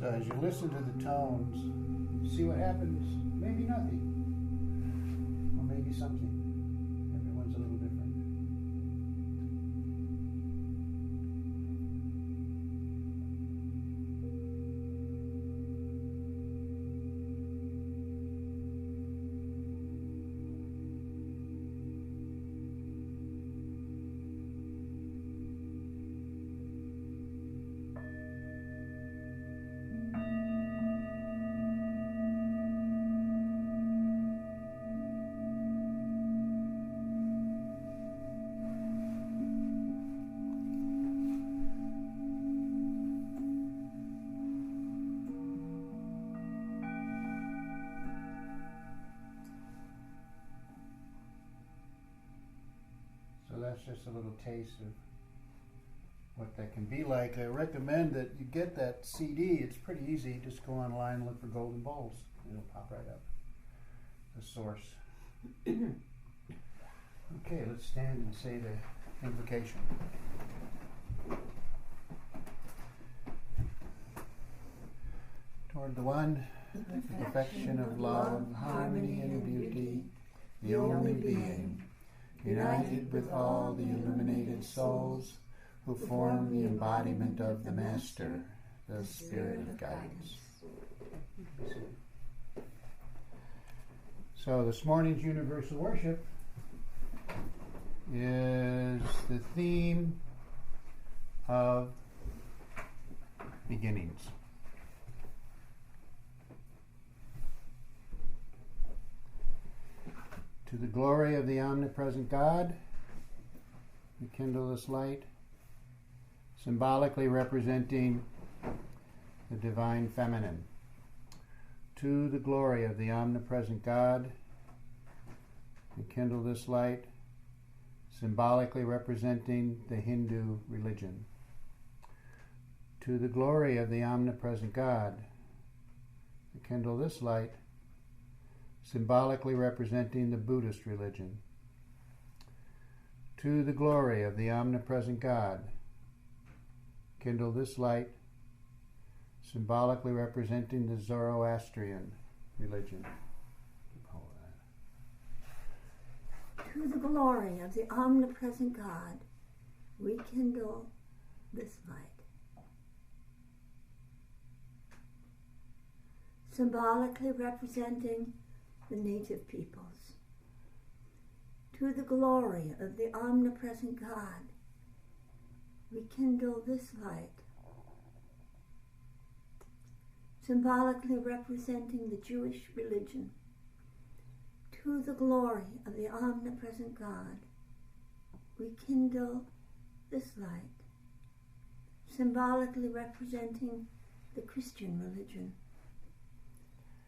So as you listen to the tones, see what happens. Maybe nothing, or maybe something. Everyone's a little different. So that's just a little taste of what that can be like. I recommend that you get that CD. It's pretty easy. Just go online and look for Golden Bowls. It'll pop right up. The source. Okay, let's stand and say the invocation. Toward the one, the perfection of love, harmony, and beauty, the only being, united with all the illuminated souls who form the embodiment of the Master, the Spirit of Guidance. So this morning's Universal Worship is the theme of beginnings. To the glory of the omnipresent God, we kindle this light, symbolically representing the divine feminine. To the glory of the omnipresent God, we kindle this light, symbolically representing the Hindu religion. To the glory of the omnipresent God, we kindle this light, symbolically representing the Buddhist religion. To the glory of the omnipresent God, kindle this light, symbolically representing the Zoroastrian religion. To the glory of the omnipresent God, we kindle this light, symbolically representing the native peoples. To the glory of the omnipresent God, we kindle this light, symbolically representing the Jewish religion. To the glory of the omnipresent God, we kindle this light, symbolically representing the Christian religion.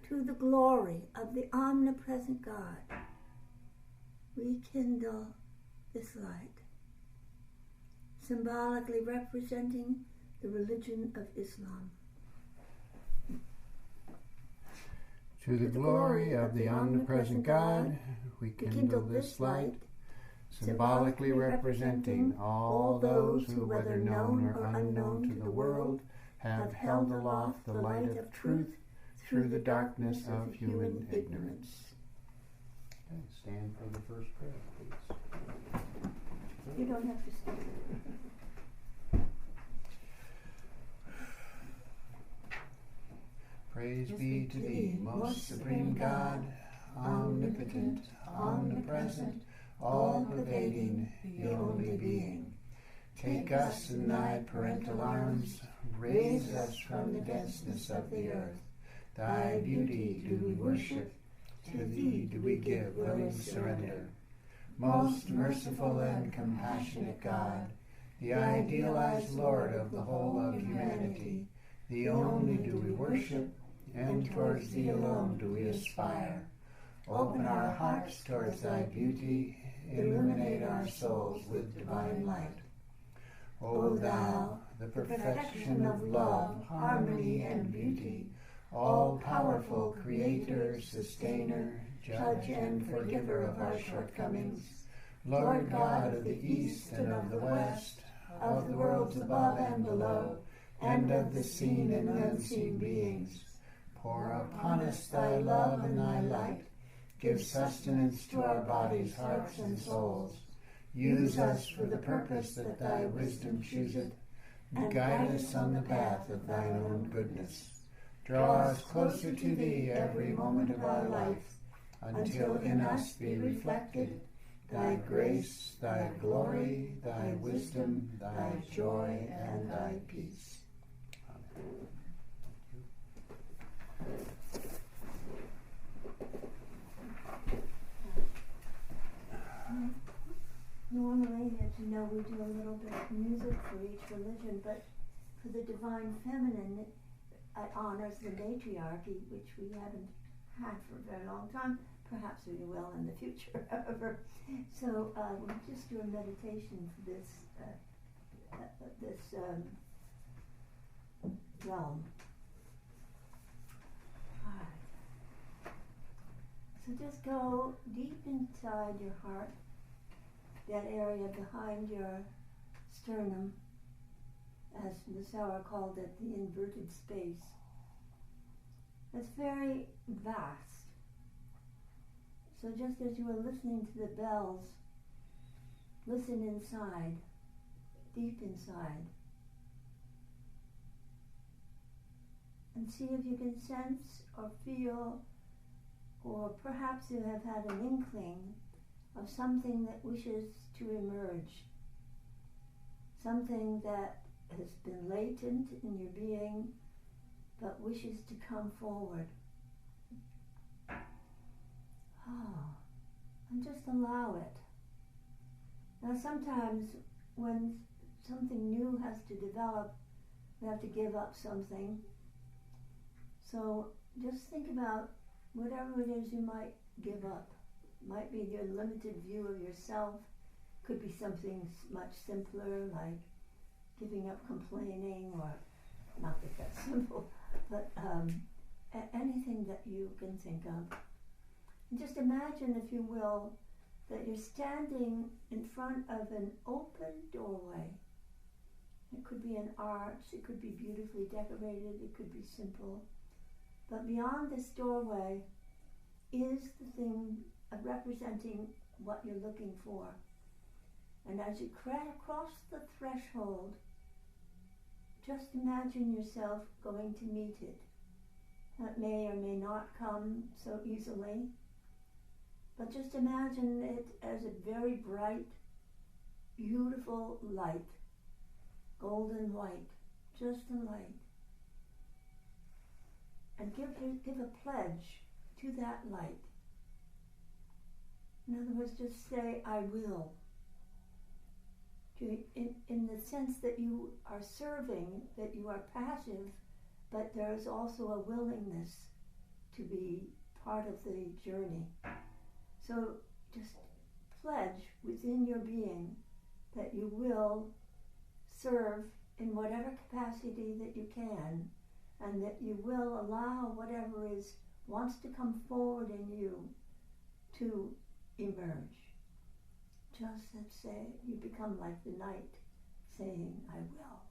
To the glory of the omnipresent God, we kindle this light, symbolically representing the religion of Islam. To the glory of the omnipresent God, we kindle this light, symbolically representing all those who, whether known or unknown to the world, have held aloft the light of truth through the darkness of human ignorance. Okay, stand for the first prayer, please. You don't have to stand. Praise be to thee, most supreme God, omnipotent, omnipresent, all-pervading, the only being. Take us in thy parental arms, raise us from the denseness of the earth. Thy beauty do we worship, to thee do we give willing surrender. Most merciful and compassionate God, the idealized Lord of the whole of humanity, thee only do we worship, and towards thee alone do we aspire. Open our hearts towards thy beauty, illuminate our souls with divine light. O thou, the perfection of love, harmony, and beauty, all-powerful Creator, Sustainer, Judge, and Forgiver of our shortcomings, Lord God of the East and of the West, of the worlds above and below, and of the seen and unseen beings. Pour upon us thy love and thy light. Give sustenance to our bodies, hearts, and souls. Use us for the purpose that thy wisdom chooseth, and guide us on the path of thine own goodness. Draw us closer to thee every moment of our life, until in us be reflected thy grace, thy glory, thy wisdom, thy joy, and thy peace. Amen. Normally, as you know, we do a little bit of music for each religion, but for the Divine Feminine, it honors the matriarchy, which we haven't had for a very long time. Perhaps we will in the future, however. So we'll just do a meditation for this realm. All right. So just go deep inside your heart, that area behind your sternum, as Masawa called it, the inverted space. It's very vast. So just as you are listening to the bells, listen inside, deep inside, and see if you can sense or feel, or perhaps you have had an inkling of something that wishes to emerge, something that has been latent in your being but wishes to come forward. And just allow it. Now sometimes when something new has to develop, we have to give up something. So just think about whatever it is you might give up. Might be your limited view of yourself, could be something much simpler like giving up complaining, or not that that's simple, but anything that you can think of. And just imagine, if you will, that you're standing in front of an open doorway. It could be an arch, it could be beautifully decorated, it could be simple. But beyond this doorway is the thing representing what you're looking for. And as you cross the threshold, just imagine yourself going to meet it. That may or may not come so easily, but just imagine it as a very bright, beautiful light, golden white, just a light. And give a pledge to that light. In other words, just say, I will. In the sense that you are serving, that you are passive, but there is also a willingness to be part of the journey. So just pledge within your being that you will serve in whatever capacity that you can, and that you will allow whatever wants to come forward in you to emerge. Just let's say you become like the night, saying, I will.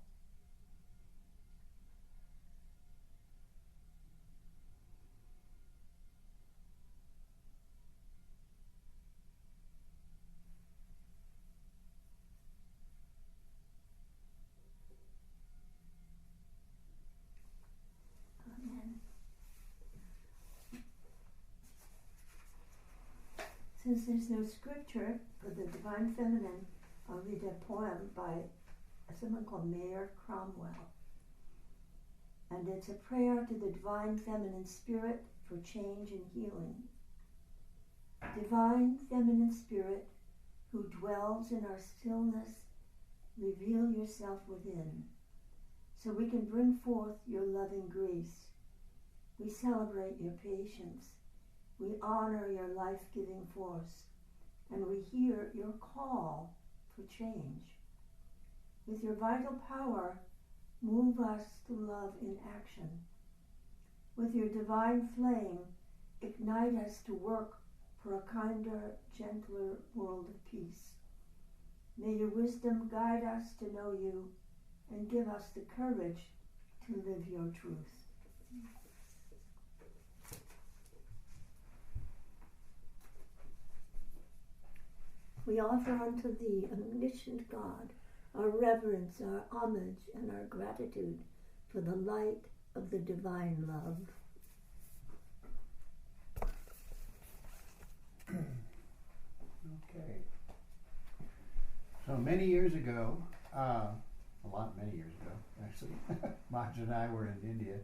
Amen. Since there's no scripture for the Divine Feminine, I'll read a poem by someone called Mayor Cromwell. And it's a prayer to the Divine Feminine Spirit for change and healing. Divine Feminine Spirit, who dwells in our stillness, reveal yourself within, so we can bring forth your loving grace. We celebrate your patience. We honor your life-giving force, and we hear your call for change. With your vital power, move us to love in action. With your divine flame, ignite us to work for a kinder, gentler world of peace. May your wisdom guide us to know you and give us the courage to live your truth. We offer unto thee, omniscient God, our reverence, our homage, and our gratitude for the light of the divine love. Okay. So many years ago, many years ago, actually, Maj and I were in India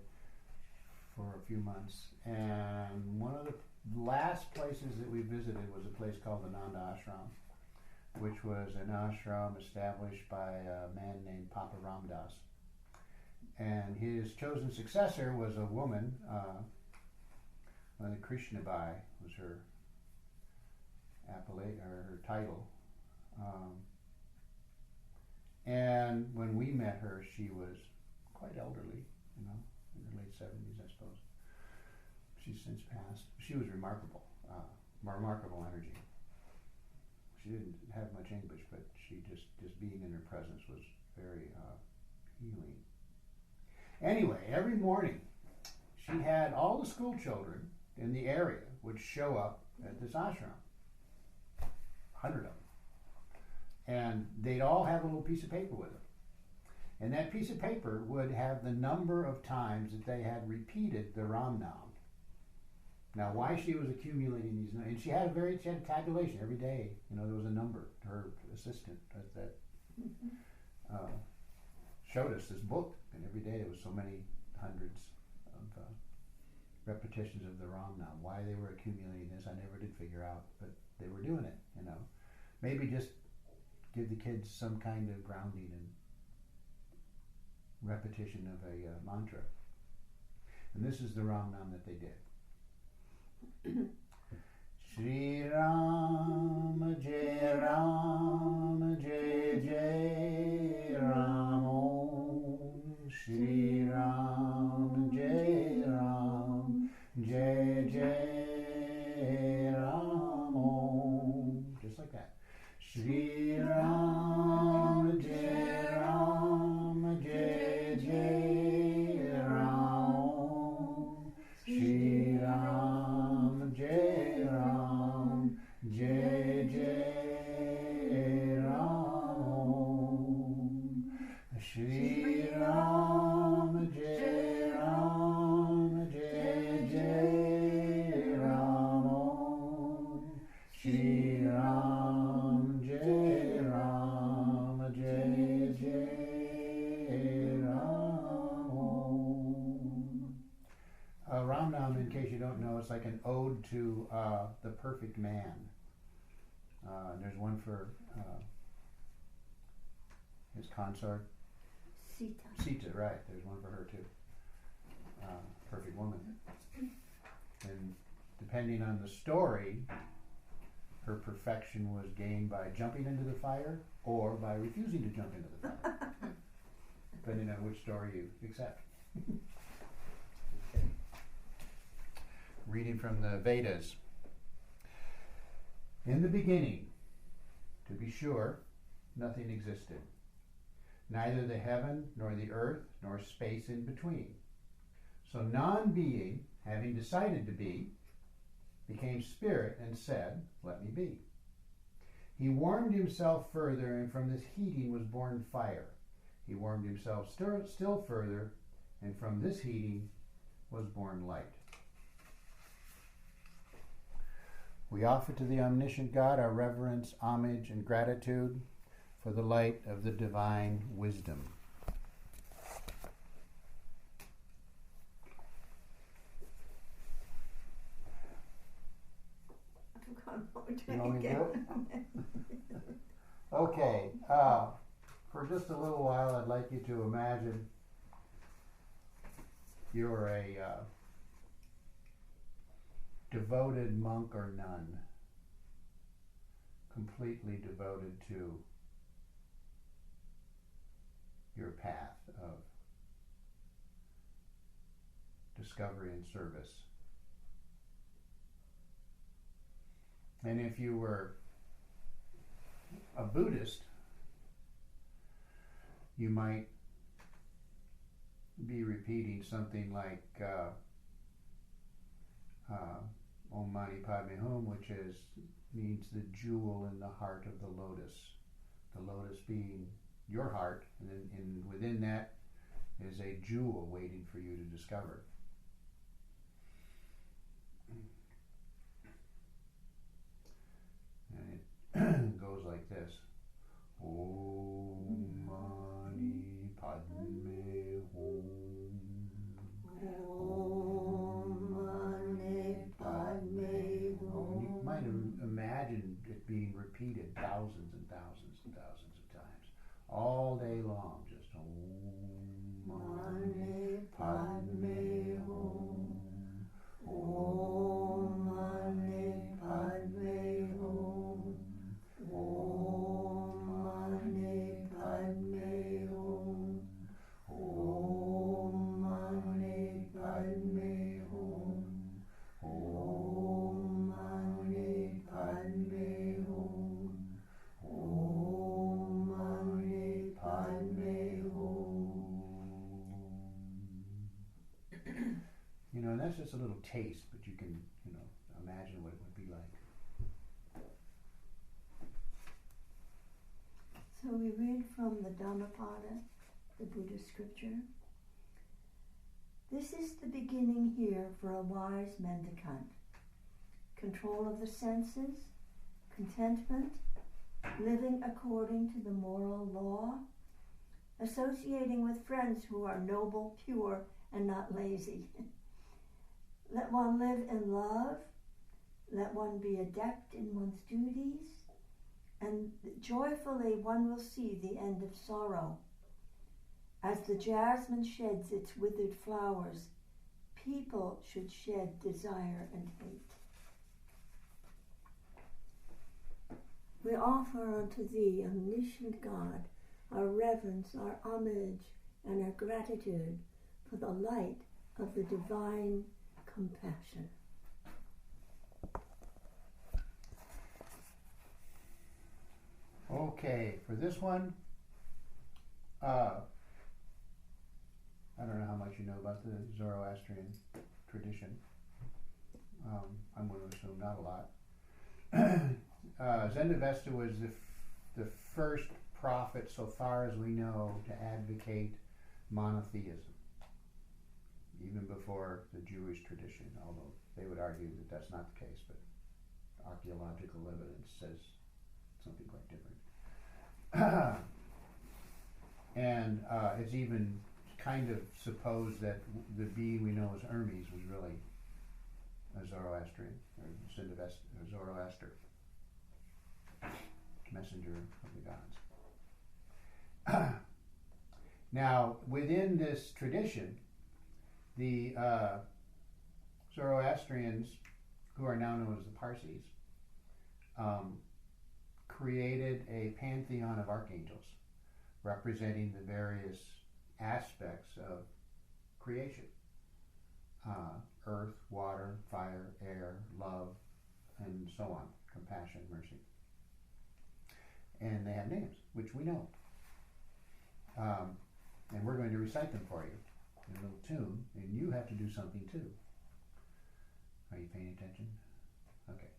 for a few months, and one of the last places that we visited was a place called the Nanda Ashram, which was an ashram established by a man named Papa Ramdas. And his chosen successor was a woman, Krishnabai was her appellate or her title. And when we met her, she was quite elderly, in her late 70s, I suppose. She's since passed. She was remarkable, remarkable energy. She didn't have much English, but she just being in her presence was very healing. Anyway, every morning she had all the school children in the area would show up at this ashram, 100 of them. And they'd all have a little piece of paper with them. And that piece of paper would have the number of times that they had repeated the Ram Nam. Now, why she was accumulating these, and she had a tabulation every day. There was a number. Her assistant that showed us this book, and every day there was so many hundreds of repetitions of the Ram Nam. Why they were accumulating this, I never did figure out, but they were doing it. Maybe just give the kids some kind of grounding and repetition of a mantra. And this is the Ram Nam that they did. Shri Ram Jai Ram Jai Jai Ram Om Shri Ram Jai Ram Jai Jai Ram Om. Just like that. Shri Ram Jai Ram Jai Jai Ram Om Shri Ram Jai Ram Jai Jai Ram Om Shri Ram Jai Ram Jai Jai Ram Om Shri Ram Jai Ram Jai Jai Ram Om. Ram Nam, in case you don't know, it's like an ode to the perfect man. There's one for his consort. Sita, right. There's one for her too. Perfect woman. And depending on the story, her perfection was gained by jumping into the fire or by refusing to jump into the fire. Depending on which story you accept. Okay. Reading from the Vedas. In the beginning, to be sure, nothing existed. Neither the heaven, nor the earth, nor space in between. So non-being, having decided to be, became spirit and said, "Let me be." He warmed himself further, and from this heating was born fire. He warmed himself still further, and from this heating was born light. We offer to the omniscient God our reverence, homage, and gratitude for the light of the divine wisdom. You want me to do it? Okay. For just a little while, I'd like you to imagine you're a devoted monk or nun, completely devoted to your path of discovery and service. And if you were a Buddhist, you might be repeating something like Om Mani Padme Hum, which means the jewel in the heart of the lotus. The lotus being your heart, and then within that is a jewel waiting for you to discover. And it goes like this. Om Mani Padme Hum. Om Mani Padme Hum. You might imagine it being repeated thousands and thousands and thousands of times, all day long, just Om Mani Padme Hum. Om Mani Padme Hum. Om Mani Padme Hum. Om Mani Padme Hum. Om Mani Padme Hum. Om Mani Padme Hum. You know, and that's just a little taste, but you can, imagine what it would be like. So we read from the Dhammapada, the Buddhist scripture. This is the beginning here for a wise mendicant. Control of the senses, contentment, living according to the moral law, associating with friends who are noble, pure, and not lazy. Let one live in love, let one be adept in one's duties, and joyfully one will see the end of sorrow. As the jasmine sheds its withered flowers, people should shed desire and hate. We offer unto thee, omniscient God, our reverence, our homage, and our gratitude for the light of the divine compassion. Okay, for this one, I don't know how much you know about the Zoroastrian tradition. I'm going to assume not a lot. Zendavesta was the first prophet, so far as we know, to advocate monotheism, even before the Jewish tradition, although they would argue that that's not the case, but archaeological evidence says something quite different. And it's even kind of supposed that the being we know as Hermes was really a Zoroastrian, or Zoroaster, messenger of the gods. Now, within this tradition, the Zoroastrians, who are now known as the Parsis, created a pantheon of archangels representing the various aspects of creation. Earth, water, fire, air, love, and so on. Compassion, mercy. And they have names, which we know. And we're going to recite them for you in a little tune, and you have to do something too. Are you paying attention? Okay.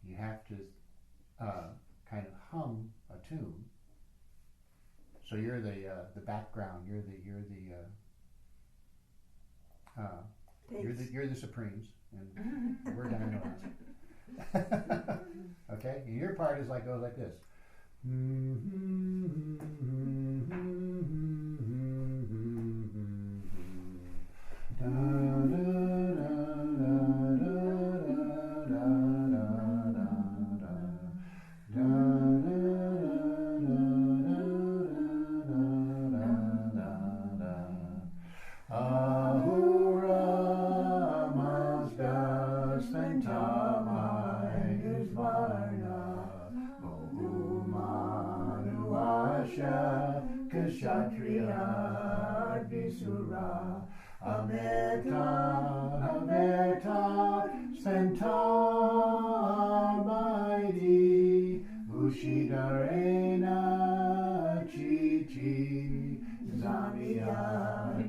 You have to kind of hum a tune. So you're the background. You're the Supremes, and we're dynamite. Okay, and your part is goes like this. Kshatriya Visura Amerta Santa Mighty Ushidarena Chichi Zamiya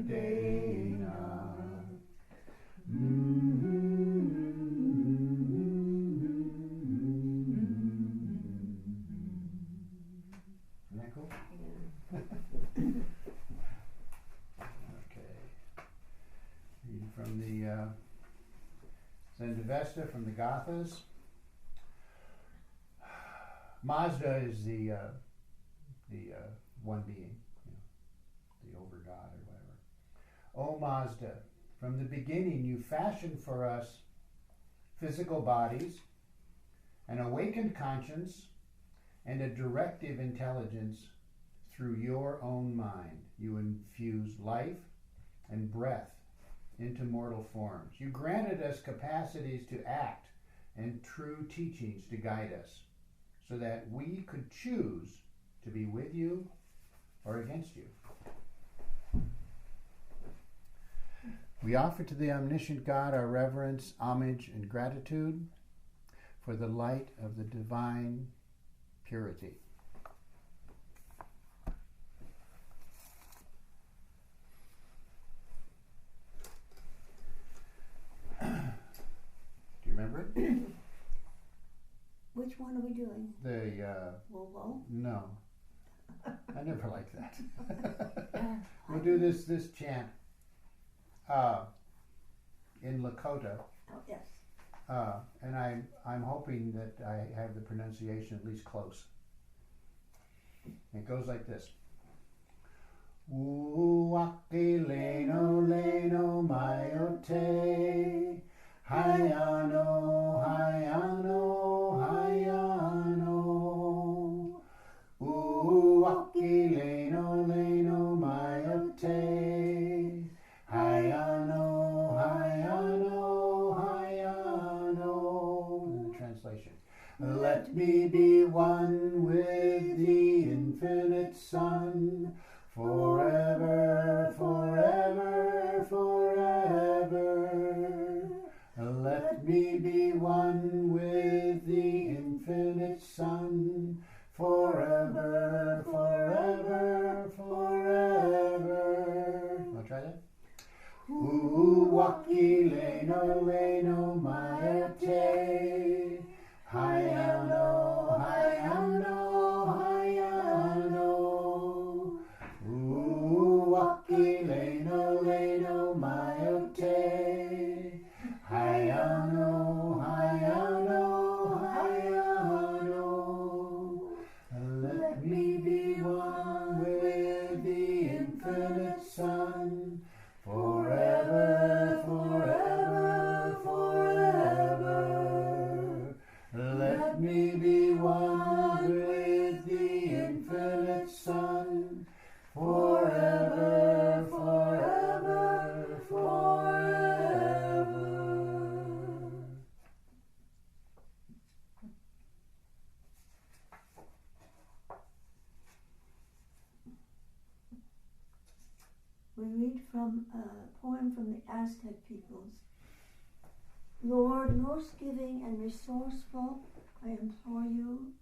the Zendavesta from the Gathas. Mazda is the one being, the over God or whatever. O Mazda, from the beginning you fashioned for us physical bodies, an awakened conscience, and a directive intelligence. Through your own mind, you infused life and breath into mortal forms. You granted us capacities to act and true teachings to guide us, so that we could choose to be with you or against you. We offer to the omniscient God our reverence, homage, and gratitude for the light of the divine purity. Do you remember it? Which one are we doing? Whoa, whoa? No. I never liked that. We'll do this chant in Lakota. Oh, yes. And I'm hoping that I have the pronunciation at least close. It goes like this. Uwaki leno leno mayote hayano hayano hayano Uwaki leno leno mayote hayano hayano hayano. The translation. Let me be one with the infinite Son, forever, forever, forever. Let me be one with the infinite Son, forever, forever, forever. Wanna try that? Uwaki leno leno mayate, hayano, hayano, hayano. Uwaki leno leno mayote, hayano, hayano, hayano. Let me be one with the infinite Son, forever, forever, forever. Let me be one with the infinite Son, forever, forever, forever. We read from a poem from the Aztec peoples. Lord, most giving and resourceful, I implore you,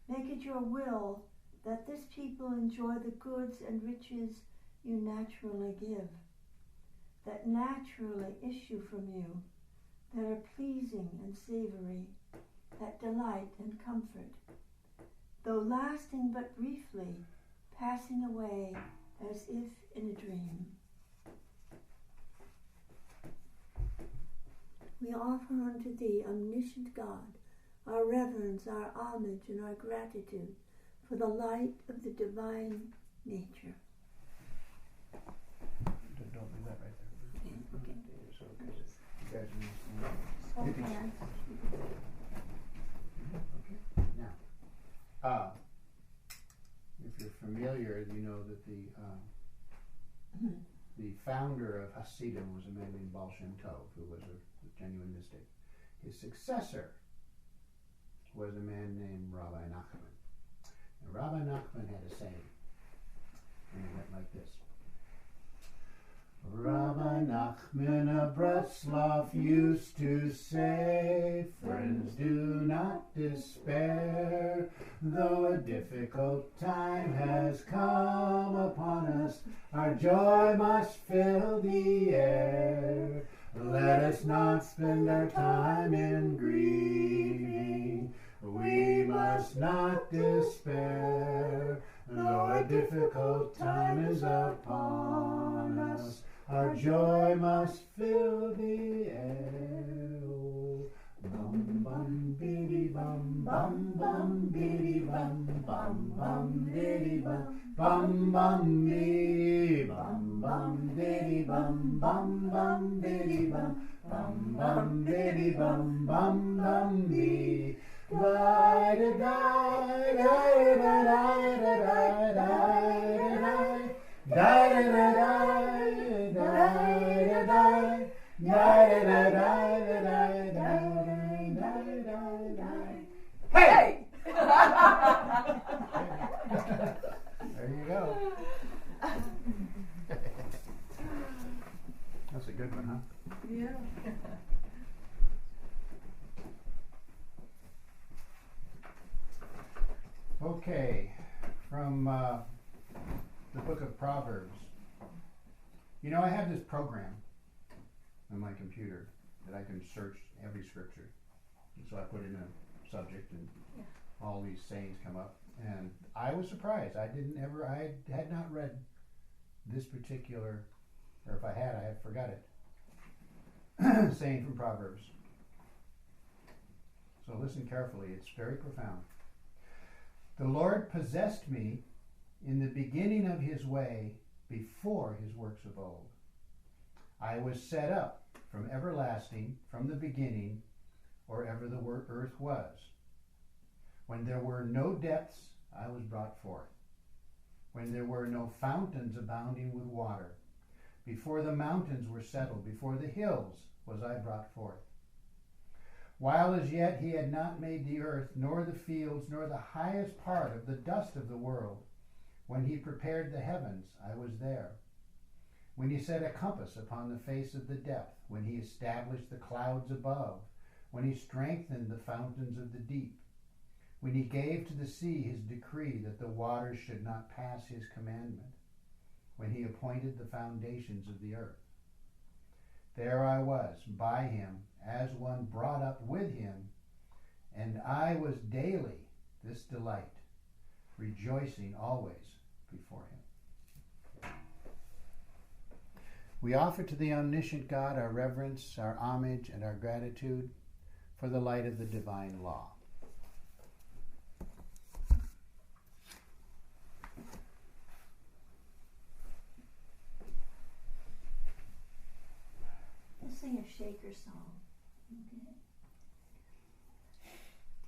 make it your will that this people enjoy the goods and riches you naturally give, that naturally issue from you, that are pleasing and savory, that delight and comfort, though lasting but briefly, passing away as if in a dream. We offer unto thee, omniscient God, our reverence, our homage, and our gratitude for the light of the divine nature. Don't do that right there. Okay. So, you guys Okay. Okay. Now, if you're familiar, you know that the founder of Hasidim was a man named Baal Shem Tov, who was a genuine mystic. His successor was a man named Rabbi Nachman. And Rabbi Nachman had a saying, and it went like this. Rabbi Nachman of Breslov used to say, friends, do not despair, though a difficult time has come upon us, our joy must fill the air. Let us not spend our time in grieving, we must not despair, though a difficult time is upon us, Our joy must fill the air. Oh, bum bum biddy bum bum bum biddy bum bum bum biddy bum bum bum biddy bum bum biddy bum bum bum biddy bum bum bum biddy bum bum bum biddy. Da da da da da da da da Hey! There you go. That's a good one, huh? Yeah. Okay, from the book of Proverbs. You know, I have this program on my computer that I can search every scripture. And so I put in a subject and all these sayings come up. And I was surprised. I had not read this particular, or if I had forgot it, saying from Proverbs. So listen carefully. It's very profound. The Lord possessed me in the beginning of his way, before his works of old. I was set up from everlasting, from the beginning, or ever the earth was. When there were no depths, I was brought forth. When there were no fountains abounding with water, before the mountains were settled, before the hills was I brought forth. While as yet he had not made the earth, nor the fields, nor the highest part of the dust of the world, when he prepared the heavens, I was there. When he set a compass upon the face of the depth, when he established the clouds above, when he strengthened the fountains of the deep, when he gave to the sea his decree that the waters should not pass his commandment, when he appointed the foundations of the earth. There I was, by him, as one brought up with him, and I was daily this delight, rejoicing always before him. We offer to the omniscient God our reverence, our homage, and our gratitude for the light of the divine law. Let's sing a shaker song. Okay.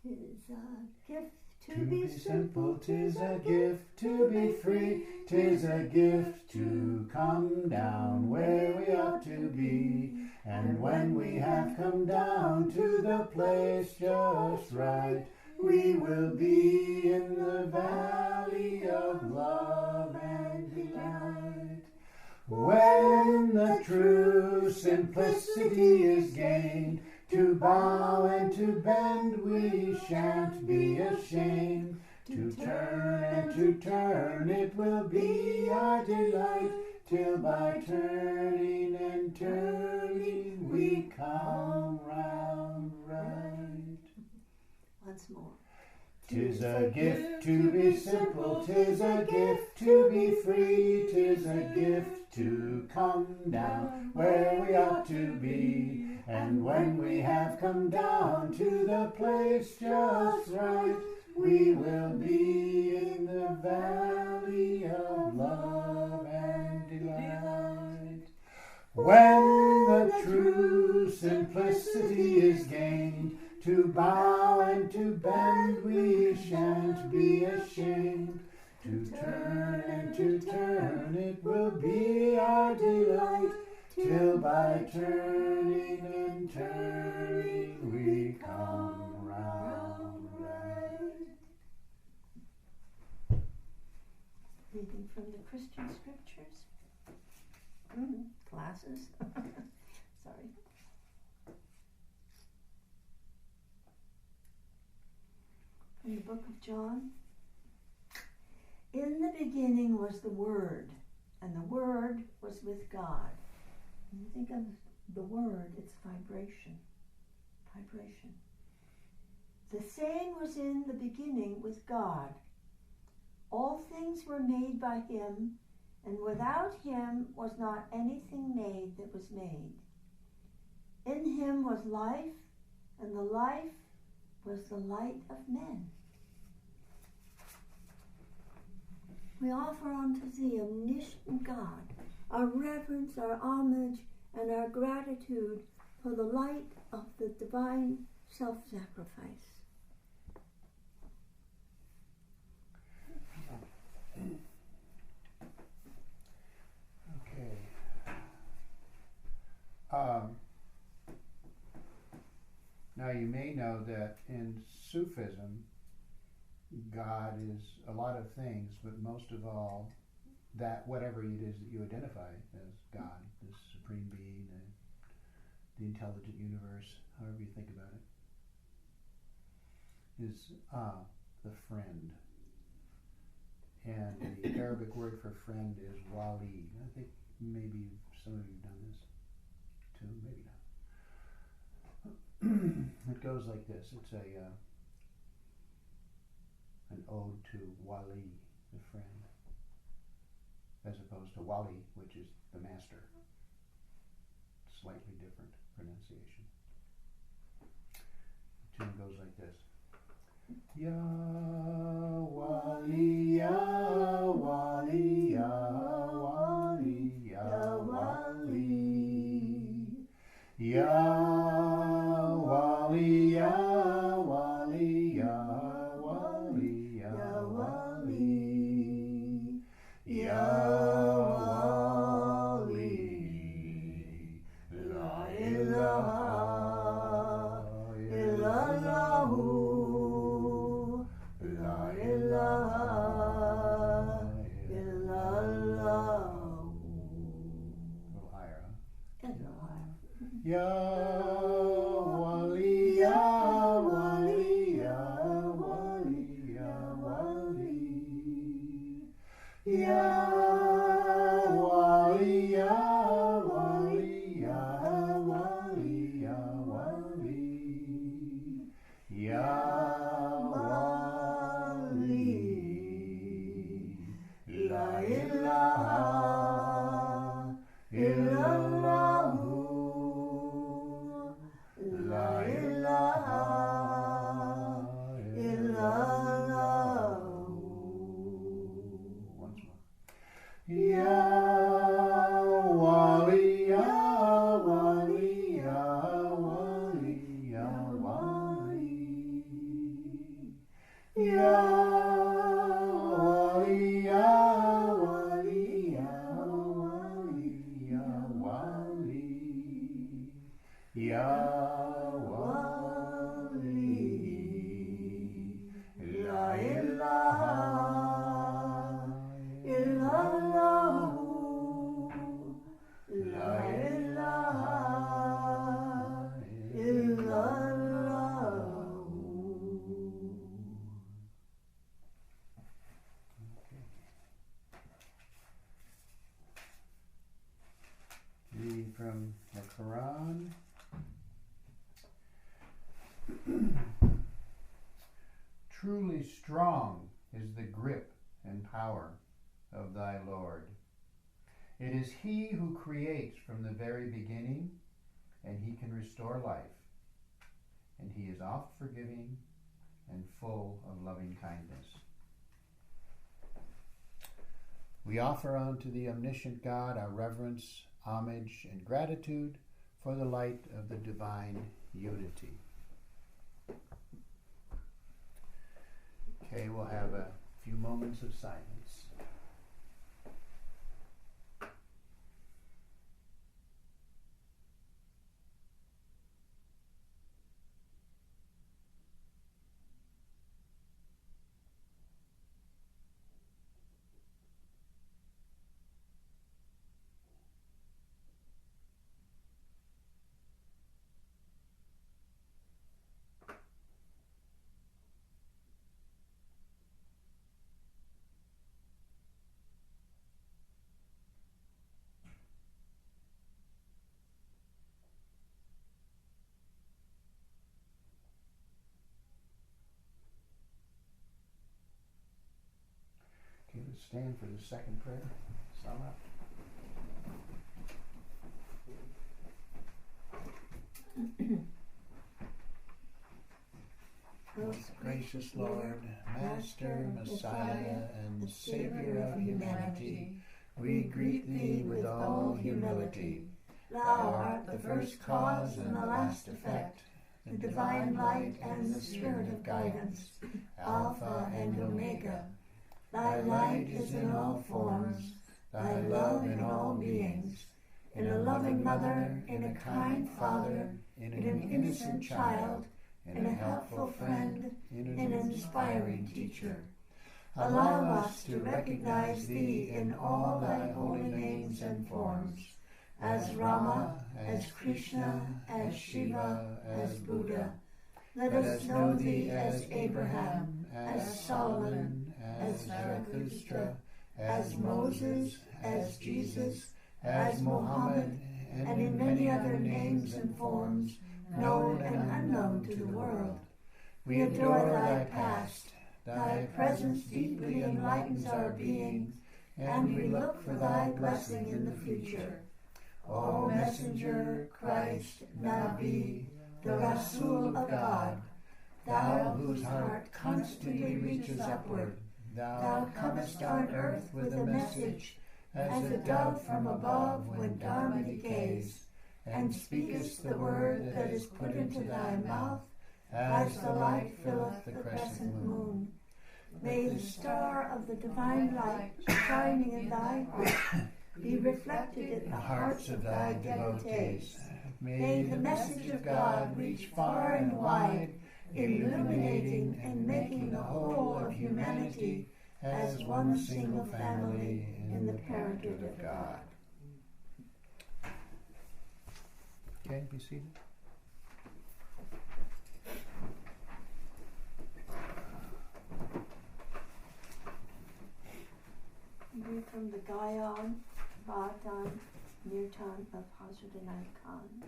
'Tis a gift to be simple, 'tis a gift to be free, 'tis a gift to come down where we ought to be. And when we have come down to the place just right, we will be in the valley of love and delight. When the true simplicity is gained, to bow and to bend we shan't be ashamed. To turn and to turn it will be our delight, till by turning and turning we come round right. Once more. 'Tis a gift to be simple, 'tis a gift to be free, 'tis a gift to come down where we ought to be. And when we have come down to the place just right, we will be in the valley of love and delight. When the true simplicity is gained, to bow and to bend we shan't be ashamed. To turn and to turn it will be our delight, till by turning and turning we come round right. Reading from the Christian Scriptures. Classes. Sorry. From the book of John. In the beginning was the Word, and the Word was with God. When you think of the Word, it's vibration. Vibration. The same was in the beginning with God. All things were made by him, and without him was not anything made that was made. In him was life, and the life was the light of men. We offer unto thee, omniscient God, our reverence, our homage, and our gratitude for the light of the divine self-sacrifice. Okay. Now you may know that in Sufism, God is a lot of things, but most of all, that whatever it is that you identify as God, this supreme being, the intelligent universe, however you think about it, is the friend. And the Arabic word for friend is wali. I think maybe some of you have done this too, maybe not. It goes like this. It's an ode to Wali, the friend, as opposed to Wali, which is the master. Slightly different pronunciation. The tune goes like this. Ya Wali, Ya Wali, Ya Wali, Ya Wali, Ya Wali, Ya Wali, Ya Wali, Ya Wali, Ya Wali, La ilaha illallahu, La ilaha illallahu. A little higher, huh? A little higher. Ya Wali, Ya Wali, Ya Wali, Ya Wali, Ya Wali, Ya Wali, Ya Wali, Ya Wali, Ya Wali, La ilaha illallahu, La ilaha illallahu. Once more. Ya Wali, Ya Wali, Ya Wali, Ya Wali, Ya Wali, Ya Wali, Ya Wali, Ya Wali, Ya Wali, La ilaha illallahu, La ilaha illallahu. Reading from the Quran. Truly strong is the grip and power of thy Lord. It is he who creates from the very beginning, and he can restore life. And he is oft forgiving and full of loving kindness. We offer unto the omniscient God our reverence, homage, and gratitude for the light of the divine unity. Okay, we'll have a few moments of silence. Okay, let's stand for the second prayer. Sum up. Most gracious Lord, Master, Messiah, and Savior of humanity, we greet Thee with all humility. Thou art the first cause and the last effect, the divine light and the spirit of guidance, Alpha and Omega. Thy light is in all forms, Thy love in all beings, in a loving mother, in a kind father, in an innocent child, in a helpful friend, in an inspiring teacher. Allow us to recognize Thee in all Thy holy names and forms, as Rama, as Krishna, as Shiva, as Buddha. Let us know Thee as Abraham, as Solomon, as Zarathustra, as Moses, as Jesus, as Mohammed, and in many other names and forms, known and unknown to the world. We adore Thy past. Thy presence deeply enlightens our being, and we look for Thy blessing in the future. O Messenger, Christ, Nabi, the Rasul of God, Thou whose heart constantly reaches upward, Thou comest on earth with a message, as a dove from above when Dharma decays, and speakest the word that is put into Thy mouth, as the light filleth the crescent moon. May the star of the divine light shining in Thy heart be reflected in the hearts of Thy devotees. May the message of God reach far and wide, illuminating and making the whole of humanity as one single family in the parenthood of God. Okay, be seated. Read from the Gayan Bhatan Nirtan of Hazrat Inayat Khan.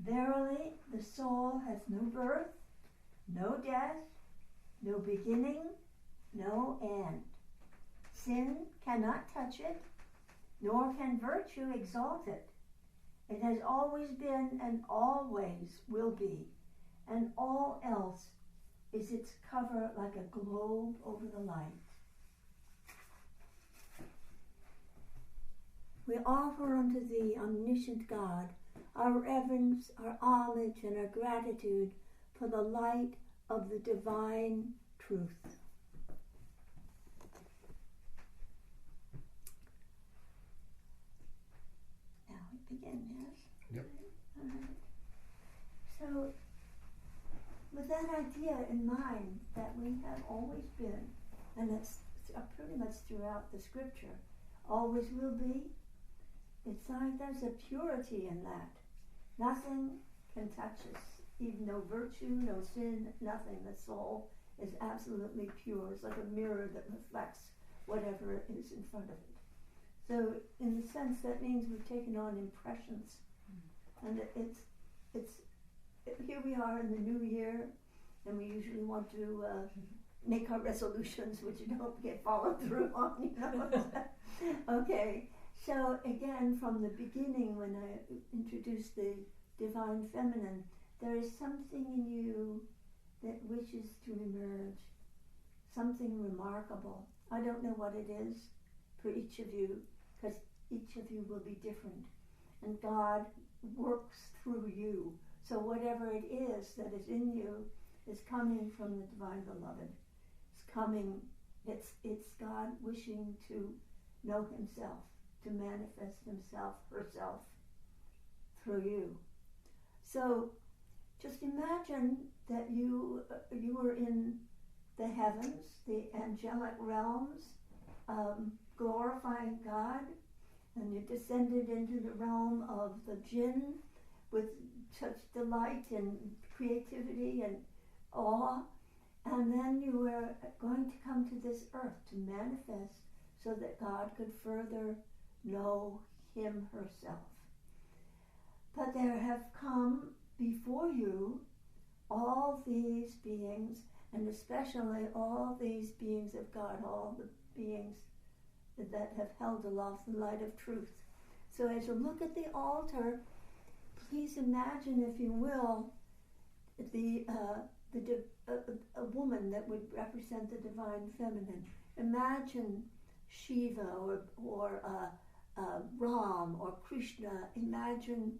Verily, the soul has no birth, no death, no beginning, no end. Sin cannot touch it, nor can virtue exalt it. It has always been and always will be, and all else is its cover like a globe over the light. We offer unto Thee, omniscient God, our reverence, our homage, and our gratitude for the light of the divine truth. Now we begin, yes? Yep. All right. So, with that idea in mind that we have always been, and it's pretty much throughout the scripture, always will be, it's like there's a purity in that. Nothing can touch us, even no virtue, no sin, nothing. The soul is absolutely pure. It's like a mirror that reflects whatever is in front of it. So in the sense, that means we've taken on impressions. And here we are in the new year, and we usually want to make our resolutions, which you don't get followed through on, you know. Okay. So again, from the beginning, when I introduced the Divine Feminine, there is something in you that wishes to emerge, something remarkable. I don't know what it is for each of you, because each of you will be different. And God works through you. So whatever it is that is in you is coming from the Divine Beloved. It's coming, it's God wishing to know Himself, to manifest Himself, herself, through you. So just imagine that you were in the heavens, the angelic realms, glorifying God, and you descended into the realm of the jinn with such delight and creativity and awe, and then you were going to come to this earth to manifest so that God could further know Him herself. But there have come before you all these beings, and especially all these beings of God, all the beings that have held aloft the light of truth. So as you look at the altar, please imagine, if you will, a woman that would represent the divine feminine. Imagine Shiva or Ram or Krishna. Imagine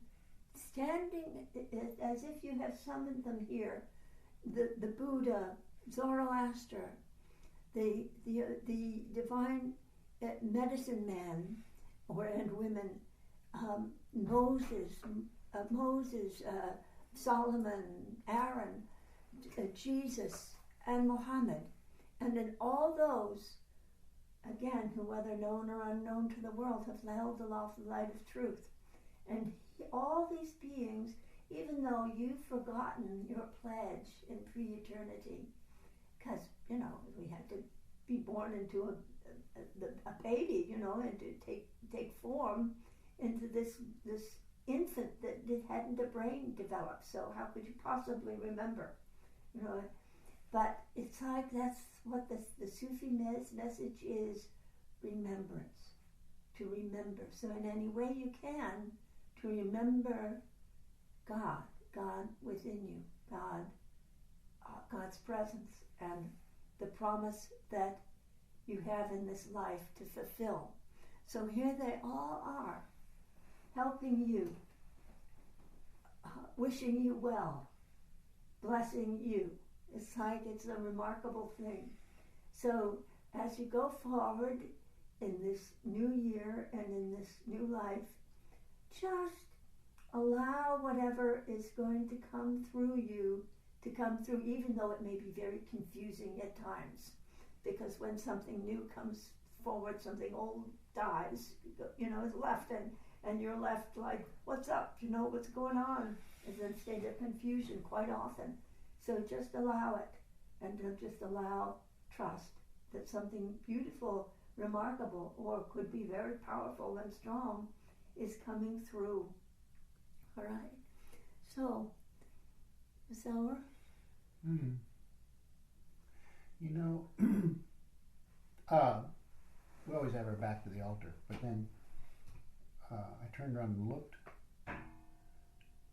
standing as if you have summoned them here. The Buddha, Zoroaster, the divine medicine man and women, Moses, Solomon, Aaron, Jesus, and Muhammad. And in all those, again, who whether known or unknown to the world, have held aloft the light of truth. And all these beings, even though you've forgotten your pledge in pre-eternity, because, we had to be born into a baby, and to take form into this infant that hadn't a brain developed. So how could you possibly remember? But it's like that's what the Sufi message is: remembrance, to remember. So in any way you can, to remember God within you, God's presence, and the promise that you have in this life to fulfill. So here they all are, helping you, wishing you well, blessing you. It's like it's a remarkable thing. So as you go forward in this new year and in this new life, just allow whatever is going to come through you to come through, even though it may be very confusing at times. Because when something new comes forward, something old dies, is left, and you're left like, what's up? What's going on? It's in a state of confusion quite often. So just allow it, and just allow trust that something beautiful, remarkable, or could be very powerful and strong is coming through. All right. So, Ms. Elmer? We always have our back to the altar, but then I turned around and looked,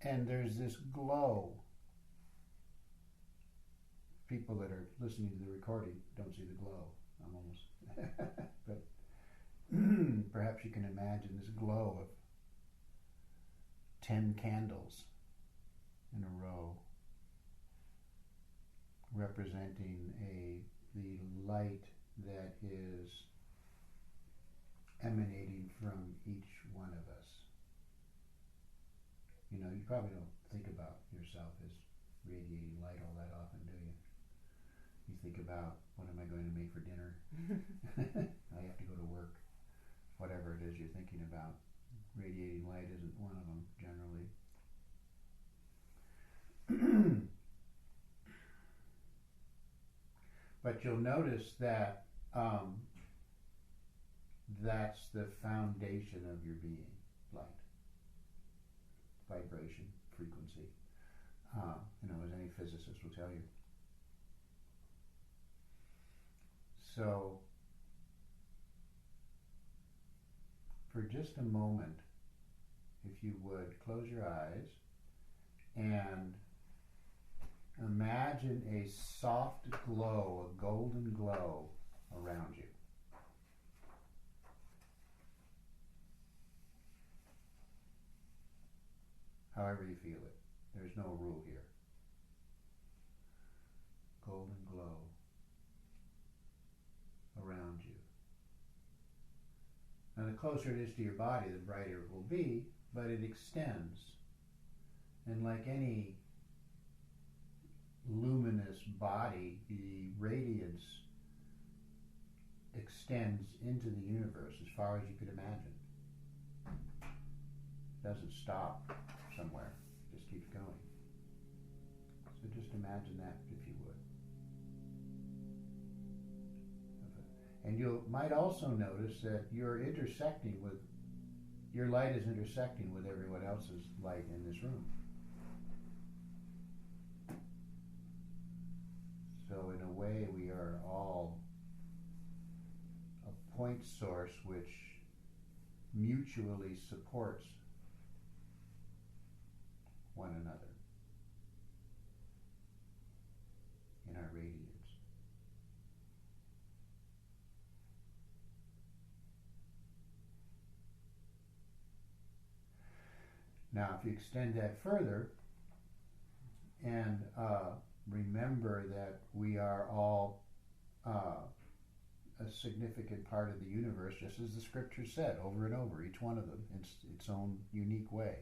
and there's this glow. People that are listening to the recording don't see the glow. I'm almost, but perhaps you can imagine this glow of 10 candles in a row, representing the light that is emanating from each one of us. You probably don't think about yourself as radiating light all that often, do you? You think about, what am I going to make for dinner? I have to go to work. Whatever it is you're thinking about. Radiating light isn't one of them, generally. But you'll notice that that's the foundation of your being, light, vibration, frequency, as any physicist will tell you. So, for just a moment, if you would, close your eyes and imagine a soft glow, a golden glow around you. However you feel it. There's no rule here. Golden glow around you. Now the closer it is to your body, the brighter it will be, but it extends. And like any luminous body, the radiance extends into the universe as far as you could imagine. It doesn't stop somewhere, it just keeps going. So just imagine that, if you would. And you might also notice that your light is intersecting with everyone else's light in this room. So in a way, we are all a point source which mutually supports one another in our radiance. Now, if you extend that further and remember that we are all a significant part of the universe, just as the scripture said over and over, each one of them in its own unique way,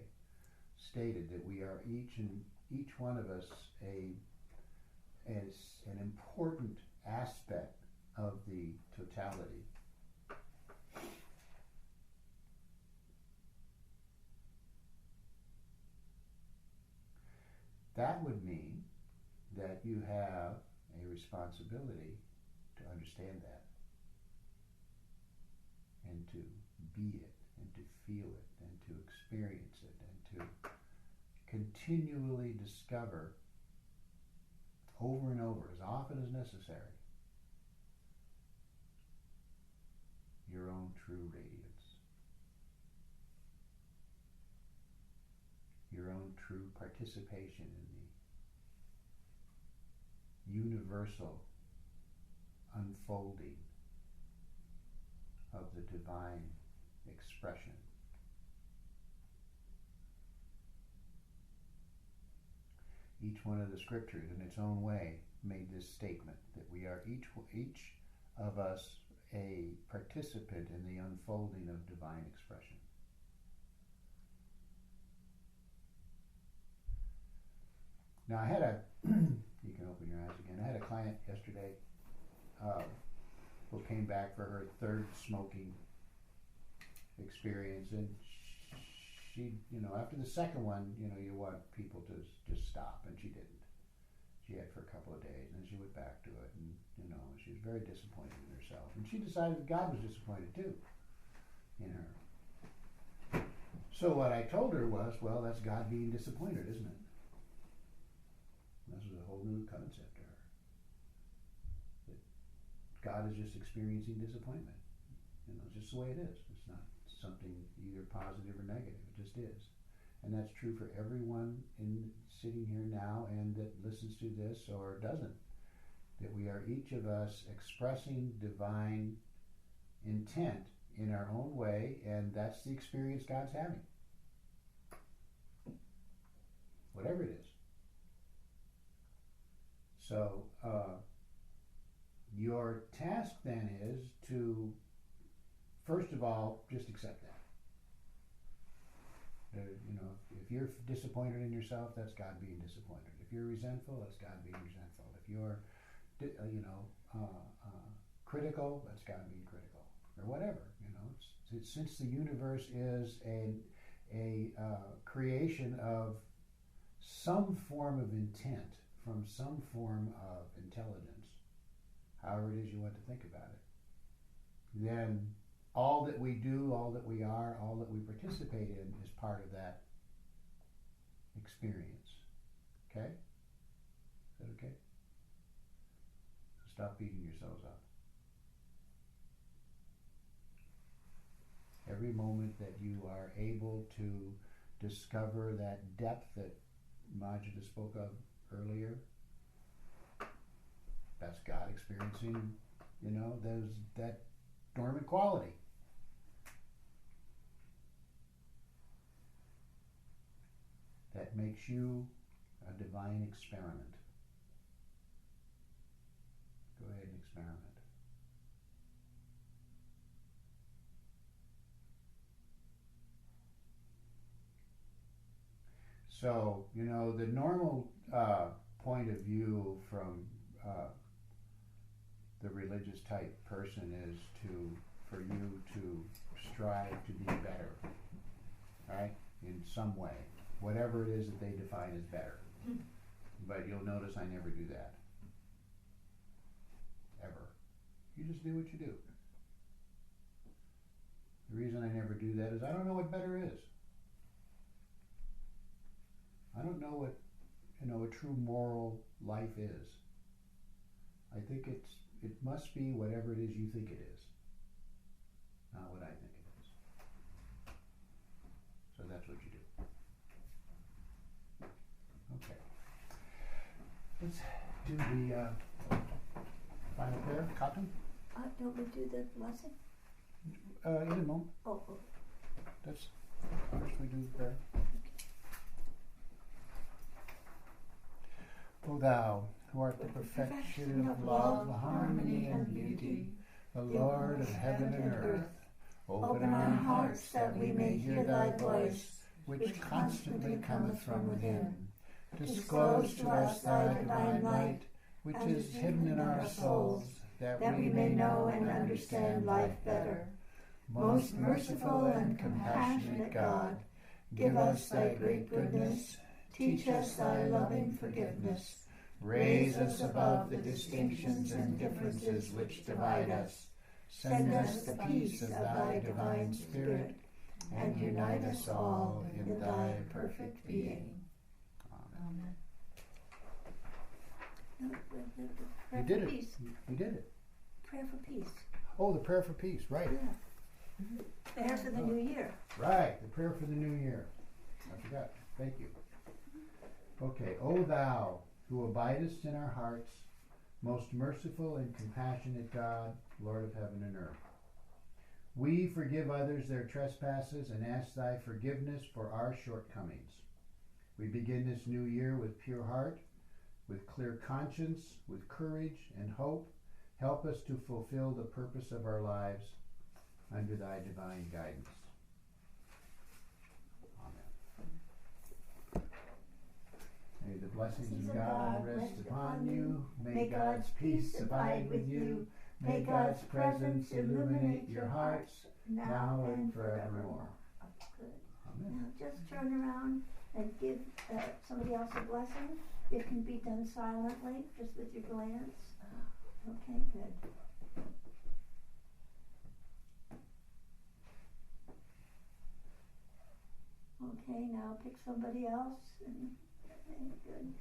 stated that we are each one of us as an important aspect of the totality. That would mean that you have a responsibility to understand that and to be it and to feel it and to experience it and to continually discover over and over, as often as necessary, your own true radiance, your own true participation in the universal unfolding of the divine expression. Each one of the scriptures in its own way made this statement that we are each of us a participant in the unfolding of divine expression. Now I had you can open your eyes again. I had a client yesterday who came back for her third smoking experience, and she, after the second one, you want people to just stop, and she didn't. She had for a couple of days, and then she went back to it, and she was very disappointed in herself, and she decided that God was disappointed too in her. So what I told her was, well, that's God being disappointed, isn't it? This was a whole new concept to her. That God is just experiencing disappointment. It's just the way it is. It's not something either positive or negative. It just is. And that's true for everyone sitting here now and that listens to this or doesn't. That we are each of us expressing divine intent in our own way, and that's the experience God's having. Whatever it is. So your task then is to, first of all, just accept that. If you're disappointed in yourself, that's God being disappointed. If you're resentful, that's God being resentful. If you're, critical, that's God being critical, or whatever. Since the universe is a creation of some form of intent from some form of intelligence, however it is you want to think about it, then all that we do, all that we are, all that we participate in is part of that experience. Okay? Is that okay? So stop beating yourselves up. Every moment that you are able to discover that depth that Majida spoke of earlier, that's God experiencing, that dormant quality. That makes you a divine experiment. Go ahead and experiment. So, the normal point of view from the religious type person is for you to strive to be better, right? In some way, whatever it is that they define as better. But you'll notice I never do that. Ever. You just do what you do. The reason I never do that is I don't know what better is. I don't know what a true moral life is. I think it must be whatever it is you think it is. not what I think it is. So that's what you do. Okay. Let's do the final prayer. Cotton? Don't we do the blessing? In a moment. Oh. That's first we do the prayer. O thou, who art the perfection of love, harmony, and beauty, the Lord of heaven and earth, open our hearts that we may hear thy voice, which constantly cometh from within. Disclose to us thy divine light, which is hidden in our souls, that we may know and understand life better. Most merciful and compassionate God, give us thy great goodness, teach us thy loving forgiveness, raise us above the distinctions and differences which divide us, send us the peace of thy divine Spirit, and unite us all in thy perfect being. Amen. You did it. You did it. Prayer for peace. Oh, the prayer for peace, right. Yeah. Prayer for the new year. Right, the prayer for the new year. I forgot. Thank you. Okay, O thou who abidest in our hearts, most merciful and compassionate God, Lord of heaven and earth. We forgive others their trespasses and ask thy forgiveness for our shortcomings. We begin this new year with pure heart, with clear conscience, with courage and hope. Help us to fulfill the purpose of our lives under thy divine guidance. Amen. May the blessings of God rest upon you. May God's peace abide with you. May God's presence illuminate your hearts now and forevermore. Good. Amen. Now just turn around and give somebody else a blessing. It can be done silently, just with your glance. Okay, good. Okay, now pick somebody else. Okay, good.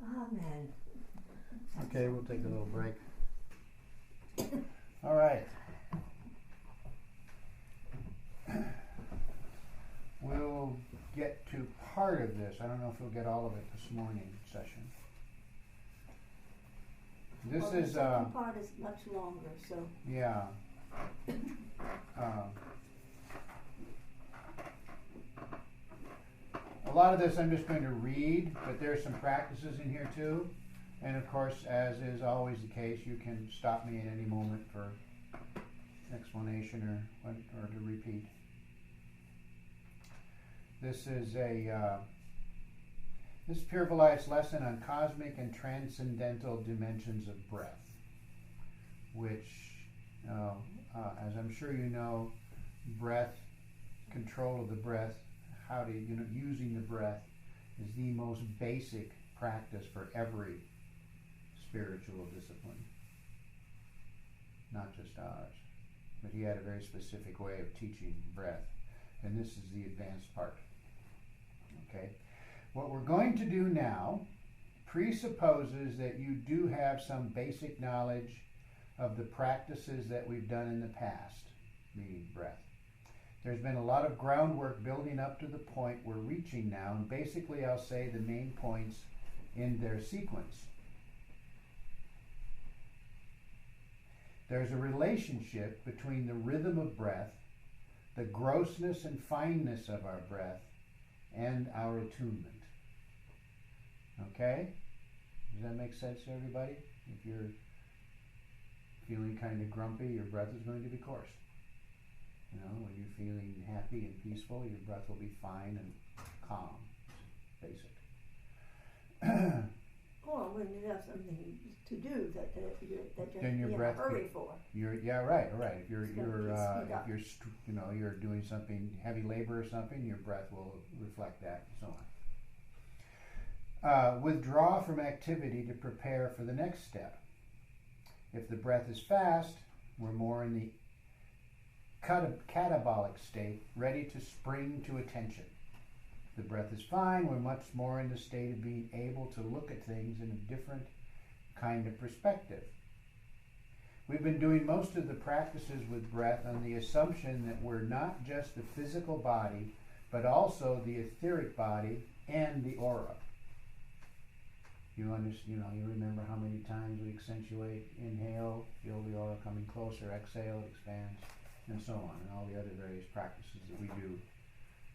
Amen. Okay, we'll take a little break. All right. We'll get to part of this. I don't know if we'll get all of it this morning session. This Well, is the second part is much longer, so yeah. A lot of this I'm just going to read, but there's some practices in here too. And of course, as is always the case, you can stop me at any moment for explanation or to repeat. This is this is Pure Vilayat's lesson on cosmic and transcendental dimensions of breath, which, as I'm sure you know, breath, control of the breath, using the breath is the most basic practice for every spiritual discipline, not just ours. But he had a very specific way of teaching breath, and this is the advanced part. Okay, what we're going to do now presupposes that you do have some basic knowledge of the practices that we've done in the past, meaning breath. There's been a lot of groundwork building up to the point we're reaching now, and basically I'll say the main points in their sequence. There's a relationship between the rhythm of breath, the grossness and fineness of our breath, and our attunement. Okay? Does that make sense to everybody? If you're feeling kind of grumpy, your breath is going to be coarse. You know, when you're feeling happy and peaceful, your breath will be fine and calm. Basic. or when you have something to do that you're Then your in breath a hurry for. Right. If you're doing something heavy labor or something, your breath will reflect that and so on. Withdraw from activity to prepare for the next step. If the breath is fast, we're more in the catabolic state, ready to spring to attention. The breath is fine. We're much more in the state of being able to look at things in a different kind of perspective. We've been doing most of the practices with breath on the assumption that we're not just the physical body, but also the etheric body and the aura. You remember how many times we accentuate, inhale, feel the aura coming closer, exhale, it expands, and so on, and all the other various practices that we do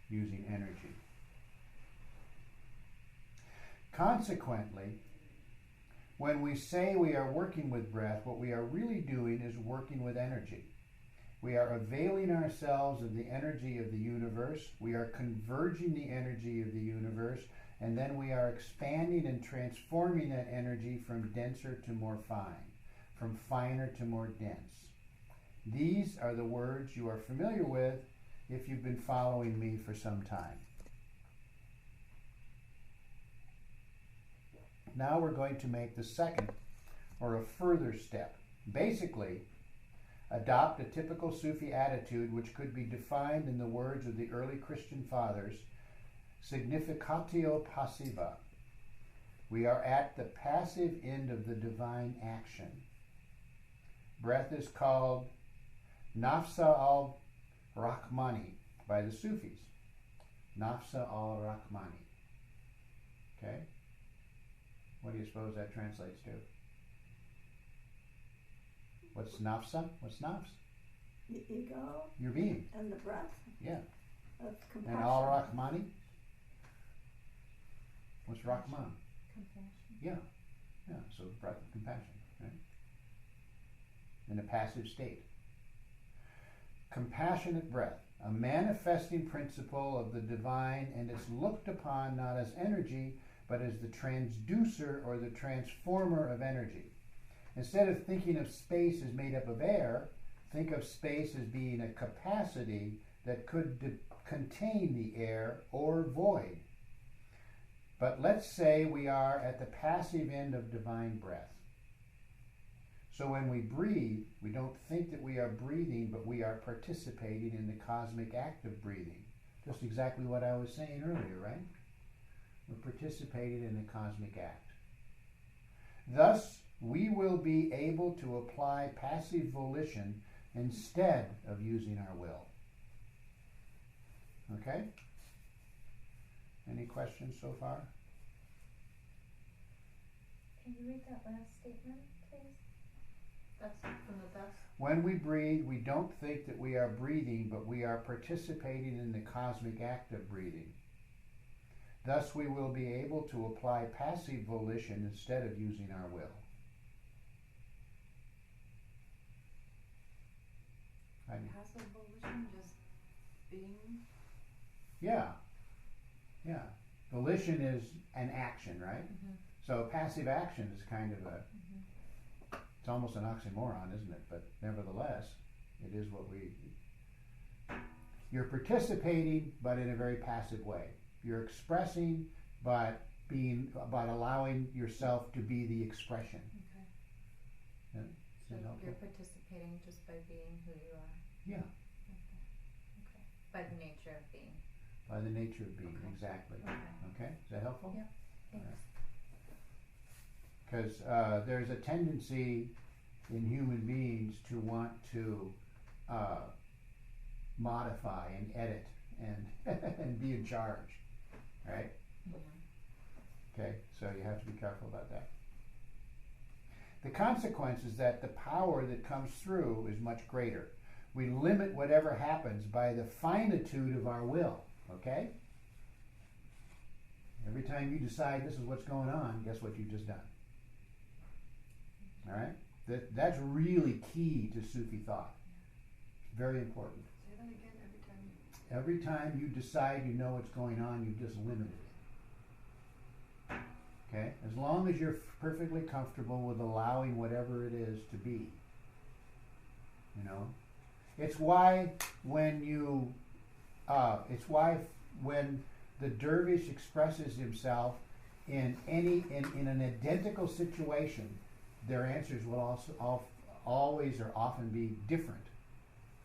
using energy. Consequently, when we say we are working with breath, what we are really doing is working with energy. We are availing ourselves of the energy of the universe. We are converging the energy of the universe, and then we are expanding and transforming that energy from denser to more fine, from finer to more dense. These are the words you are familiar with if you've been following me for some time. Now we're going to make the second, or a further step. Basically, adopt a typical Sufi attitude which could be defined in the words of the early Christian fathers, significatio passiva. We are at the passive end of the divine action. Breath is called Nafsa al-Rahmani by the Sufis. Nafsa al-Rahmani. Okay? What do you suppose that translates to? What's nafsa? What's nafs? The ego. Your being. And the breath. Yeah. Of compassion. And al-Rahmani? What's Rahman? Compassion. Yeah. Yeah, so breath of compassion, right? In a passive state. Compassionate breath, a manifesting principle of the divine, and is looked upon not as energy, but as the transducer or the transformer of energy. Instead of thinking of space as made up of air, think of space as being a capacity that could contain the air or void. But let's say we are at the passive end of divine breath. So when we breathe, we don't think that we are breathing, but we are participating in the cosmic act of breathing. Just exactly what I was saying earlier, right? We're participating in the cosmic act. Thus, we will be able to apply passive volition instead of using our will. Okay? Any questions so far? Can you read that last statement, please? That's from the dust. When we breathe, we don't think that we are breathing, but we are participating in the cosmic act of breathing. Thus, we will be able to apply passive volition instead of using our will. Passive volition, just being? Yeah. Volition is an action, right? Mm-hmm. So passive action is kind of it's almost an oxymoron, isn't it? But nevertheless, it is what you're participating, but in a very passive way. You're expressing, but allowing yourself to be the expression. Okay. Yeah? So Is that helpful? you're participating just by being who you are. Yeah, Okay. By the nature of being. by the nature of being, Okay. exactly. Okay. Okay, is that helpful? Yeah. Thanks. Because there's a tendency in human beings to want to modify and edit and and be in charge, right? Yeah. Okay, so you have to be careful about that. The consequence is that the power that comes through is much greater. We limit whatever happens by the finitude of our will, okay? Every time you decide this is what's going on, guess what you've just done? All right? That's really key to Sufi thought. Very important. Say that again every time. Every time you decide you know what's going on, you've just limited it. Okay? As long as you're perfectly comfortable with allowing whatever it is to be. You know? It's why when the dervish expresses himself in an identical situation, their answers will also always or often be different.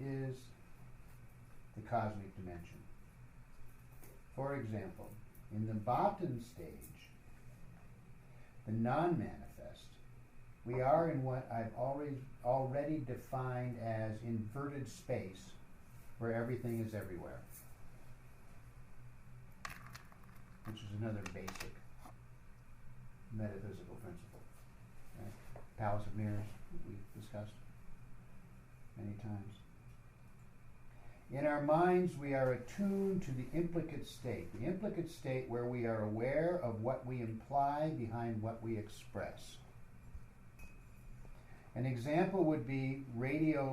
is the cosmic dimension. For example, in the bottom stage, the non-manifest, we are in what I've already defined as inverted space, where everything is everywhere, which is another basic metaphysical principle. Right? Palace of Mirrors, we've discussed many times. In our minds, we are attuned to the implicate state where we are aware of what we imply behind what we express. An example would be radio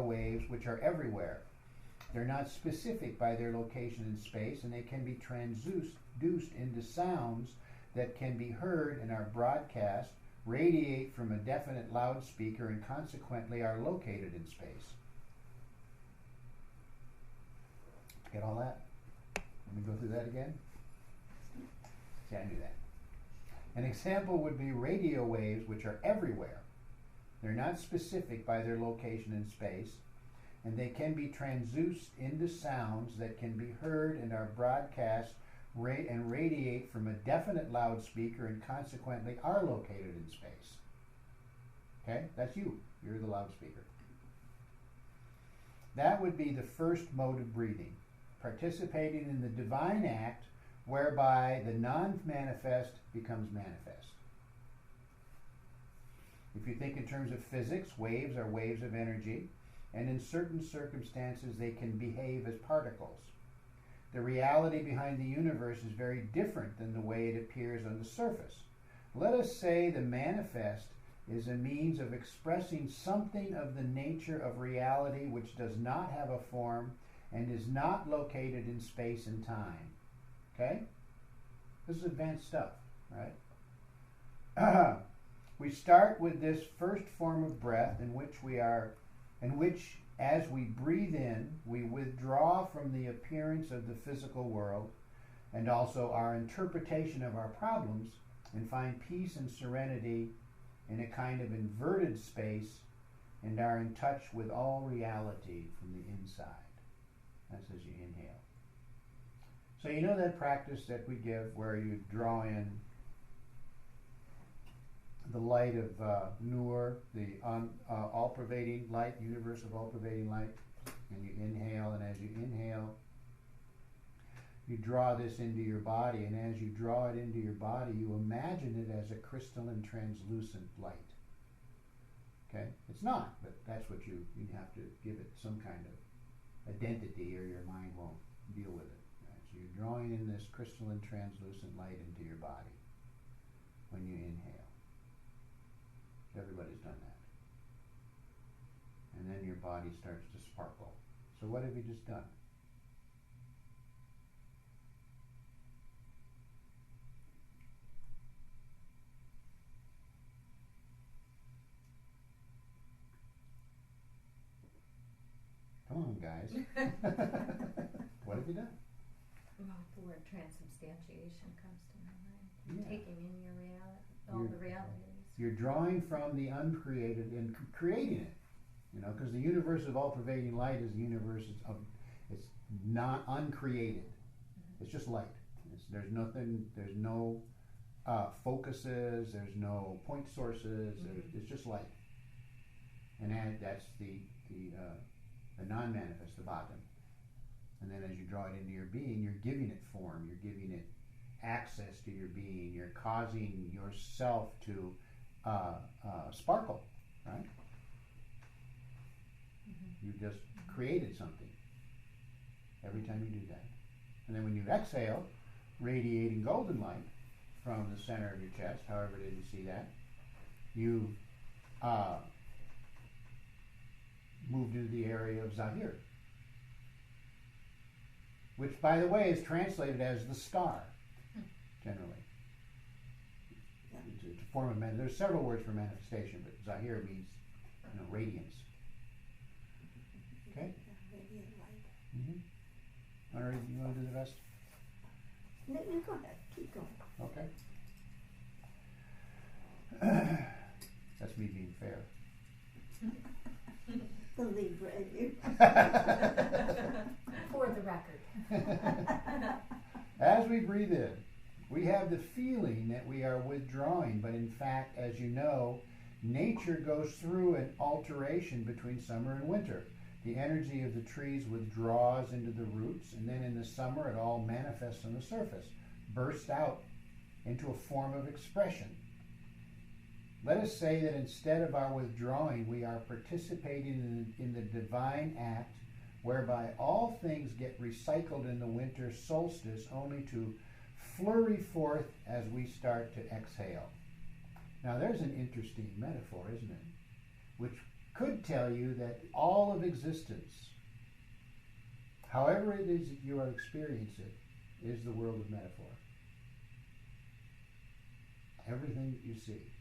waves, which are everywhere. They're not specific by their location in space, and they can be transduced into sounds that can be heard in our broadcast, radiate from a definite loudspeaker, and consequently are located in space. Get all that? Let me go through that again. See, I knew that. An example would be radio waves, which are everywhere. They're not specific by their location in space, and they can be transduced into sounds that can be heard in our broadcast and radiate from a definite loudspeaker and consequently are located in space. Okay? That's you. You're the loudspeaker. That would be the first mode of breathing, participating in the divine act whereby the non-manifest becomes manifest. If you think in terms of physics, waves are waves of energy, and in certain circumstances they can behave as particles. The reality behind the universe is very different than the way it appears on the surface. Let us say the manifest is a means of expressing something of the nature of reality which does not have a form and is not located in space and time. Okay? This is advanced stuff, right? We start with this first form of breath in which as we breathe in, we withdraw from the appearance of the physical world and also our interpretation of our problems and find peace and serenity in a kind of inverted space and are in touch with all reality from the inside. That's as you inhale. So you know that practice that we give where you draw in the light of Nur, the all-pervading light, universe of all-pervading light, and you inhale, and as you inhale, you draw this into your body, and as you draw it into your body, you imagine it as a crystalline, translucent light. Okay? It's not, but that's what you have to give it some kind of identity, or your mind won't deal with it. Right? So you're drawing in this crystalline, translucent light into your body when you inhale. Everybody's done that. And then your body starts to sparkle. So what have you just done? Come on, guys. What have you done? Well, the word transubstantiation comes to my mind. Yeah. Taking in your reality, all the realities. You're drawing from the uncreated and creating it. You know, because the universe of all-pervading light is the universe of, it's not uncreated. Mm-hmm. It's just light. There's nothing, there's no focuses, there's no point sources, mm-hmm. It's just light. And that's the non-manifest, the bottom. And then as you draw it into your being, you're giving it form, you're giving it access to your being, you're causing yourself to sparkle, right? Mm-hmm. You just created something every time you do that. And then when you exhale, radiating golden light from the center of your chest, however it is you see that, you moved into the area of Zahir, which, by the way, is translated as the star, generally. It's a form of there's several words for manifestation, but Zahir means, radiance. Okay? Radiant light. Mm-hmm. You want to do the rest? No, you go ahead. Keep going. Okay. That's me being fair. The Libra in you. For the record. As we breathe in, we have the feeling that we are withdrawing, but in fact, as you know, nature goes through an alteration between summer and winter. The energy of the trees withdraws into the roots, and then in the summer it all manifests on the surface, bursts out into a form of expression. Let us say that instead of our withdrawing, we are participating in the divine act whereby all things get recycled in the winter solstice only to flurry forth as we start to exhale. Now there's an interesting metaphor, isn't it? Which could tell you that all of existence, however it is that you are experiencing it, is the world of metaphor. Everything that you see.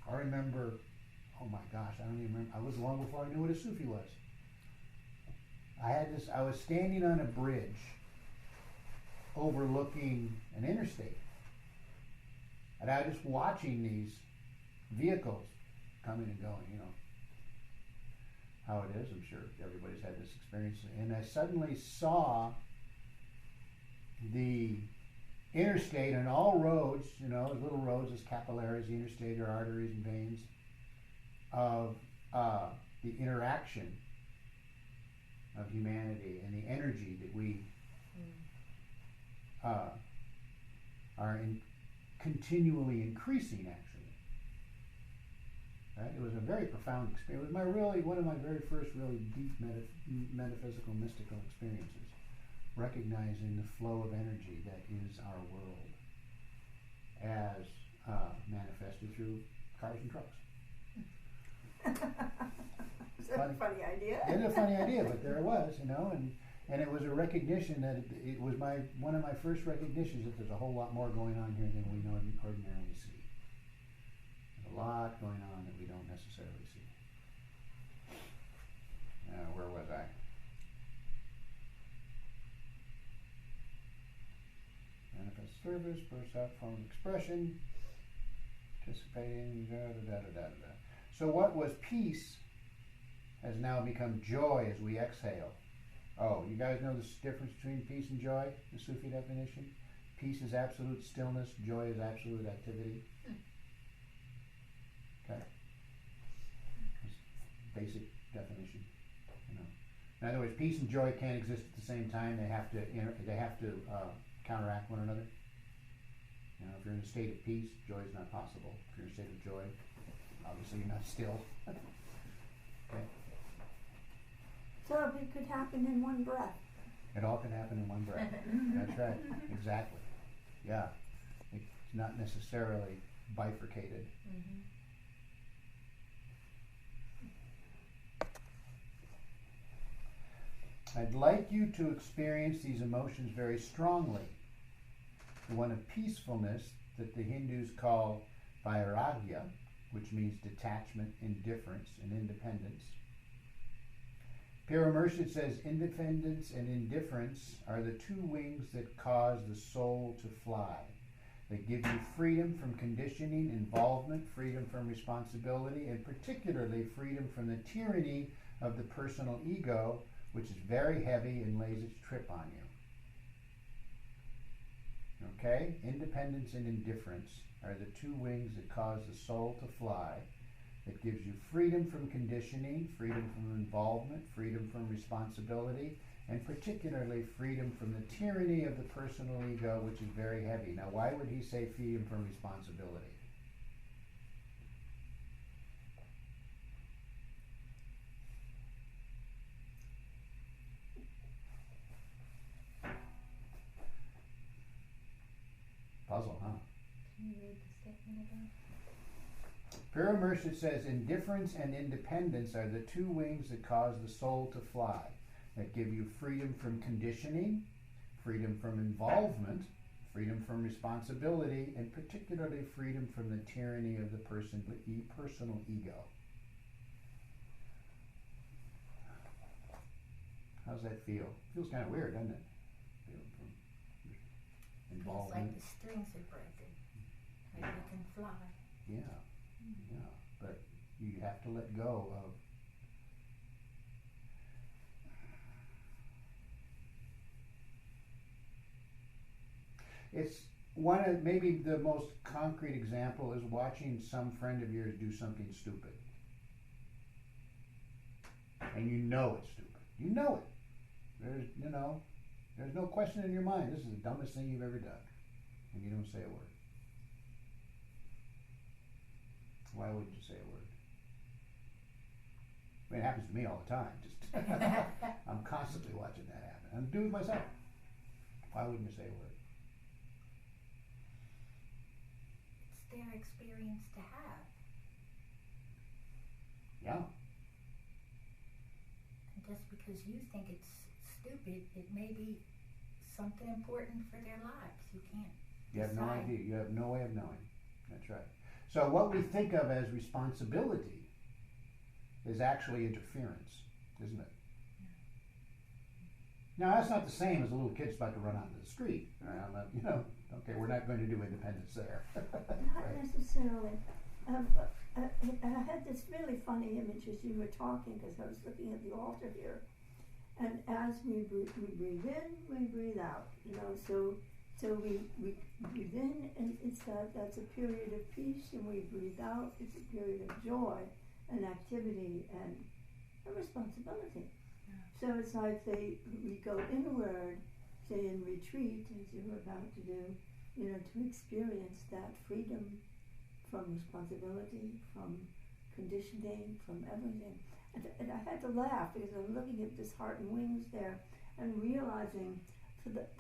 I remember, oh my gosh, I don't even remember, I was long before I knew what a Sufi was. I was standing on a bridge overlooking an interstate. And I was just watching these vehicles coming and going, you know. How it is, I'm sure everybody's had this experience. And I suddenly saw the interstate and all roads, you know, little roads as capillaries, the interstate are arteries and veins of the interaction of humanity and the energy that we are continually increasing, actually. Right? It was a very profound experience. It was one of my very first really deep metaphysical, mystical experiences, recognizing the flow of energy that is our world as manifested through cars and trucks. Is that a funny idea? It's a funny idea, but there it was, you know, and it was a recognition that it was one of my first recognitions that there's a whole lot more going on here than we ordinarily see. There's a lot going on that we don't necessarily see. Where was I? Manifest service, bursts out form of expression, participating, da-da-da-da-da-da. So what was peace has now become joy as we exhale. Oh, you guys know the difference between peace and joy, the Sufi definition? Peace is absolute stillness, joy is absolute activity. Okay? That's basic definition. You know. In other words, peace and joy can't exist at the same time. They have to counteract one another. You know, if you're in a state of peace, joy is not possible. If you're in a state of joy, obviously you're not still. Okay? So it could happen in one breath. It all can happen in one breath. That's right. Exactly. Yeah. It's not necessarily bifurcated. Mm-hmm. I'd like you to experience these emotions very strongly. The one of peacefulness that the Hindus call vairagya, which means detachment, indifference, and independence. Piro Murshid says independence and indifference are the two wings that cause the soul to fly. They give you freedom from conditioning, involvement, freedom from responsibility, and particularly freedom from the tyranny of the personal ego, which is very heavy and lays its trip on you. Okay? Independence and indifference are the two wings that cause the soul to fly. It gives you freedom from conditioning, freedom from involvement, freedom from responsibility, and particularly freedom from the tyranny of the personal ego, which is very heavy. Now, why would he say freedom from responsibility? Puzzle, huh? Can you read the statement again? Piro Murshid says, indifference and independence are the two wings that cause the soul to fly, that give you freedom from conditioning, freedom from involvement, freedom from responsibility, and particularly freedom from the tyranny of the personal ego. How's that feel? Feels kind of weird, doesn't it? It's Involvement. like the strings are breaking. Like you can fly. Yeah, yeah, but you have to let go of It's one of maybe the most concrete example is watching some friend of yours do something stupid. And you know it's stupid. You know it. There's no question in your mind. This is the dumbest thing you've ever done. And you don't say a word. Why wouldn't you say a word? I mean, it happens to me all the time. I'm constantly watching that happen. I'm doing it myself. Why wouldn't you say a word? It's their experience to have. Yeah. And just because you think it's stupid, it may be something important for their lives. You can't. You have no decide. idea. You have no way of knowing. That's right. So what we think of as responsibility is actually interference, isn't it? Now that's not the same as a little kid's about to run out into the street. Okay, we're not going to do independence there. Not necessarily. I had this really funny image as you were talking, because I was looking at the altar here, and as we breathe in, we breathe out. So we breathe in, and that's a period of peace, and we breathe out, it's a period of joy and activity and a responsibility. Yeah. So it's like we go inward, say in retreat, as you were about to do, to experience that freedom from responsibility, from conditioning, from everything. And I had to laugh because I'm looking at this heart and wings there and realizing that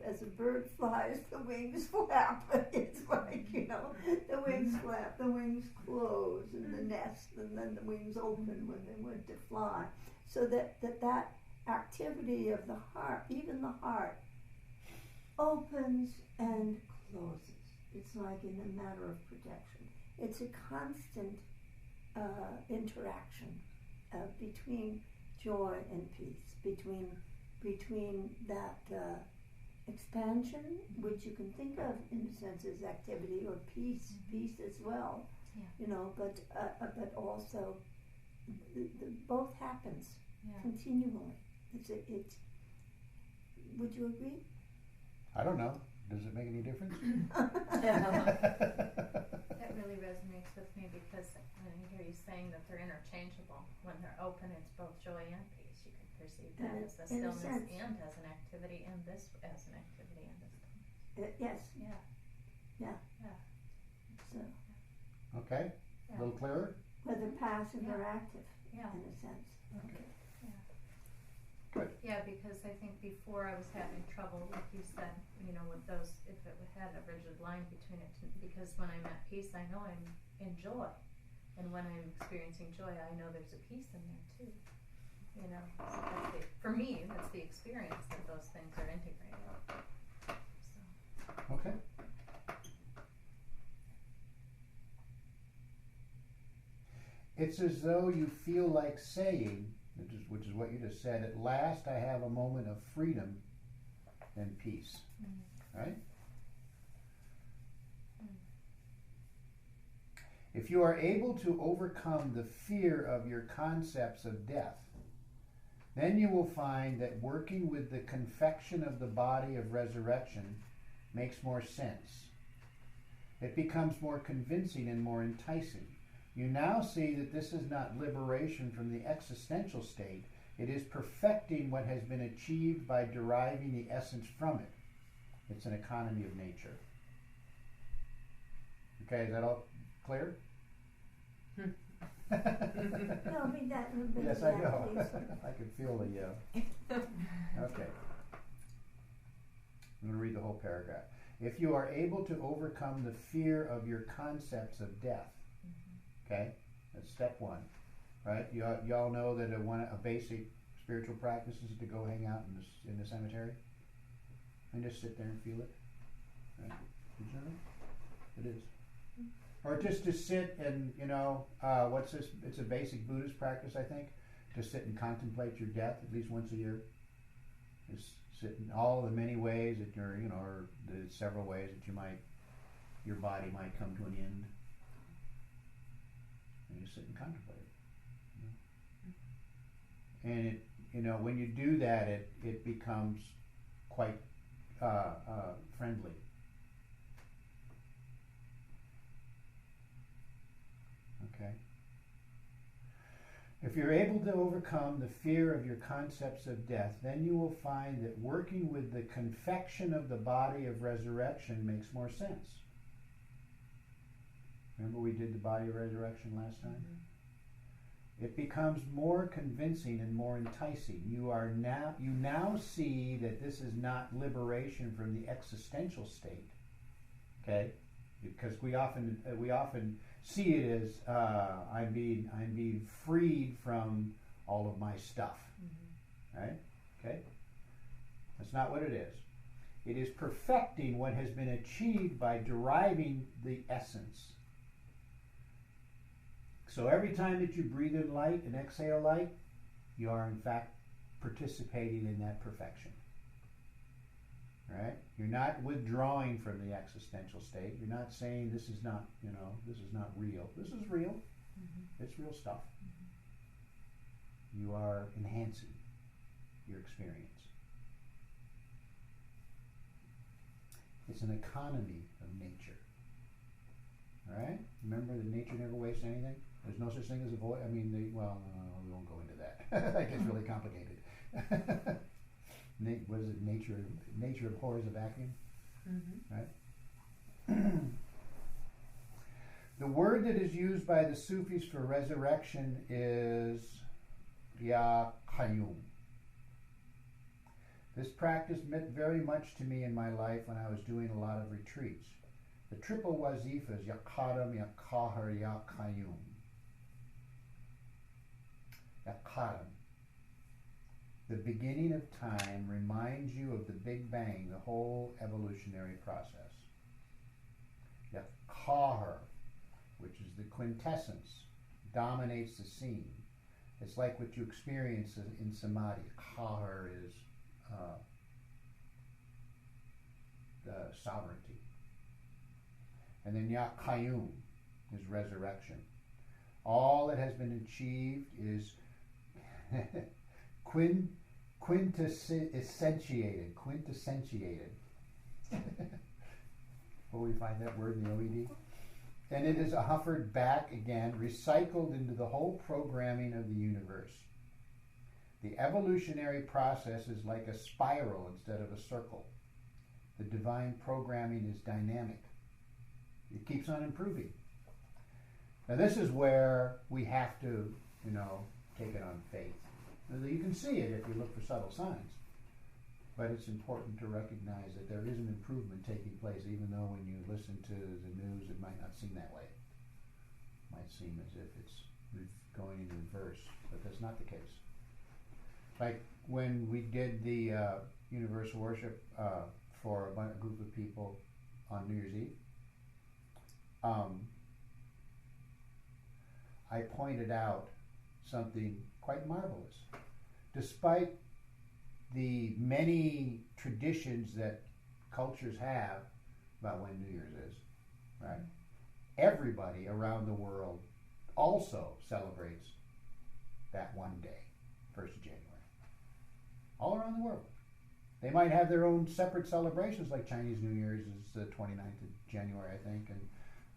as a bird flies, the wings flap. It's like, the wings flap, the wings close in the nest, and then the wings open when they went to fly. So that activity of the heart, even the heart, opens and closes. It's like in a matter of protection. It's a constant interaction between joy and peace, between that expansion, which you can think of in a sense as activity, or peace as well, but also both happens continually. Would you agree? I don't know. Does it make any difference? That really resonates with me because I hear you saying that they're interchangeable. When they're open, it's both joy and peace. You can perceive that as a stillness and as an activity, and this as an activity and this. Yes. Yeah. So. Okay. A little clearer? Whether passive or active, Yeah. in a sense. Okay. Good. Yeah, because I think before I was having trouble, like you said, with those, if it had a rigid line between it, because when I'm at peace, I know I'm in joy. And when I'm experiencing joy, I know there's a peace in there too. So for me, that's the experience that those things are integrated. So. Okay. It's as though you feel like saying, which is what you just said, at last I have a moment of freedom and peace. Right? If you are able to overcome the fear of your concepts of death, then you will find that working with the confection of the body of resurrection makes more sense. It becomes more convincing and more enticing. You now see that this is not liberation from the existential state. It is perfecting what has been achieved by deriving the essence from it. It's an economy of nature. Okay, is that all clear? No, read that a little bit. Yes, I know. I can feel the... Okay. I'm going to read the whole paragraph. If you are able to overcome the fear of your concepts of death, okay, that's step one, right? You all know that a basic spiritual practice is to go hang out in the cemetery and just sit there and feel it. Right? Did you know that? It is. Or just to sit and, what's this? It's a basic Buddhist practice, I think, to sit and contemplate your death at least once a year. Just sit in all the many ways that you're, or the several ways that your body might come to an end. And you sit and contemplate it. And it, when you do that, it becomes quite friendly. Okay? If you're able to overcome the fear of your concepts of death, then you will find that working with the confection of the body of resurrection makes more sense. Remember we did the body of resurrection last time? Mm-hmm. It becomes more convincing and more enticing. You now see that this is not liberation from the existential state. Okay? Because we often see it as I'm being freed from all of my stuff, right? Okay, that's not what it is. It is perfecting what has been achieved by deriving the essence. So every time that you breathe in light and exhale light, you are in fact participating in that perfection. Right? You're not withdrawing from the existential state. You're not saying this is not, this is not real. This is real. Mm-hmm. It's real stuff. Mm-hmm. You are enhancing your experience. It's an economy of nature. All right? Remember that nature never wastes anything? There's no such thing as a void. I mean, we won't go into that. That gets really complicated. What is it? Nature abhors a vacuum, right? The word that is used by the Sufis for resurrection is Ya Qayyum. This practice meant very much to me in my life when I was doing a lot of retreats. The triple wazifas, Ya Qadam, Ya Qahar, Ya Qayyum. Ya Qadam. The beginning of time reminds you of the Big Bang, the whole evolutionary process. Yet Qahar, which is the quintessence, dominates the scene. It's like what you experience in Samadhi. Qahar is the sovereignty. And then Ya Qayyum is resurrection. All that has been achieved is quintessentiated. Will we find that word in the OED? And it is offered back again, recycled into the whole programming of the universe. The evolutionary process is like a spiral instead of a circle. The divine programming is dynamic. It keeps on improving. Now this is where we have to, take it on faith. You can see it if you look for subtle signs. But it's important to recognize that there is an improvement taking place, even though when you listen to the news, it might not seem that way. It might seem as if it's going in reverse, but that's not the case. Like when we did the universal worship for a group of people on New Year's Eve, I pointed out something quite marvelous. Despite the many traditions that cultures have about when New Year's is, right? Everybody around the world also celebrates that one day, 1st of January. All around the world. They might have their own separate celebrations, like Chinese New Year's is the 29th of January, I think, and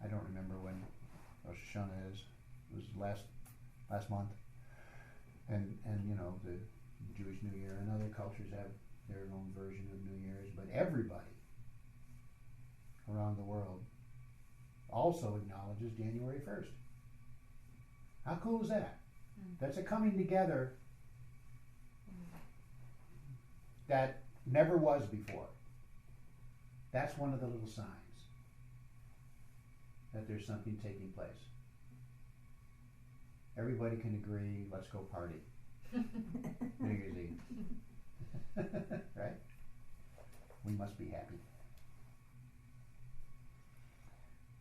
I don't remember when Rosh Hashanah is. It was last month. And the Jewish New Year and other cultures have their own version of New Year's, but everybody around the world also acknowledges January 1st. How cool is that? That's a coming together that never was before. That's one of the little signs that there's something taking place. Everybody can agree, let's go party. New Year's Eve. Right? We must be happy.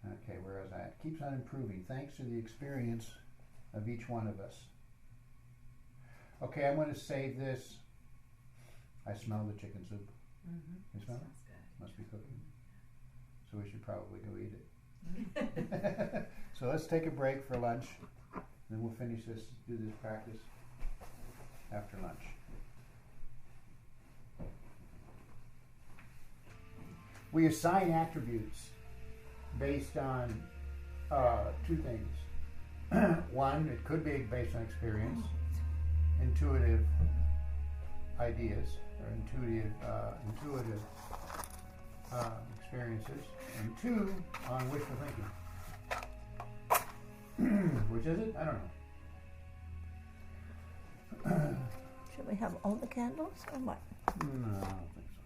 Okay, where was I? It keeps on improving thanks to the experience of each one of us. Okay, I'm going to save this. I smell the chicken soup. You smell it? Good. Must be cooking. So we should probably go eat it. So let's take a break for lunch. Then we'll do this practice after lunch. we assign attributes based on two things. One, it could be based on experience, intuitive ideas, or intuitive experiences, and two, on wishful thinking. Which is it? I don't know. Should we have all the candles or what? No, I don't think so.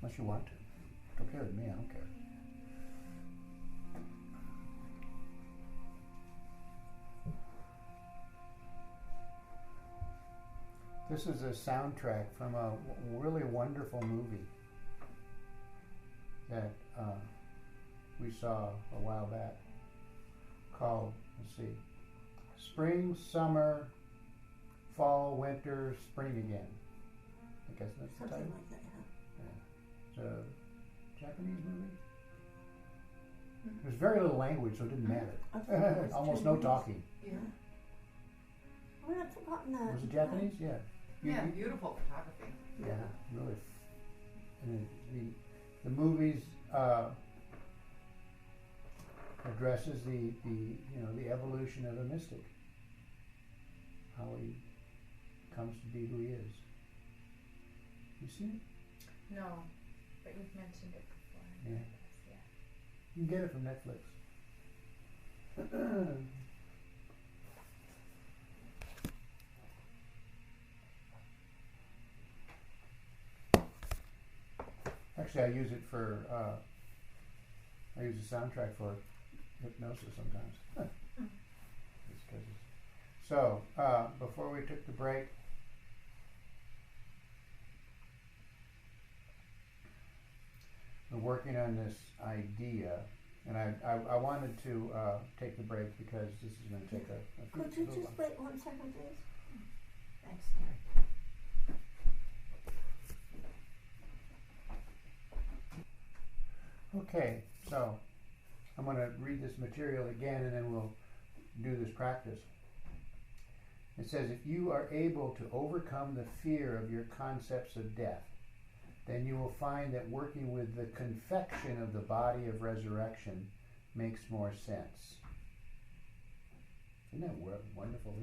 Unless you want to. It's okay with me, I don't care. This is a soundtrack from a really wonderful movie that we saw a while back called, let's see, Spring, Summer, Fall, Winter, Spring Again. I guess that's the Something title. like that, huh? It's a Japanese movie. There's very little language, so it didn't I matter. thought it was Almost no Chinese. talking. Yeah. Oh, I've forgotten that. Was it Japanese? Yeah. Yeah, beautiful photography. Yeah, really. And the movies addresses the evolution of a mystic, how he comes to be who he is. You seen it? No, but you've mentioned it before. Yeah. Yeah. You can get it from Netflix. Actually, I use it for, I use the soundtrack for hypnosis sometimes. Just 'cause so, before we took the break, we're working on this idea, and I wanted to take the break because this is going to take a Could you little just wait 1 second, please? Thanks, Terry. Okay, so I'm going to read this material again and then we'll do this practice. It says, if you are able to overcome the fear of your concepts of death, then you will find that working with the confection of the body of resurrection makes more sense. Isn't that wonderful?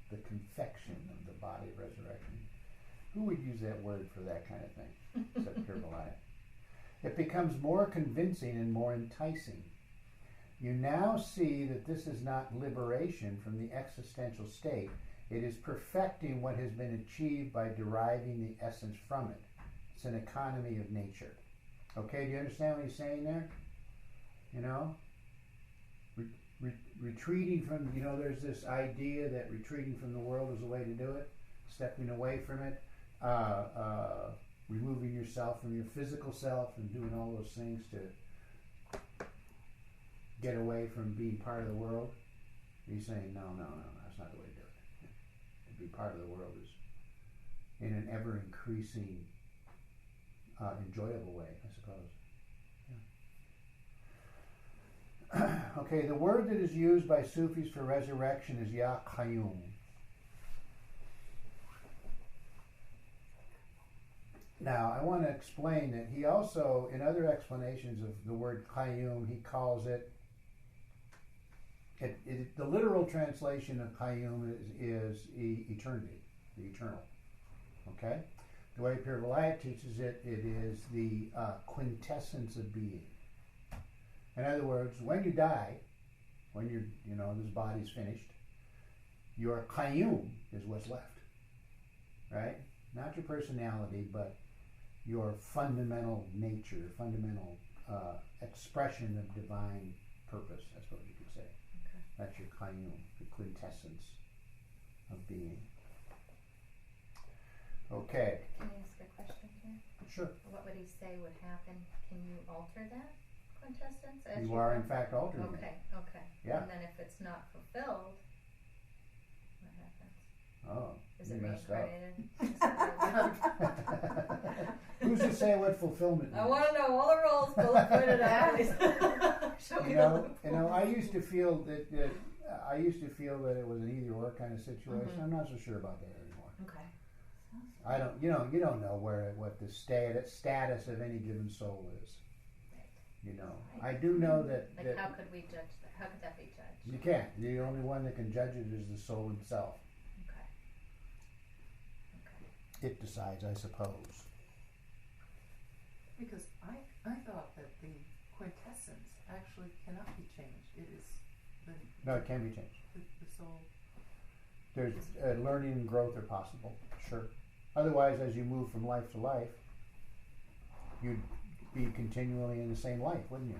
The confection of the body of resurrection. Who would use that word for that kind of thing, except Kirvalaya? It becomes more convincing and more enticing. You now see that this is not liberation from the existential state. It is perfecting what has been achieved by deriving the essence from it. It's an economy of nature. Okay, do you understand what he's saying there? You know? Retreating from, there's this idea that retreating from the world is a way to do it, stepping away from it, removing yourself from your physical self and doing all those things to get away from being part of the world. He's saying, no, that's not the way to do it. To be part of the world is in an ever-increasing, enjoyable way, I suppose. Yeah. Okay, the word that is used by Sufis for resurrection is Ya Qayyum. Now, I want to explain that he also, in other explanations of the word Qayyum, he calls it, the literal translation of Qayyum is eternity, the eternal. Okay? The way Pirvalaya teaches it, it is the quintessence of being. In other words, when you die, when this body's finished, your Qayyum is what's left. Right? Not your personality, but your fundamental nature, fundamental expression of divine purpose. That's what you could say. Okay. That's your Qayyum, the quintessence of being. Okay. Can I ask a question here? Sure. What would he say would happen? Can you alter that quintessence? As You are in fact altering it. Okay. Yeah. And then if it's not fulfilled, what happens? Oh, Is you it messed up. reincarnated? Who's to say what fulfillment means? I want to know all the roles. Bill pointed out. Show me I used to feel that it was an either or kind of situation. I'm not so sure about that anymore. Okay. I don't, you don't know what the status of any given soul is. Right. You know, I do know that, Like, how could we judge that? How could that be judged? you can't. The only one that can judge it is the soul itself. Okay. It decides, I suppose. Because I thought that the quintessence actually cannot be changed. It is No, it can be changed. the soul. There's learning and growth are possible, sure. Otherwise, as you move from life to life, you'd be continually in the same life, wouldn't you?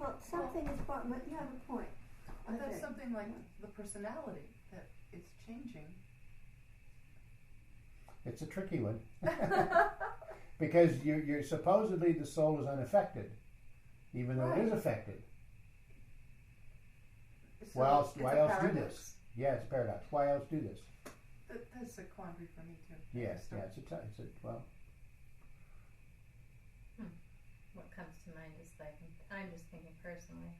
Well, something is brought, but you have a point. But that's Okay. something like the personality, that it's changing. It's a tricky one. Because you're supposedly the soul is unaffected, even though it is Right. affected. So Why else it's do paradox. this? Yeah, it's a paradox. Why else do this? That's a quandary for me too. Yes, yeah, well, What comes to mind is like, I'm just thinking personally,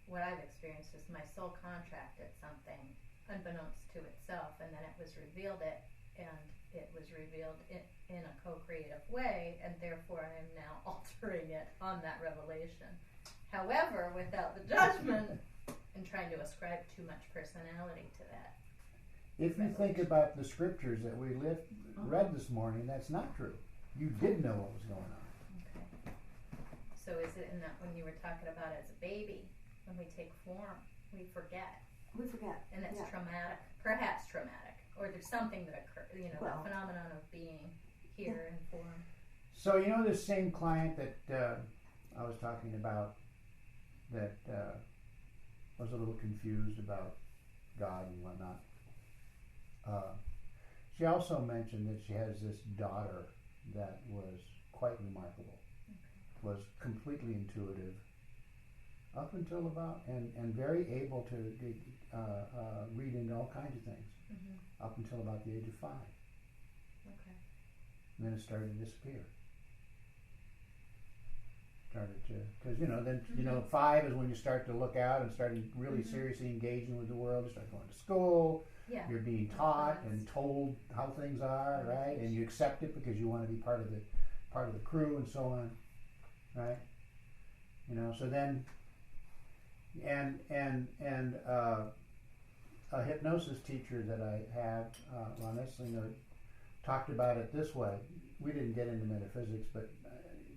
what I've experienced is my soul contracted something unbeknownst to itself, and then it was revealed in a co-creative way, and therefore I am now altering it on that revelation. However, without the judgment and trying to ascribe too much personality to that. if you think about the scriptures that we read this morning, that's not true. You did know what was going on. Okay. So is it in that when you were talking about as a baby, when we take form, we forget, We forget. and it's Yeah. traumatic, perhaps traumatic, or there's something that occurs, Well. the phenomenon of being here in form. So this same client that I was talking about that was a little confused about God and whatnot. She also mentioned that she has this daughter that was quite remarkable, was completely intuitive up until about, and very able to read into all kinds of things up until about the age of 5. Okay. And then it started to disappear. Because then 5 is when you start to look out and start really seriously engaging with the world. You start going to school. Yeah. You're being taught and told how things are, right? And you accept it because you want to be part of the crew and so on, right? So then, and a hypnosis teacher that I have, Ron Esslinger, talked about it this way. We didn't get into metaphysics, but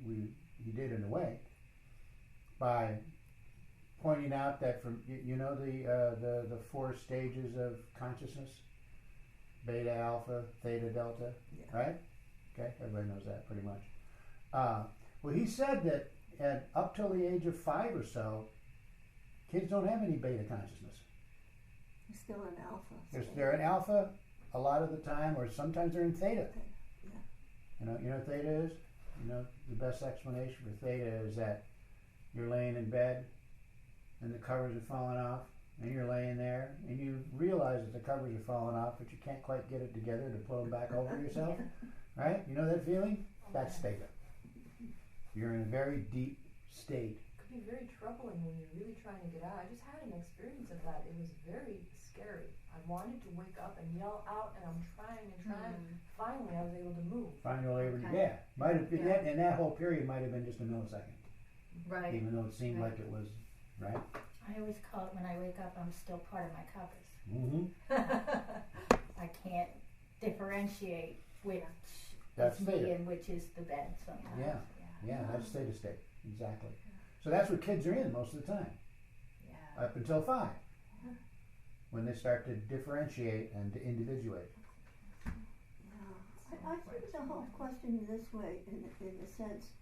he did in a way, by pointing out that from the 4 stages of consciousness, beta, alpha, theta, delta, right? Okay, everybody knows that pretty much. Well, he said that up till the age of 5 or so, kids don't have any beta consciousness. You're still in alpha. They're in alpha a lot of the time, or sometimes they're in theta. Yeah. You know what theta is? The best explanation for theta is that you're laying in bed and the covers are falling off, and you're laying there and you realize that the covers are falling off, but you can't quite get it together to pull them back over yourself, right? You know that feeling? That's theta. You're in a very deep state. It could be very troubling when you're really trying to get out. I just had an experience of that. It was very scary. I wanted to wake up and yell out, and I'm trying and trying. Finally, I was able to move. Might have been that, and that whole period might have been just a millisecond, Right. even though it seemed like it was, right? I always call it when I wake up, I'm still part of my covers. Mm-hmm. I can't differentiate which That's is me theta. and which is the bed sometimes. Yeah, that's theta state, exactly. So that's what kids are in most of the time, Yeah. up until 5, when they start to differentiate and to individuate. I think the whole question this way, in a sense,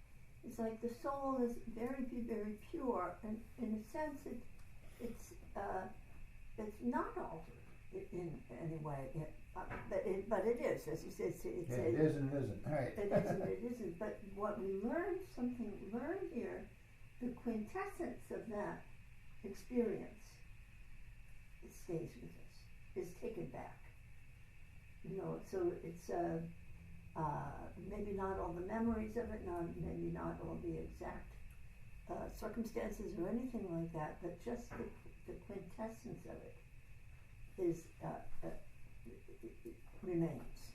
it's like the soul is very, very pure, and in a sense, it's not altered in any way. But it is, as you said, It is and it isn't. All right. It is and it isn't. But what we learned here, the quintessence of that experience, it stays with us, is taken back. So it's maybe not all the memories of it, maybe not all the exact circumstances or anything like that, but just the quintessence of it is it remains.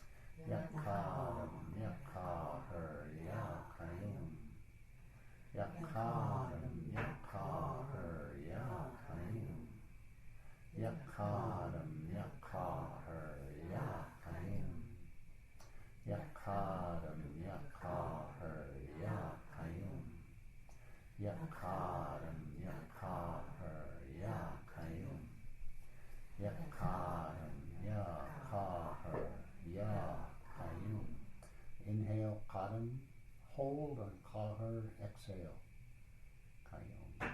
Yakadam Yakahar Yakayim. Yakadam Yakahar Yakayim. Yakadam Yakahar Yakayim. Yakadam Yakahar Yakayim. Inhale, Kadam. Hold on Kahar. Exhale, Kayum.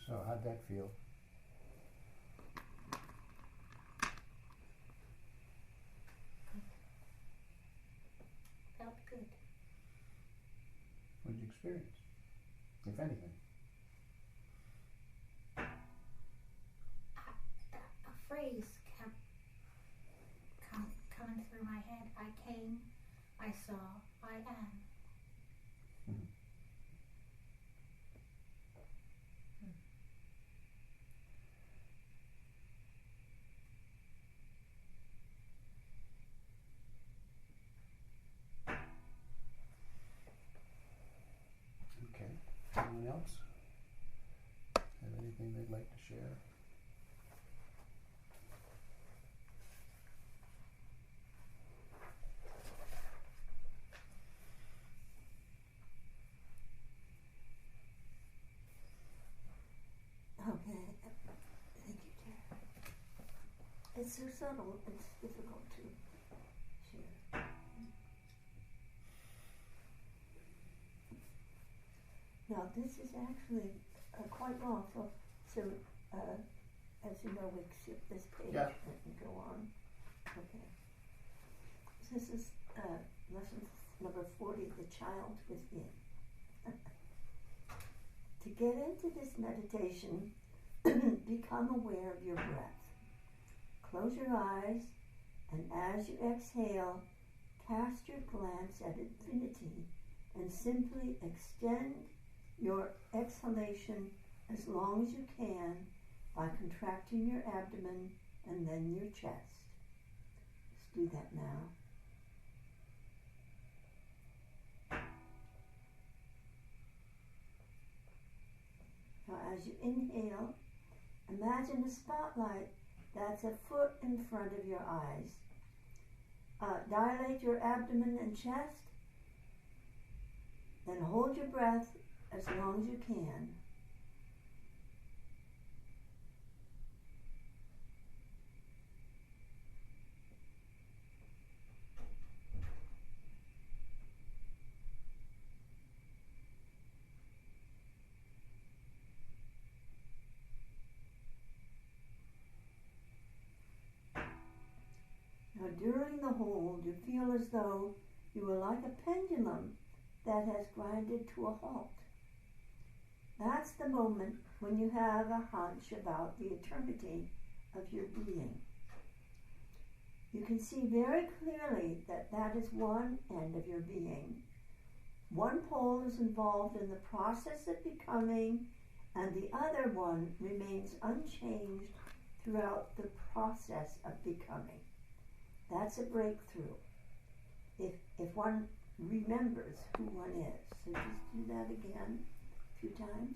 So how'd that feel? Felt good. What did you experience, if anything? A phrase kept coming through my head. I came, I saw, I am. Okay. Anyone else have anything they'd like to share? Okay, thank you, Tara. It's so subtle, it's difficult to share. Now, this is actually quite long, so as you know, we skip this page Yeah. and go on. Okay. So this is lesson number 40, The Child Within. To get into this meditation, become aware of your breath. Close your eyes, and as you exhale, cast your glance at infinity and simply extend your exhalation as long as you can by contracting your abdomen and then your chest. Let's do that now. Now, as you inhale, imagine a spotlight that's a foot in front of your eyes. Dilate your abdomen and chest, then hold your breath as long as you can. Now, during the hold, you feel as though you are like a pendulum that has grinded to a halt. That's the moment when you have a hunch about the eternity of your being. You can see very clearly that that is one end of your being. One pole is involved in the process of becoming, and the other one remains unchanged throughout the process of becoming. That's a breakthrough, if one remembers who one is. So just do that again a few times.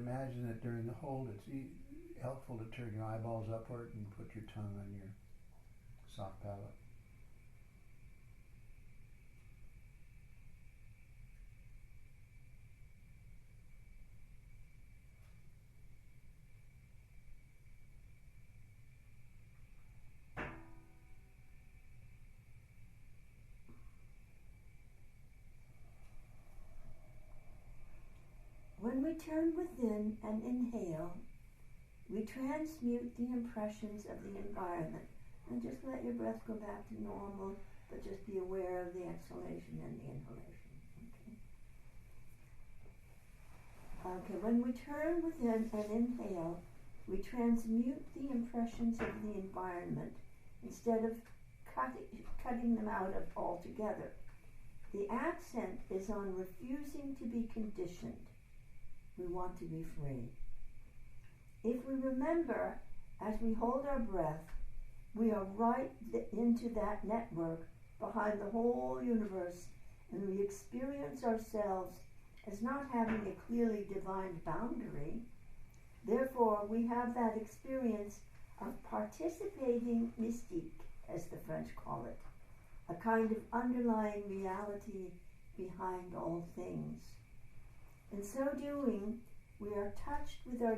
imagine that during the hold, it's helpful to turn your eyeballs upward and put your tongue on your soft palate. When we turn within and inhale, we transmute the impressions of the environment. And just let your breath go back to normal, but just be aware of the exhalation and the inhalation. Okay, when we turn within and inhale, we transmute the impressions of the environment instead of cutting them out altogether. The accent is on refusing to be conditioned. We want to be free. If we remember, as we hold our breath, we are right into that network behind the whole universe, and we experience ourselves as not having a clearly defined boundary. Therefore, we have that experience of participating mystique, as the French call it, a kind of underlying reality behind all things. In so doing, we are touched with our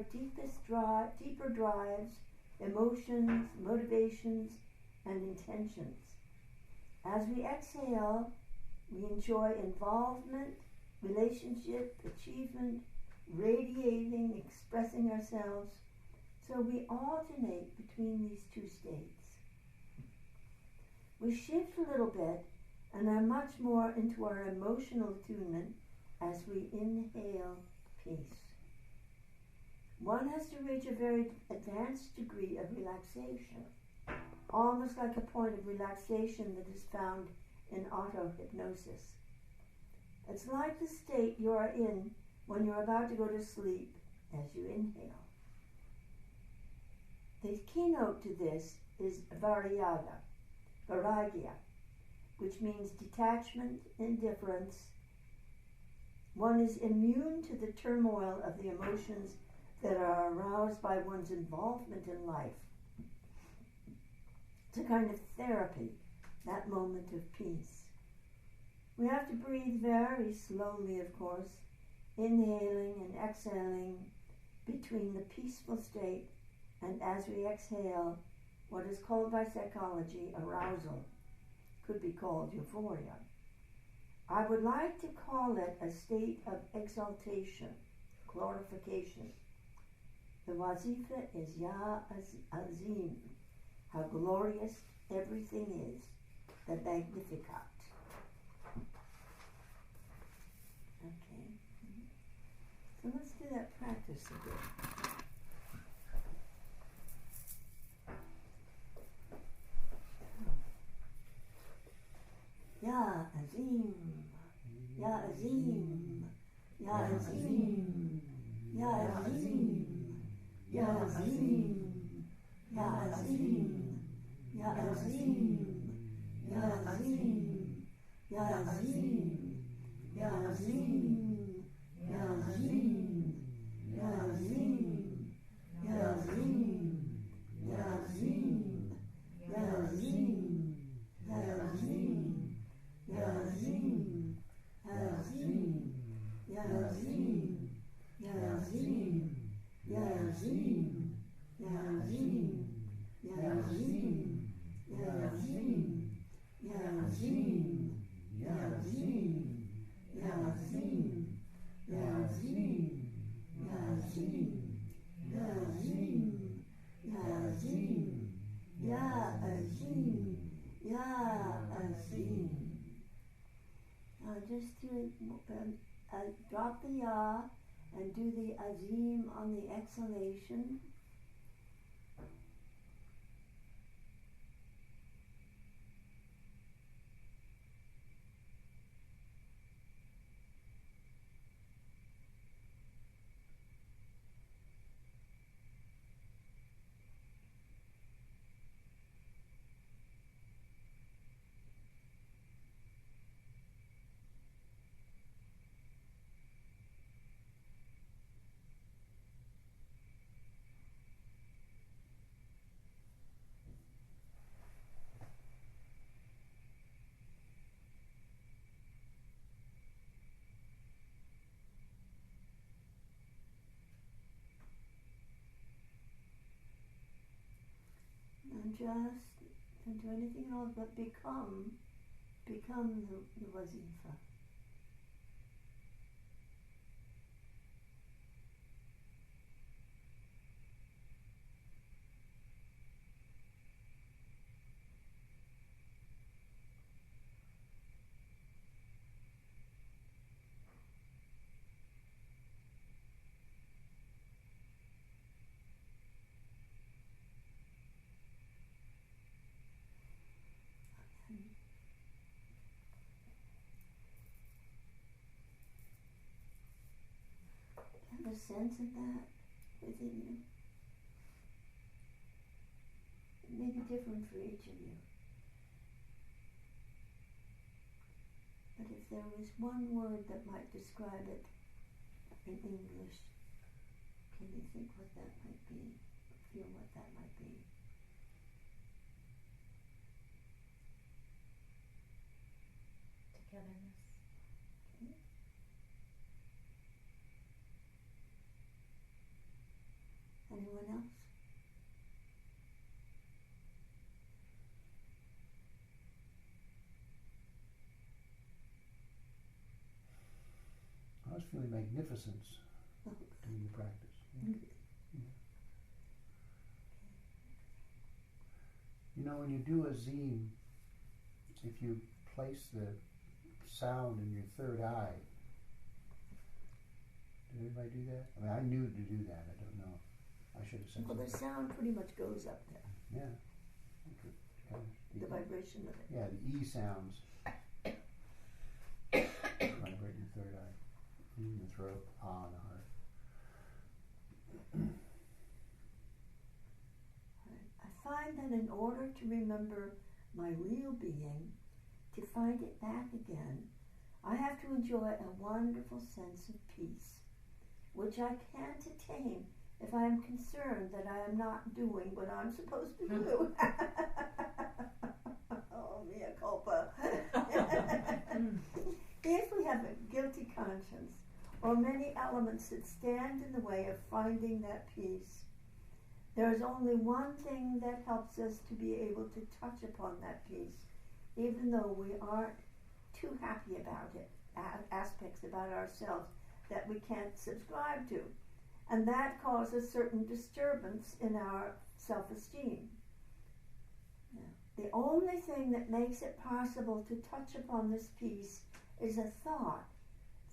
deeper drives, emotions, motivations, and intentions. As we exhale, we enjoy involvement, relationship, achievement, radiating, expressing ourselves. So we alternate between these two states. We shift a little bit and are much more into our emotional attunement as we inhale peace. One has to reach a very advanced degree of relaxation, almost like a point of relaxation that is found in auto-hypnosis. It's like the state you are in when you're about to go to sleep as you inhale. The keynote to this is vairagya, which means detachment, indifference. One is immune to the turmoil of the emotions that are aroused by one's involvement in life. It's a kind of therapy, that moment of peace. We have to breathe very slowly, of course, inhaling and exhaling between the peaceful state and, as we exhale, what is called by psychology arousal, could be called euphoria. I would like to call it a state of exaltation, glorification. The wazifa is Ya Azim, how glorious everything is, the Magnificat. Okay, so let's do that practice a bit. Ya Azim, Ya Azim, Ya Azim, Ya Azim, Ya Azim, Ya Azim, Ya Azim, Ya Azim, Ya Azim, Ya Azim, Ya Azim, Ya Azim, Ya Azim, Ya Azim, Ya Azim, Ya Azim. Yazim, Yazim, Yazim, Yazim, Yazim, Yazim, Yazim, Yazim, Yazim, Yazim, Yazim, Yazim, Yazim, Yazim, Yazim, Ya Azim, Ya Azim. Just to drop the Ya and do the Azim on the exhalation. just don't do anything at all but become the wazifa. Have a sense of that within you. It may be different for each of you. But if there was one word that might describe it in English, can you think what that might be? Feel what that might be? Togetherness. Okay. Anyone else? I was feeling magnificence Oh, during the practice. good. You know, when you do a zine, if you place the sound in your third eye, did anybody do that? I mean, I knew to do that. I don't know. I should have said Well, the something. sound pretty much goes up there. Yeah. Okay. Yeah. The vibration of it. Yeah, the E sounds. Vibrate in the third eye. In the throat, ah in the heart. I find that in order to remember my real being, to find it back again, I have to enjoy a wonderful sense of peace, which I can't attain if I am concerned that I am not doing what I'm supposed to do. Oh, mea culpa. If we have a guilty conscience, or many elements that stand in the way of finding that peace, there is only one thing that helps us to be able to touch upon that peace, even though we aren't too happy about it, aspects about ourselves that we can't subscribe to. And that causes certain disturbance in our self-esteem. Yeah. The only thing that makes it possible to touch upon this peace is a thought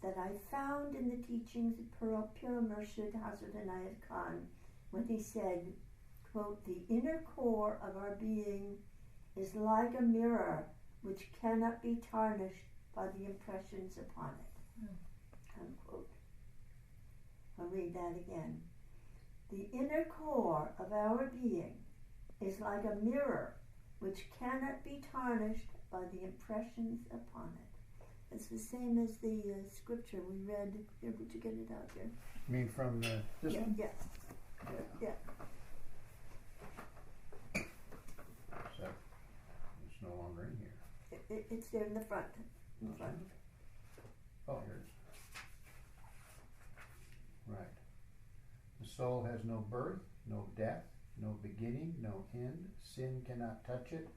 that I found in the teachings of Pure Murshid Hazrat Inayat Khan when he said, quote, "The inner core of our being is like a mirror which cannot be tarnished by the impressions upon it." Unquote. I'll read that again. The inner core of our being is like a mirror which cannot be tarnished by the impressions upon it. It's the same as the scripture we read. Here, would you get it out here? You mean from this Yeah, one? yeah. Yeah. So, it's no longer in here. It's there in the front. In the front. Oh, here it is. Right. The soul has no birth, no death, no beginning, no end. Sin cannot touch it,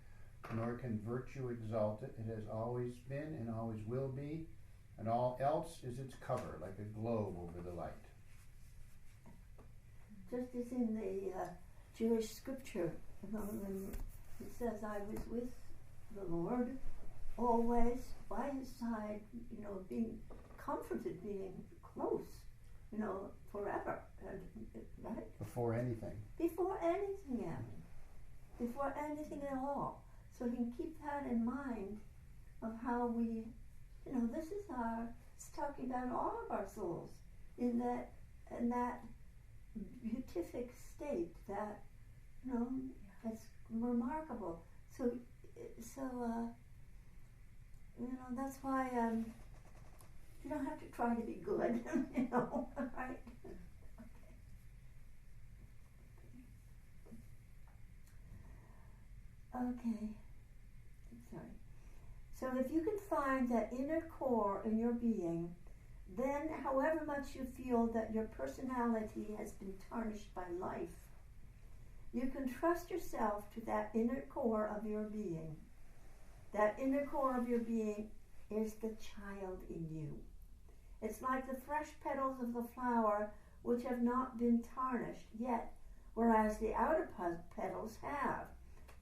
nor can virtue exalt it. It has always been and always will be, and all else is its cover, like a globe over the light. Just as in the Jewish scripture, when it says, "I was with the Lord always by his side," being comforted, being close, forever, right? Before anything. Before anything happened, before anything at all. So we can keep that in mind of how we, this is it's talking about all of our souls in that beatific state that, that's remarkable. So that's why you don't have to try to be good, right? Okay. Sorry. So if you can find that inner core in your being, then however much you feel that your personality has been tarnished by life, You can trust yourself to that inner core of your being. That inner core of your being is the child in you. It's like the fresh petals of the flower which have not been tarnished yet, whereas the outer petals have.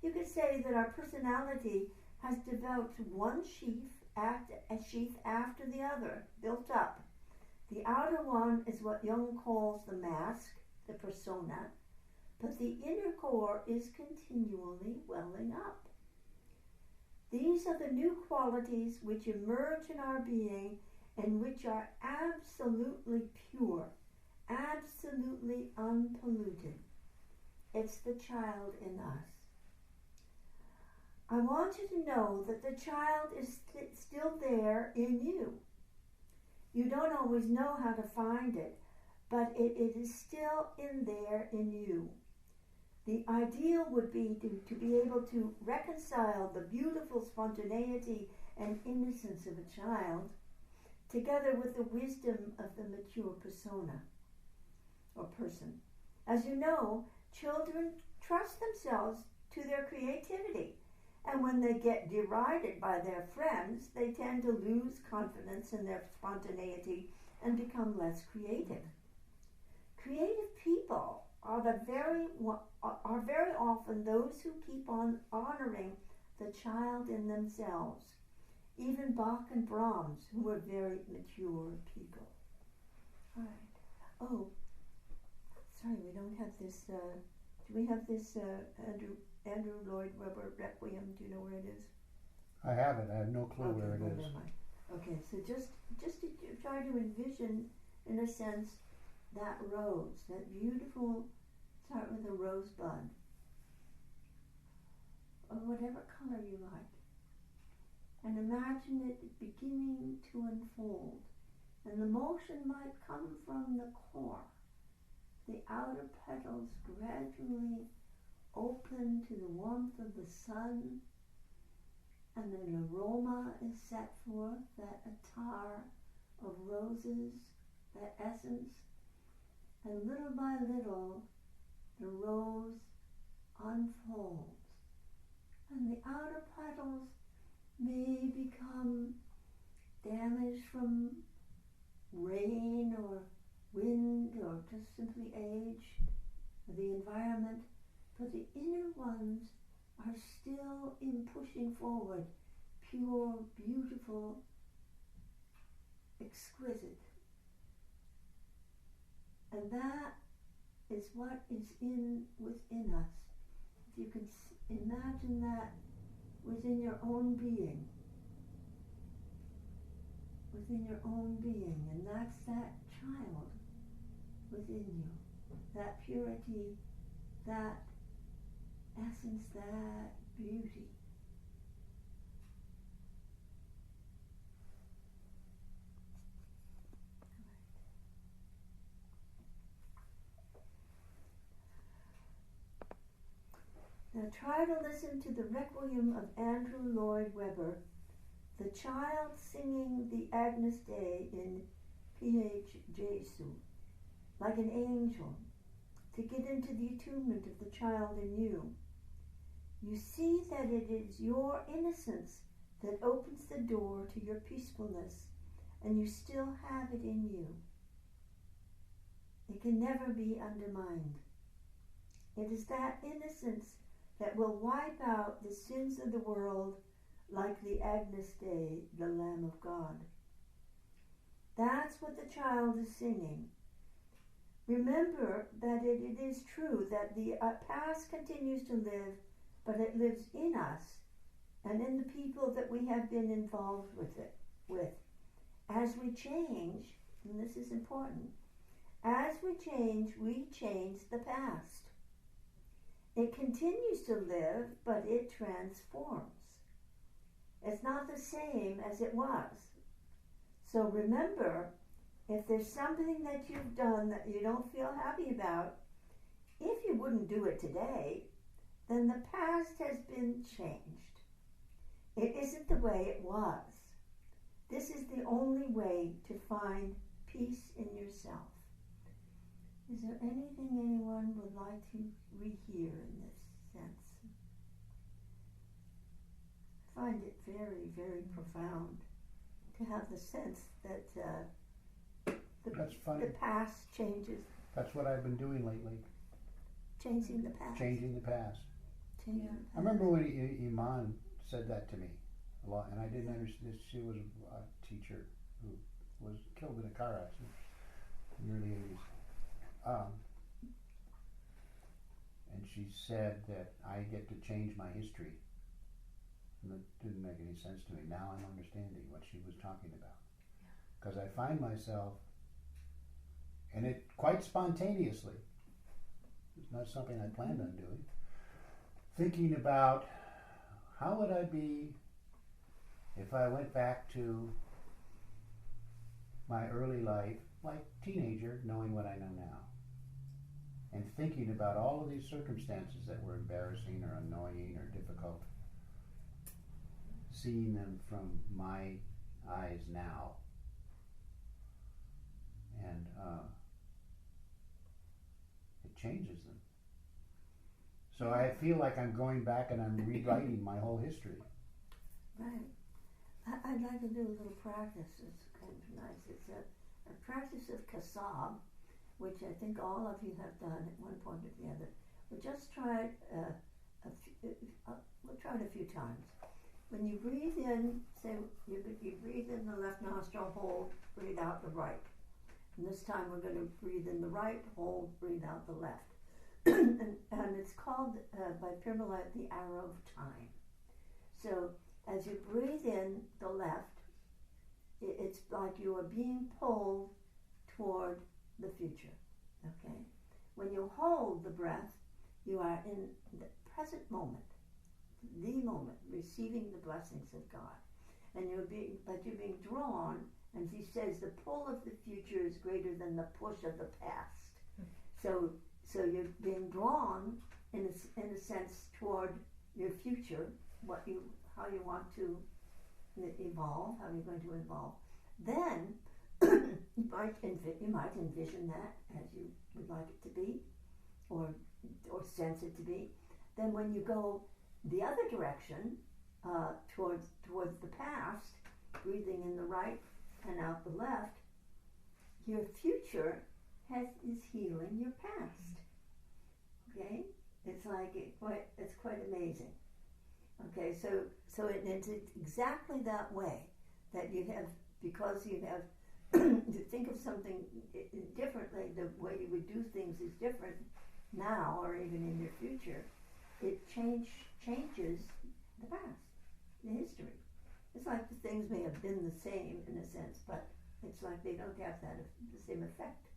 You could say that our personality has developed one sheath after the other, built up. The outer one is what Jung calls the mask, the persona, but the inner core is continually welling up. These are the new qualities which emerge in our being and which are absolutely pure, absolutely unpolluted. It's the child in us. I want you to know that the child is still there in you. You don't always know how to find it, but it is still in there in you. The ideal would be to be able to reconcile the beautiful spontaneity and innocence of a child together with the wisdom of the mature persona or person. As you know, children trust themselves to their creativity, and when they get derided by their friends, they tend to lose confidence in their spontaneity and become less creative. Creative people are very often those who keep on honoring the child in themselves. Even Bach and Brahms, who were very mature people. All right. Oh, sorry, we don't have this. Do we have this Andrew Lloyd Webber Requiem? Do you know where it is? I have it. I have no clue where it is. Never mind. Okay, so just to try to envision, in a sense, that rose, that beautiful. Start with a rosebud, of whatever color you like, and imagine it beginning to unfold. And the motion might come from the core. The outer petals gradually open to the warmth of the sun, and an aroma is set forth, that attar of roses, that essence, and little by little the rose unfolds, and the outer petals may become damaged from rain or wind or just simply age or the environment, but the inner ones are still in pushing forward, pure, beautiful, exquisite. And that is what is within us. If you can imagine that within your own being, and that's that child within you, that purity, that essence, that beauty. Now try to listen to the Requiem of Andrew Lloyd Webber, the child singing the Agnus Dei in P.H. Jesu, like an angel, to get into the attunement of the child in you. You see that it is your innocence that opens the door to your peacefulness, and you still have it in you. It can never be undermined. It is that innocence that will wipe out the sins of the world like the Agnus Dei, the Lamb of God. That's what the child is singing. Remember that it is true that the past continues to live, but it lives in us and in the people that we have been involved with. As we change, and this is important, as we change the past. It continues to live, but it transforms. It's not the same as it was. So remember, if there's something that you've done that you don't feel happy about, if you wouldn't do it today, then the past has been changed. It isn't the way it was. This is the only way to find peace in yourself. Is there anything anyone would like to rehear in this sense? I find it very, very profound to have the sense that That's the funny. past changes, That's what I've been doing lately, changing the past. changing the past. Changing Yeah. the past. I remember when Iman said that to me a lot, and I didn't understand. She was a teacher who was killed in a car accident in the early 80s. And she said that I get to change my history. And it didn't make any sense to me. Now I'm understanding what she was talking about. Because I find myself, and it quite spontaneously, it's not something I planned on doing, thinking about how would I be if I went back to my early life, like teenager, knowing what I know now. And thinking about all of these circumstances that were embarrassing or annoying or difficult, seeing them from my eyes now. And it changes them. So I feel like I'm going back and I'm rewriting my whole history. Right. I'd like to do a little practice. It's kind of nice. It's a practice of kasab, which I think all of you have done at one point or the other. We'll just try it. We'll try it a few times. When you breathe in, say you breathe in the left nostril, hold, breathe out the right. And this time we're going to breathe in the right, hold, breathe out the left. and it's called by Pirmalat the arrow of time. So as you breathe in the left, it's like you are being pulled toward the future. Okay? When you hold the breath, you are in the present moment, receiving the blessings of God. And you're being drawn, and he says the pull of the future is greater than the push of the past. So you're being drawn in a sense toward your future, how you want to evolve, how you're going to evolve. Then you might envision that as you would like it to be, or sense it to be. Then when you go the other direction, towards the past, breathing in the right and out the left, your future is healing your past. Okay, it's quite amazing. Okay, so it's exactly that way that you have, because you have to think of something differently. The way you would do things is different now, or even in your future. It changes the past, the history. It's like the things may have been the same in a sense, but it's like they don't have the same effect.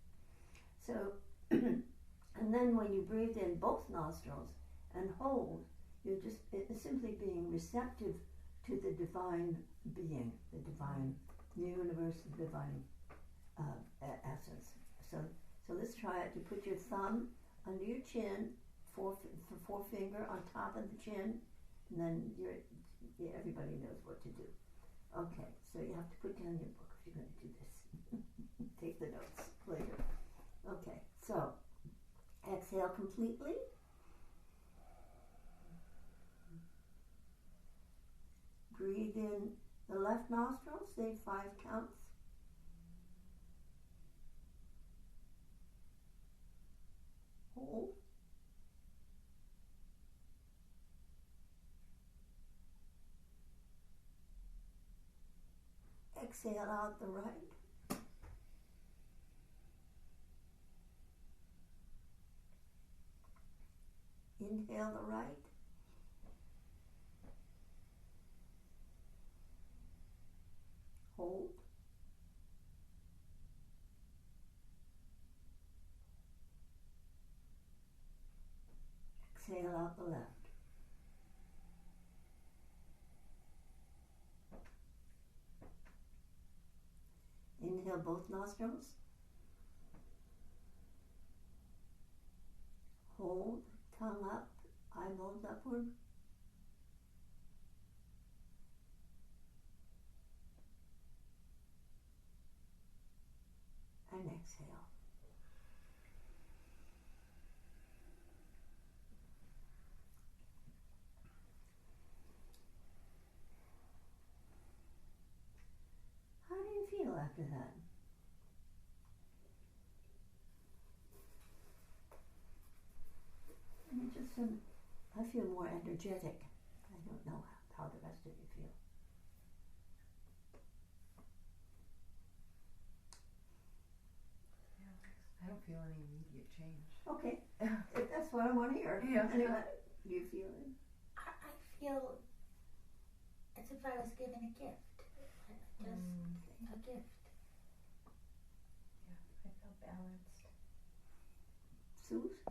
So, and then when you breathe in both nostrils and hold, it's simply being receptive to the divine being, the divine universe, the divine essence. So let's try it. You put your thumb under your chin, forefinger on top of the chin, and then everybody knows what to do. Okay, so you have to put down your book if you're going to do this. Take the notes later. Okay, so exhale completely. Breathe in the left nostril, say 5 counts. Hold. Exhale out the right. Inhale the right. Hold. Exhale out the left. Inhale both nostrils. Hold, tongue up, eyeballs upward. And exhale. after that? And I feel more energetic. I don't know how the rest of you feel. I don't feel any immediate change. Okay, that's what I want to hear. Yeah. Anyway, you feel it? I feel as if I was given a gift. Just a gift. Yeah, I feel balanced. Suze?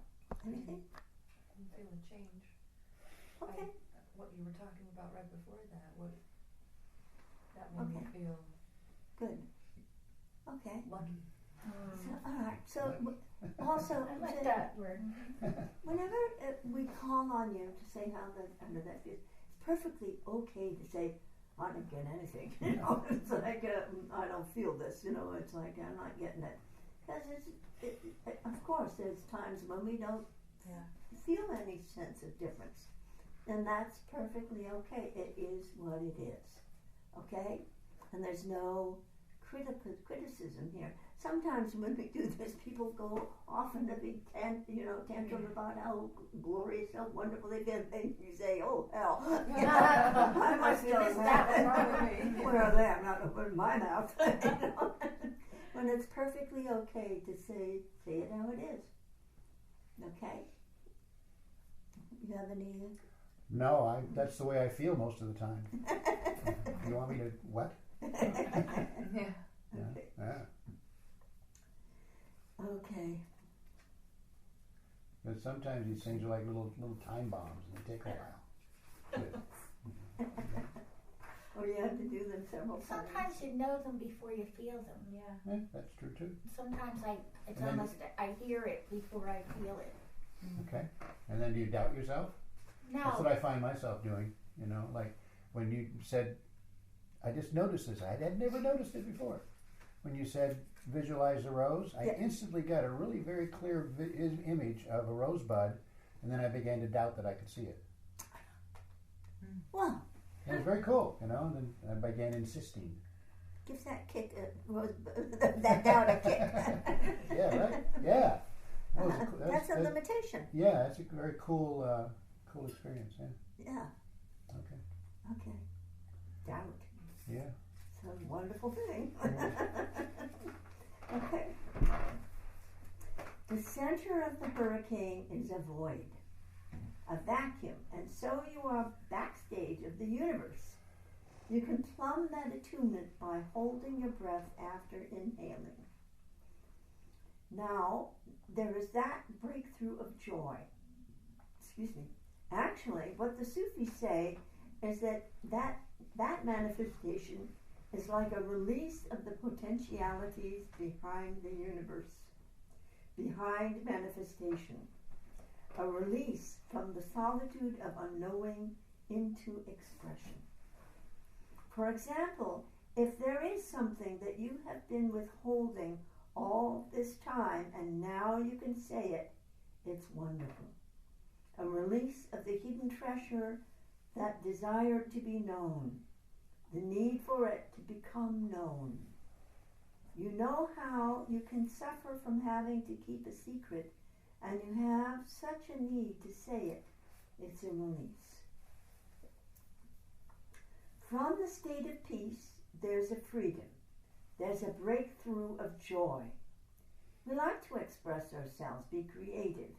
Anything? I'm feeling change. Okay. What you were talking about right before that, that made me feel Good. Okay. lucky. So, all right. So also, I like that word. whenever we call on you to say how under that feels, it's perfectly okay to say, I didn't get anything. You know, it's like I don't feel this. You know, it's like I'm not getting it. Because of course, there's times when we don't feel any sense of difference, and that's perfectly okay. It is what it is. Okay, and there's no criticism here. Sometimes when we do this, people go off in a big tantrum about how glorious, how wonderful they've been, and you say, "Oh hell, I must have missed that one." Where are they? I'm not opening my mouth. You know? When it's perfectly okay to say it how it is. Okay. You have any? No, that's the way I feel most of the time. You want me to what? Yeah. Okay. Yeah. Okay. But sometimes these things are like little time bombs, and they take a while. Or you have to do them several times. Sometimes you know them before you feel them. Yeah. Yeah, that's true too. Sometimes it's And then- almost I hear it before I feel it. Okay. And then do you doubt yourself? That's No. what I find myself doing. You know, like when you said, I just noticed this. I had never noticed it before. When you said visualize a rose, I instantly got a really very clear image of a rosebud, and then I began to doubt that I could see it. Well, And it was very cool, you know, and then I began insisting. gives that kick that doubt a kick. Yeah, right? Yeah. That was a cool, That's a limitation. yeah, that's a very cool experience, yeah. Yeah. Okay. Okay. Doubt. Yeah. It's a wonderful thing. Yeah. Okay. The center of the hurricane is a void, a vacuum, and so you are backstage of the universe. You can plumb that attunement by holding your breath after inhaling. Now, there is that breakthrough of joy. Excuse me. Actually, what the Sufis say is that manifestation is like a release of the potentialities behind the universe, behind manifestation, a release from the solitude of unknowing into expression. For example, if there is something that you have been withholding all this time and now you can say it, it's wonderful. A release of the hidden treasure, that desire to be known, the need for it to become known. You know how you can suffer from having to keep a secret, and you have such a need to say it. It's a release. From the state of peace, there's a freedom. There's a breakthrough of joy. We like to express ourselves, be creative.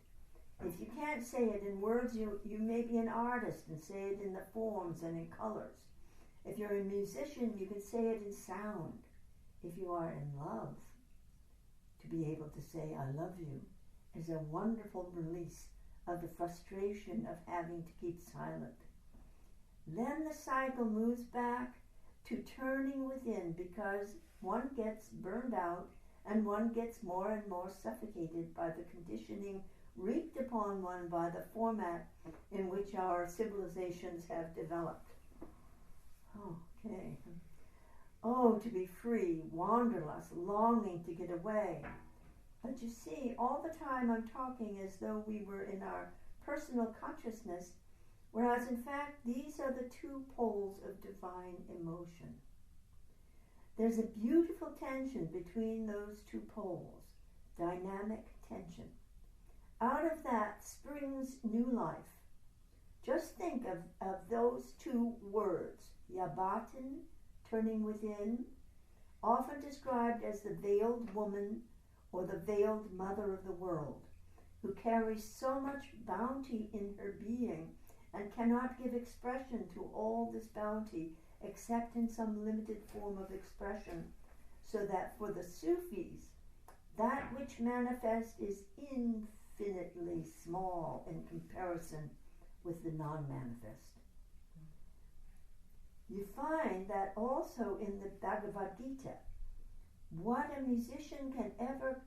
If you can't say it in words, you may be an artist and say it in the forms and in colors. If you're a musician, you can say it in sound. If you are in love, to be able to say, I love you, is a wonderful release of the frustration of having to keep silent. Then the cycle moves back to turning within, because one gets burned out and one gets more and more suffocated by the conditioning wreaked upon one by the format in which our civilizations have developed. Okay. Oh, to be free, wanderlust, longing to get away. But you see, all the time I'm talking as though we were in our personal consciousness, whereas in fact these are the two poles of divine emotion. There's a beautiful tension between those two poles, dynamic tension. Out of that springs new life. Just think of those two words, Yabaten, turning within, often described as the veiled woman or the veiled mother of the world, who carries so much bounty in her being and cannot give expression to all this bounty except in some limited form of expression, so that for the Sufis, that which manifests is infinitely small in comparison with the non-manifest. You find that also in the Bhagavad Gita. What a musician can ever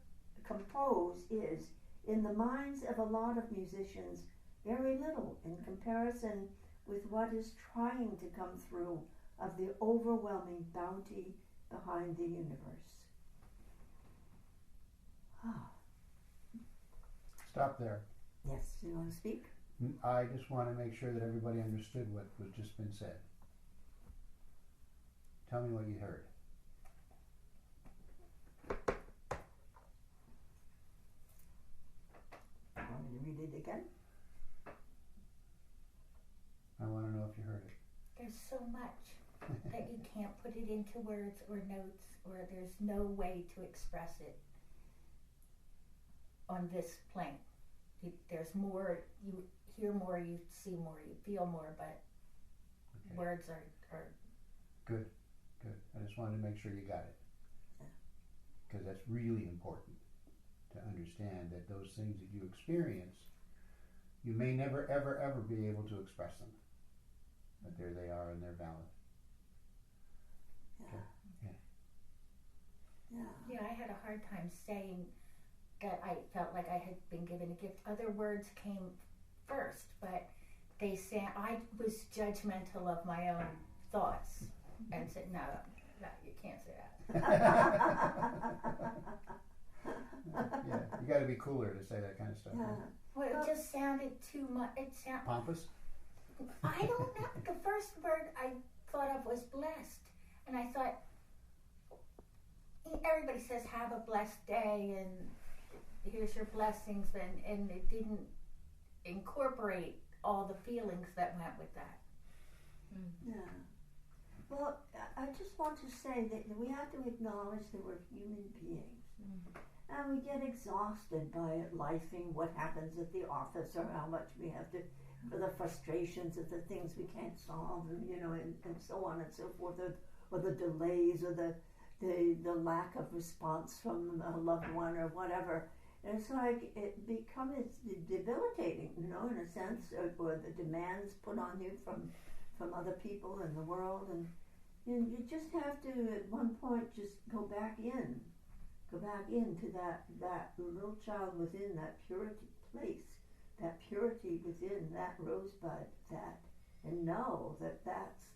compose is, in the minds of a lot of musicians, very little in comparison with what is trying to come through of the overwhelming bounty behind the universe. Stop there. Yes, you want to speak? I just want to make sure that everybody understood what was just been said. Tell me what you heard. Want me to read it again? I want to know if you heard it. There's so much that you can't put it into words or notes, or there's no way to express it on this plane. There's more, you hear more, you see more, you feel more, but Okay. words are Good. I just wanted to make sure you got it. Because that's really important to understand that those things that you experience, you may never, ever, ever be able to express them. But there they are and they're valid. Yeah, I had a hard time saying that I felt like I had been given a gift. Other words came first, but they said I was judgmental of my own thoughts and said, no, you can't say that. Yeah, you got to be cooler to say that kind of stuff. Yeah. Huh? Well, it just sounded too much. Pompous? I don't know. The first word I thought of was blessed. And I thought, everybody says have a blessed day and here's your blessings, and it didn't incorporate all the feelings that went with that. Yeah. Well, I just want to say that we have to acknowledge that we're human beings. And we get exhausted by lifing, what happens at the office, or how much we have to, for the frustrations of the things we can't solve, and and so on and so forth, or the delays, or the lack of response from a loved one, or whatever. And it's like it becomes debilitating, in a sense, or the demands put on you from other people in the world, and you just have to at one point just go back into that little child within, that purity place, that purity within that rosebud, and know that that's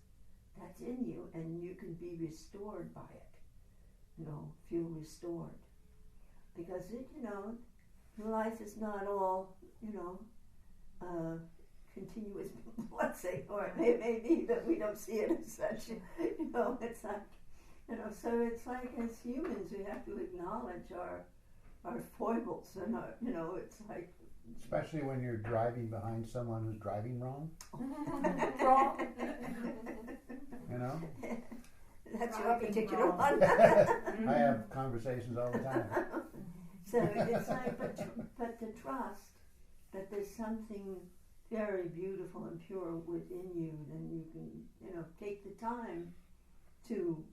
in you, and you can be restored by it. Feel restored, because life is not all continuous blessing, or it may be that we don't see it as such. It's like, so it's like as humans we have to acknowledge our foibles and our, it's like. Especially when you're driving behind someone who's driving wrong. Wrong. That's your particular one. I have conversations all the time. So it's like, but to trust that there's something very beautiful and pure within you, then you can, take the time to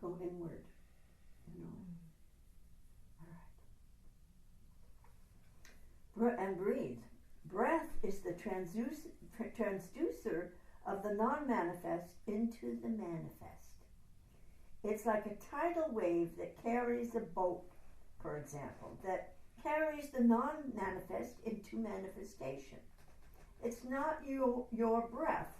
go inward, All right. And breathe. Breath is the transducer of the non-manifest into the manifest. It's like a tidal wave that carries a boat, for example, that carries the non-manifest into manifestation. It's not your breath.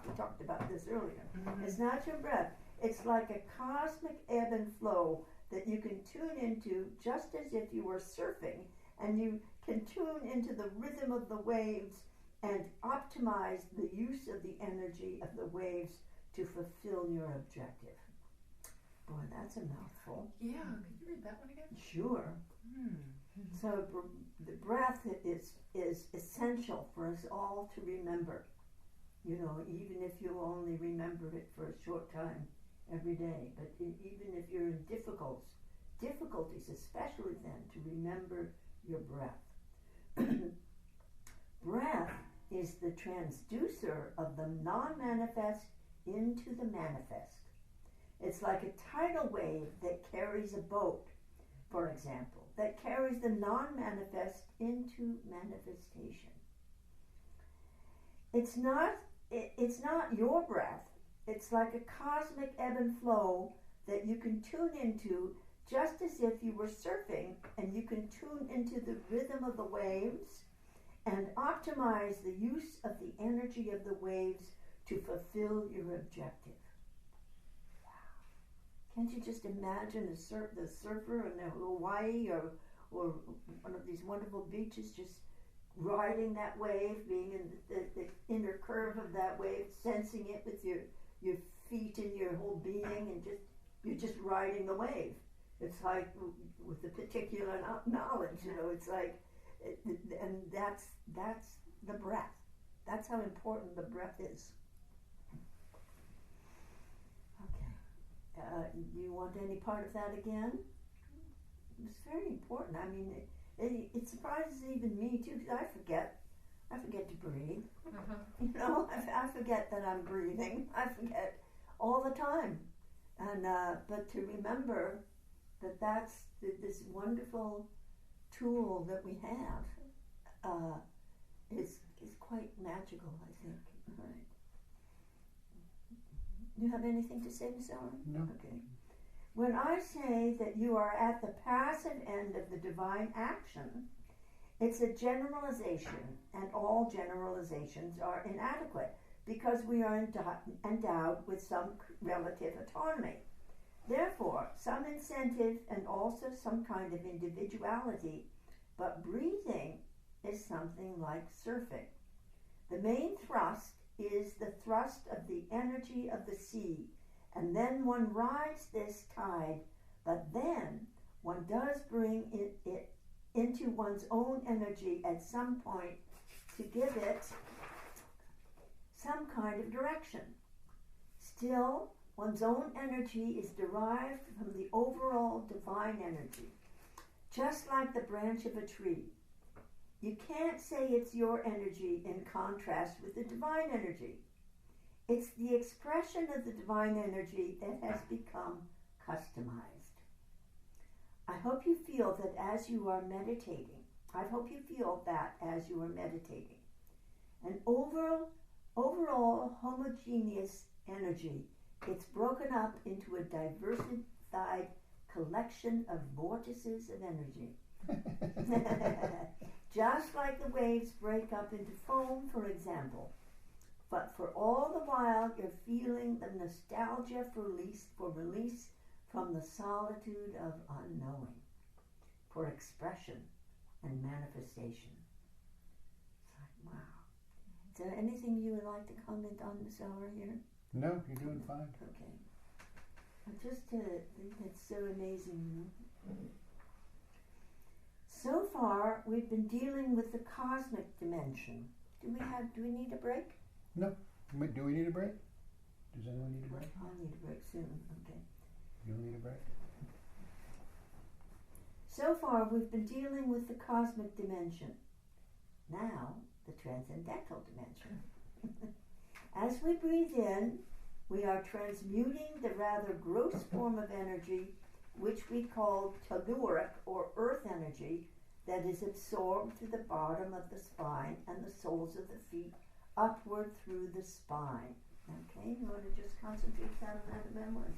We talked about this earlier. Mm-hmm. It's not your breath. It's like a cosmic ebb and flow that you can tune into, just as if you were surfing, and you can tune into the rhythm of the waves and optimize the use of the energy of the waves to fulfill your objective. Boy, that's a mouthful. Yeah, can you read that one again? Sure. So the breath is essential for us all to remember. You know, even if you only remember it for a short time every day, but even if you're in difficulties, especially then, to remember your breath. Breath is the transducer of the non-manifest into the manifest. It's like a tidal wave that carries a boat, for example, that carries the non-manifest into manifestation. It's not your breath. It's like a cosmic ebb and flow that you can tune into, just as if you were surfing and you can tune into the rhythm of the waves and optimize the use of the energy of the waves to fulfill your objective. Can't you just imagine the surfer in Hawaii or one of these wonderful beaches, just riding that wave, being in the inner curve of that wave, sensing it with your feet and your whole being, and you're just riding the wave. It's like with a particular knowledge, you know. It's like, and that's the breath. That's how important the breath is. Do you want any part of that again? It's very important. I mean, it surprises even me too, because I forget to breathe. You know, I forget that I'm breathing. I forget all the time. And but to remember that that's this wonderful tool that we have is quite magical, I think. Right. Do you have anything to say, Ms. Ellen? No. Okay. When I say that you are at the passive end of the divine action, it's a generalization, and all generalizations are inadequate because we are endowed with some relative autonomy. Therefore, some incentive and also some kind of individuality, but breathing is something like surfing. The main thrust is the thrust of the energy of the sea, and then one rides this tide, but then one does bring it into one's own energy at some point to give it some kind of direction. Still, one's own energy is derived from the overall divine energy, just like the branch of a tree. You can't say it's your energy in contrast with the divine energy. It's the expression of the divine energy that has become customized. I hope you feel that as you are meditating. An overall homogeneous energy. It's broken up into a diversified collection of vortices of energy. Just like the waves break up into foam, for example. But for all the while, you're feeling the nostalgia for release from the solitude of unknowing, for expression and manifestation. It's like, wow. Is there anything you would like to comment on this hour here? No, you're doing fine. Okay. I just think that's so amazing. So far, we've been dealing with the cosmic dimension. Do we need a break? No. Do we need a break? Does anyone need a break? I'll need a break soon. Okay. You'll need a break? So far, we've been dealing with the cosmic dimension. Now, the transcendental dimension. As we breathe in, we are transmuting the rather gross form of energy, which we call telluric or earth energy, that is absorbed to the bottom of the spine and the soles of the feet upward through the spine. Okay, you want to just concentrate on that memory.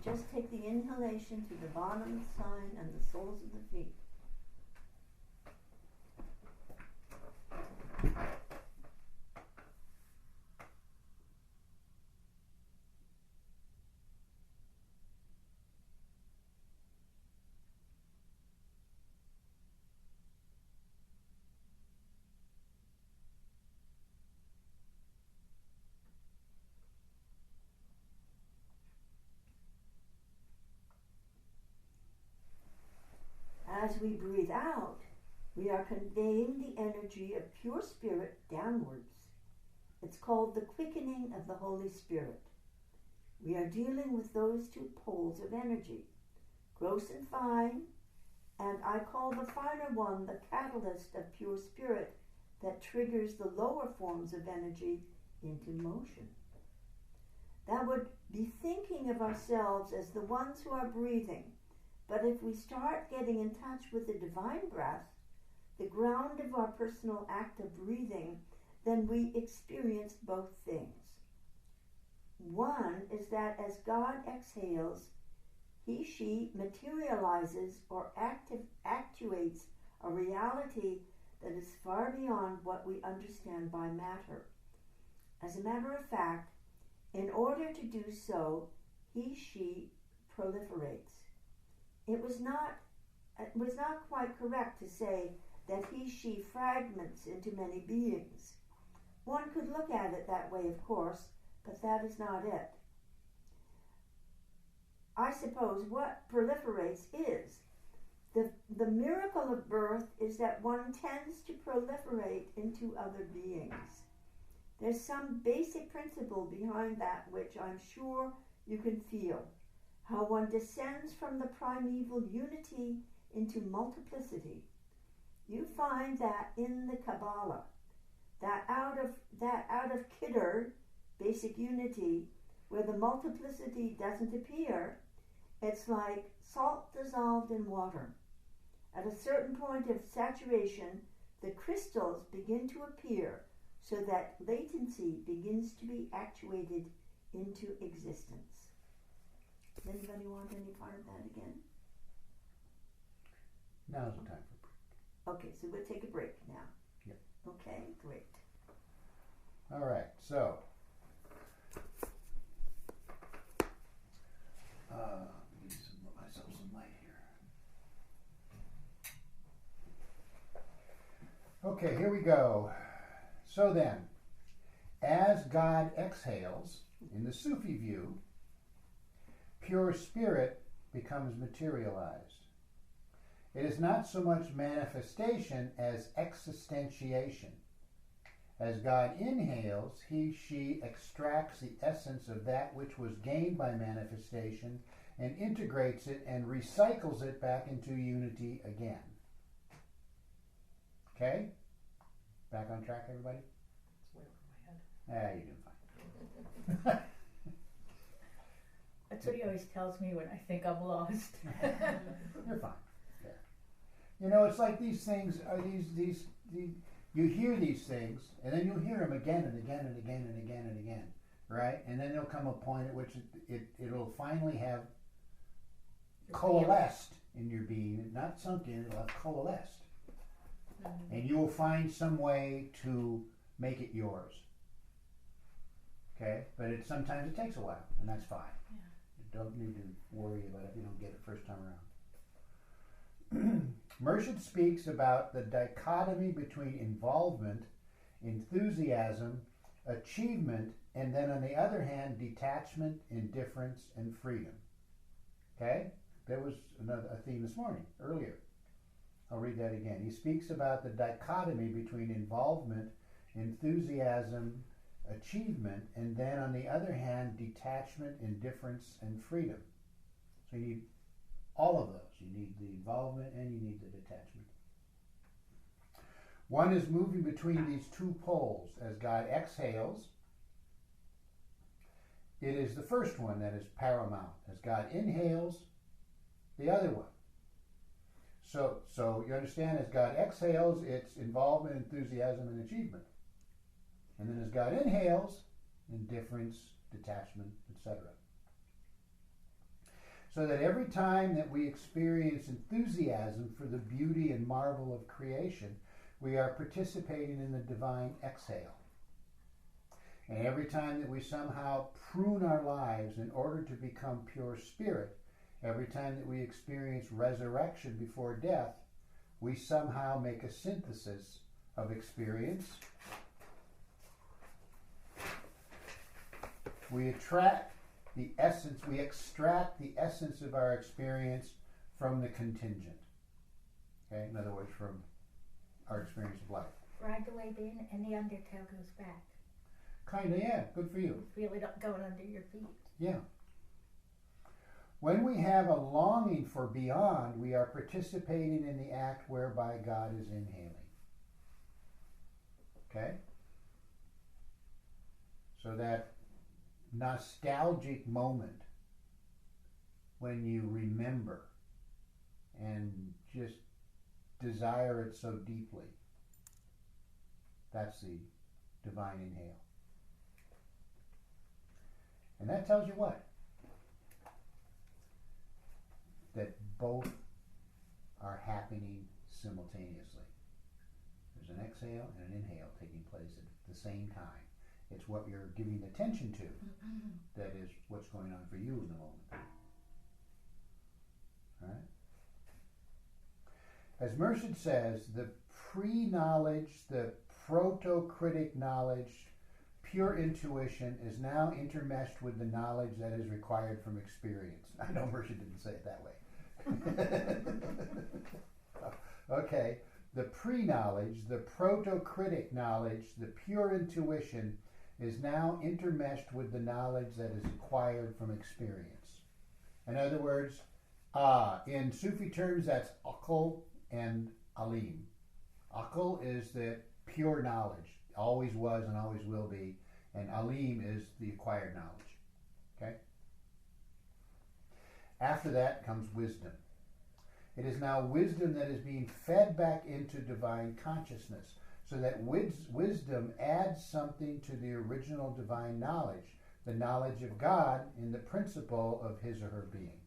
Just take the inhalation to the bottom of the spine and the soles of the feet. As we breathe out, we are conveying the energy of pure spirit downwards. It's called the quickening of the Holy Spirit. We are dealing with those two poles of energy, gross and fine, and I call the finer one the catalyst of pure spirit that triggers the lower forms of energy into motion. That would be thinking of ourselves as the ones who are breathing, but if we start getting in touch with the divine breath, the ground of our personal act of breathing, then we experience both things. One is that as God exhales, he, she materializes or actuates a reality that is far beyond what we understand by matter. As a matter of fact, in order to do so, he, she proliferates. It was not quite correct to say that he, she fragments into many beings. One could look at it that way, of course, but that is not it. I suppose what proliferates is the miracle of birth is that one tends to proliferate into other beings. There's some basic principle behind that which I'm sure you can feel, how one descends from the primeval unity into multiplicity. You find that in the Kabbalah, that out of Kidder, basic unity, where the multiplicity doesn't appear, it's like salt dissolved in water. At a certain point of saturation, the crystals begin to appear so that latency begins to be actuated into existence. Does anybody want any part of that again? Now's the time for break. Okay, so we'll take a break now. Yep. Okay, great. All right, so give myself some light here. Okay, here we go. So then, as God exhales, in the Sufi view, pure spirit becomes materialized. It is not so much manifestation as existentiation. As God inhales, he, she extracts the essence of that which was gained by manifestation and integrates it and recycles it back into unity again. Okay? Back on track, everybody? It's way over my head. You're doing fine. That's what he always tells me when I think I'm lost. You're fine. Yeah. You know, it's like these things are these you hear these things, and then you'll hear them again and again and again and again and again, right? And then there'll come a point at which it'll finally have coalesced in your being, not sunk in, it'll have coalesced. Mm-hmm. And you will find some way to make it yours. Okay? But sometimes it takes a while, and that's fine. Yeah. You don't need to worry about it if you don't get it first time around. Mershid speaks about the dichotomy between involvement, enthusiasm, achievement, and then on the other hand, detachment, indifference, and freedom. Okay? There was a theme this morning, earlier. I'll read that again. He speaks about the dichotomy between involvement, enthusiasm, achievement, and then on the other hand, detachment, indifference, and freedom. So you need all of those. You need the involvement and you need the detachment. One is moving between these two poles. As God exhales, it is the first one that is paramount. As God inhales, the other one. So you understand, as God exhales, it's involvement, enthusiasm, and achievement. And then as God inhales, indifference, detachment, etc. So that every time that we experience enthusiasm for the beauty and marvel of creation, we are participating in the divine exhale. And every time that we somehow prune our lives in order to become pure spirit, every time that we experience resurrection before death, we somehow make a synthesis of experience. We extract the essence of our experience from the contingent. Okay, in other words, from our experience of life. Ride the wave in and the undertow goes back. Kinda, yeah, good for you. It's really not going under your feet. Yeah. When we have a longing for beyond, we are participating in the act whereby God is inhaling. Okay? So that nostalgic moment when you remember and just desire it so deeply, that's the divine inhale. And that tells you what? That both are happening simultaneously. There's an exhale and an inhale taking place at the same time. It's what you're giving attention to that is what's going on for you in the moment. All right? As Merced says, the pre-knowledge, the proto-critic knowledge, pure intuition is now intermeshed with the knowledge that is required from experience. I know Merced didn't say it that way. Okay, the pre-knowledge, the proto-critic knowledge, the pure intuition is now intermeshed with the knowledge that is acquired from experience. In other words, in Sufi terms, that's akal and alim. Akal is the pure knowledge, always was and always will be, and alim is the acquired knowledge. Okay? After that comes wisdom. It is now wisdom that is being fed back into divine consciousness, so that wisdom adds something to the original divine knowledge, the knowledge of God in the principle of his or her being.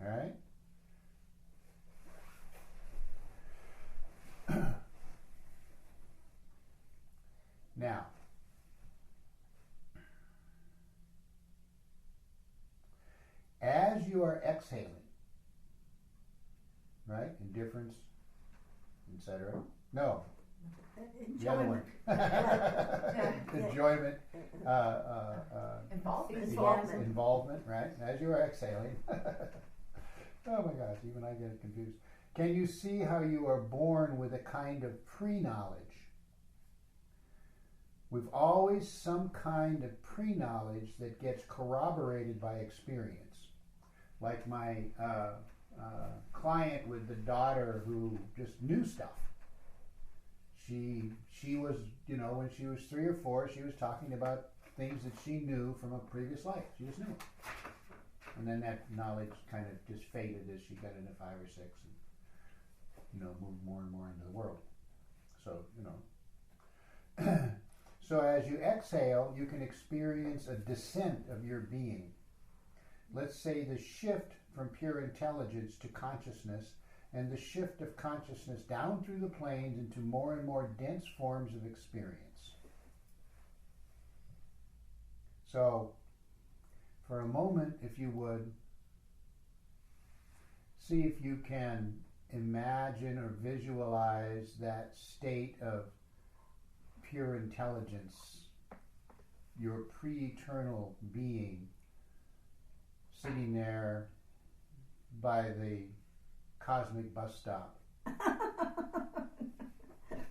All right? Now, as you are exhaling, right? Indifference, etc. No, the other one. Enjoyment. Involvement, right? As you are exhaling. Oh my gosh, even I get confused. Can you see how you are born with a kind of pre-knowledge? We've always some kind of pre-knowledge that gets corroborated by experience. Like my client with the daughter who just knew stuff. She was, when she was 3 or 4, she was talking about things that she knew from a previous life. She just knew it. And then that knowledge kind of just faded as she got into 5 or 6 and, moved more and more into the world. So, So as you exhale, you can experience a descent of your being. Let's say the shift from pure intelligence to consciousness, and the shift of consciousness down through the planes into more and more dense forms of experience. So, for a moment, if you would, see if you can imagine or visualize that state of pure intelligence, your pre-eternal being, sitting there by the cosmic bus stop,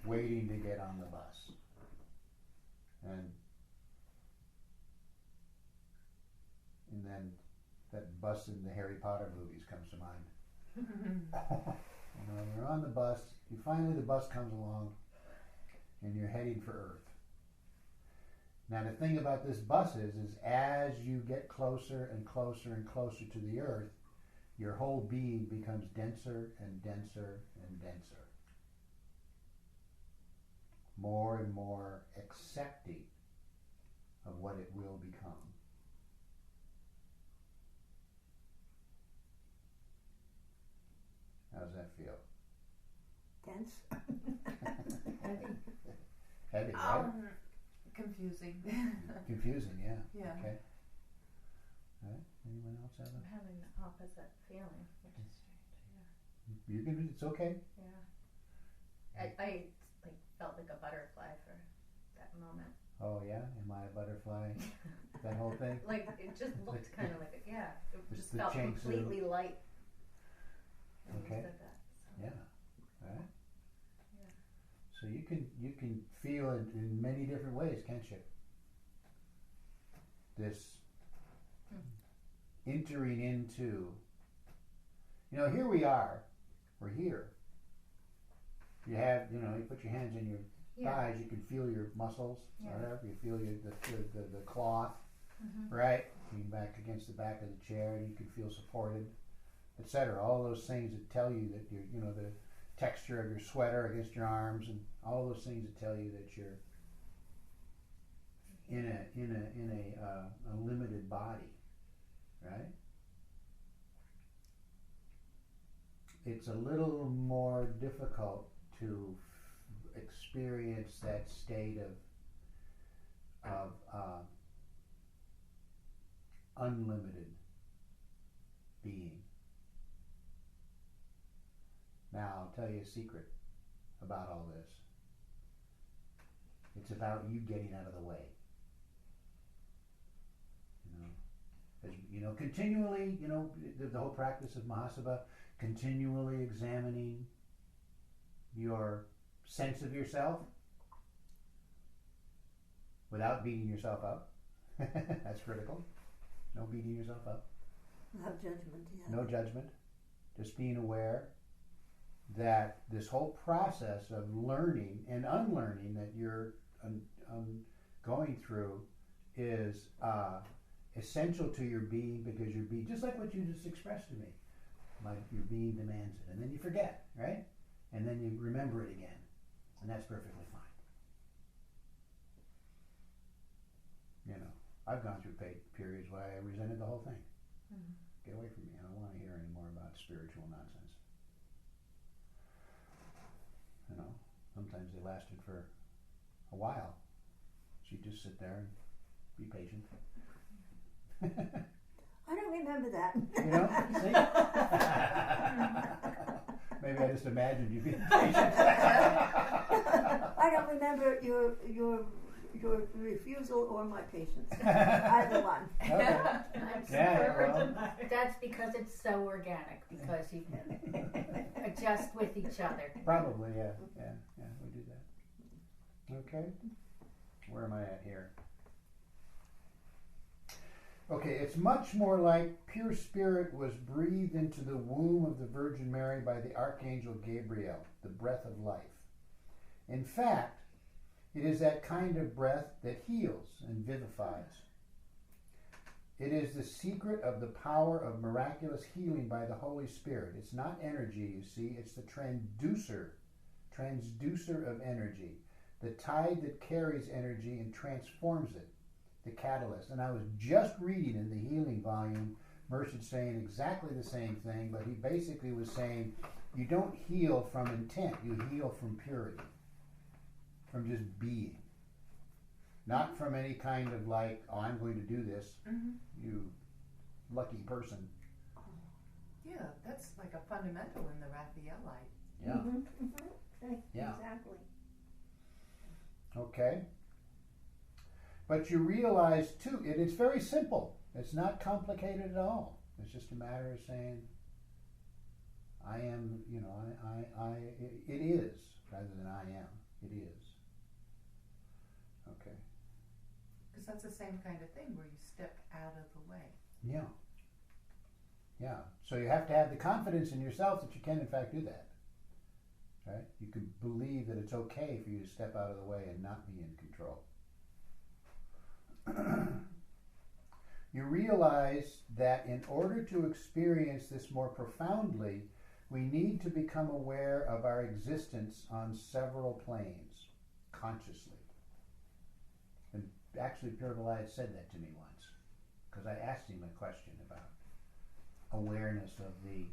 waiting to get on the bus. And then that bus in the Harry Potter movies comes to mind. You're on the bus, finally the bus comes along, and you're heading for Earth. Now the thing about this bus is as you get closer and closer and closer to the Earth, your whole being becomes denser and denser and denser. More and more accepting of what it will become. How does that feel? Tense. Heavy, right? Confusing. Confusing, yeah. Yeah. Okay. All right. Anyone else have I'm having the opposite feeling, which is strange. You can. It's okay. Yeah. I felt like a butterfly for that moment. Oh yeah. Am I a butterfly? That whole thing. Like it just looked kind of like it It's just the felt Chang Tzu. completely light. when Okay. you said that. So. Yeah. Right. Yeah. So you can feel it in many different ways, can't you? This entering into, here we are. We're here. You have, you put your hands in your thighs. You can feel your muscles, Yeah. whatever. You feel the cloth, Mm-hmm. right? Lean back against the back of the chair, and you can feel supported, etc. All those things that tell you that you're, the texture of your sweater against your arms, and all those things that tell you that you're in a limited body, right? It's a little more difficult to experience that state of unlimited being. Now, I'll tell you a secret about all this. It's about you getting out of the way. As continually, the whole practice of Mahasabha, continually examining your sense of yourself without beating yourself up. That's critical. No beating yourself up. Without judgment, yeah. No judgment. Just being aware that this whole process of learning and unlearning that you're going through is essential to your being, because your being, just like what you just expressed to me, like your being demands it, and then you forget, right? And then you remember it again, and that's perfectly fine. I've gone through periods where I resented the whole thing. Mm-hmm. Get away from me. I don't want to hear any more about spiritual nonsense. Sometimes they lasted for a while. So you just sit there and be patient. I don't remember that. See? Maybe I just imagined you being patient. I don't remember your refusal or my patience. Either one. Okay. That's because it's so organic, because you adjust with each other. Probably, yeah, we do that. Okay, where am I at here? Okay, it's much more like pure spirit was breathed into the womb of the Virgin Mary by the Archangel Gabriel, the breath of life. In fact, it is that kind of breath that heals and vivifies. It is the secret of the power of miraculous healing by the Holy Spirit. It's not energy, you see, it's the transducer of energy, the tide that carries energy and transforms it, the catalyst. And I was just reading in the healing volume, Mershid saying exactly the same thing, but he basically was saying you don't heal from intent, you heal from purity, from just being. Not from any kind of like, oh, I'm going to do this, you lucky person. Yeah, that's like a fundamental in the Raphaelite. Yeah. Mm-hmm, mm-hmm. Yeah. Exactly. Okay. But you realize too, it's very simple. It's not complicated at all. It's just a matter of saying, I am, it is, rather than I am. It is. Okay. Because that's the same kind of thing where you step out of the way. Yeah. Yeah. So you have to have the confidence in yourself that you can in fact do that. Right? You can believe that it's okay for you to step out of the way and not be in control. You realize that in order to experience this more profoundly, we need to become aware of our existence on several planes, consciously. And actually, Pure Vilayat said that to me once, because I asked him a question about awareness of the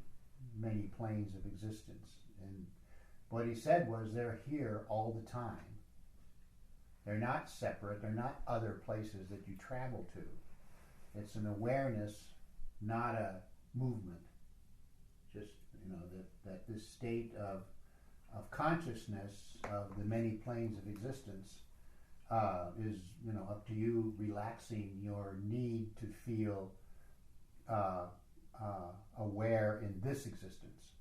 many planes of existence. And what he said was, they're here all the time. They're not separate, they're not other places that you travel to. It's an awareness, not a movement. Just, that this state of consciousness of the many planes of existence is, up to you, relaxing your need to feel aware in this existence.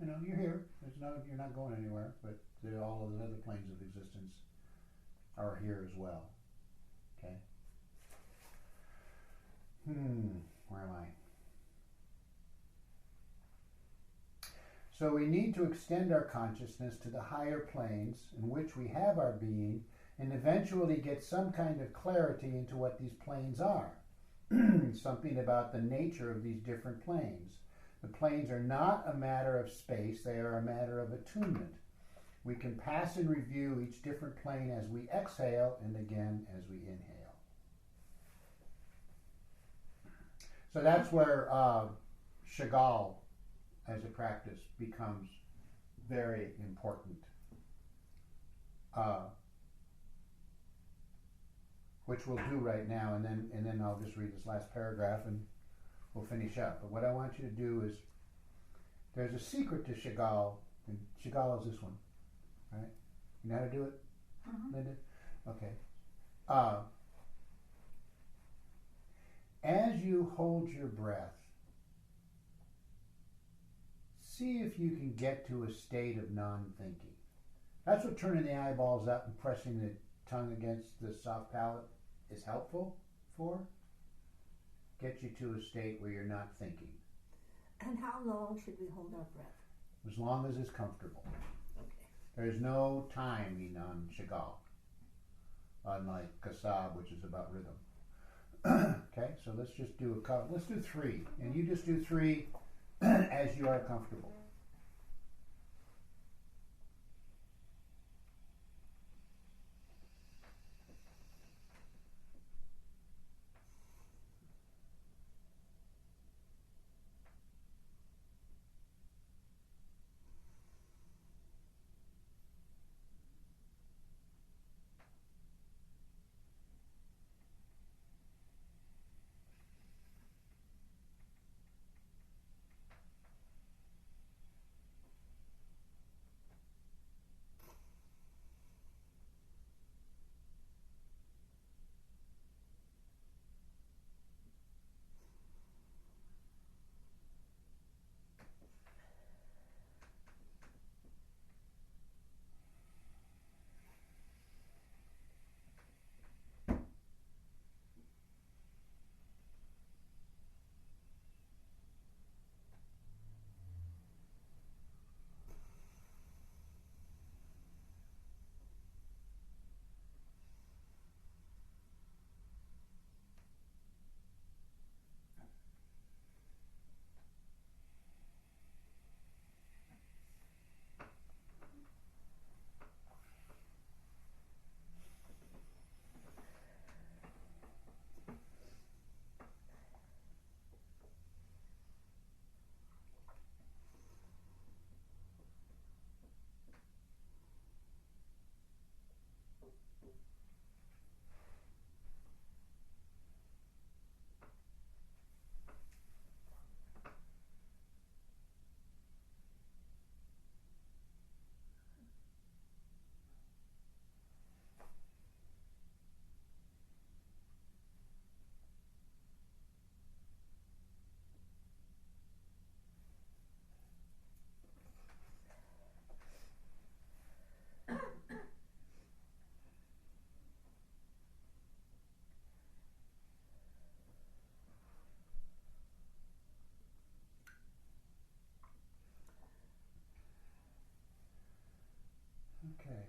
You know, you're here. You're not going anywhere, but all of the other planes of existence are here as well. Okay? Where am I? So we need to extend our consciousness to the higher planes in which we have our being and eventually get some kind of clarity into what these planes are. Something about the nature of these different planes. The planes are not a matter of space, they are a matter of attunement. We can pass in review each different plane as we exhale and again as we inhale. So that's where Chagall as a practice becomes very important. Which we'll do right now, and then I'll just read this last paragraph and we'll finish up. But what I want you to do is, there's a secret to Chagall, and Chagall is this one, right? You know how to do it, Linda? Okay. As you hold your breath, see if you can get to a state of non-thinking. That's what turning the eyeballs up and pressing the tongue against the soft palate is helpful for. Get you to a state where you're not thinking. And how long should we hold our breath? As long as it's comfortable. Okay. There's no timing on Chagall, unlike Kasab, which is about rhythm. Okay, so let's just do a couple. Let's do 3, and you just do 3 as you are comfortable. Okay.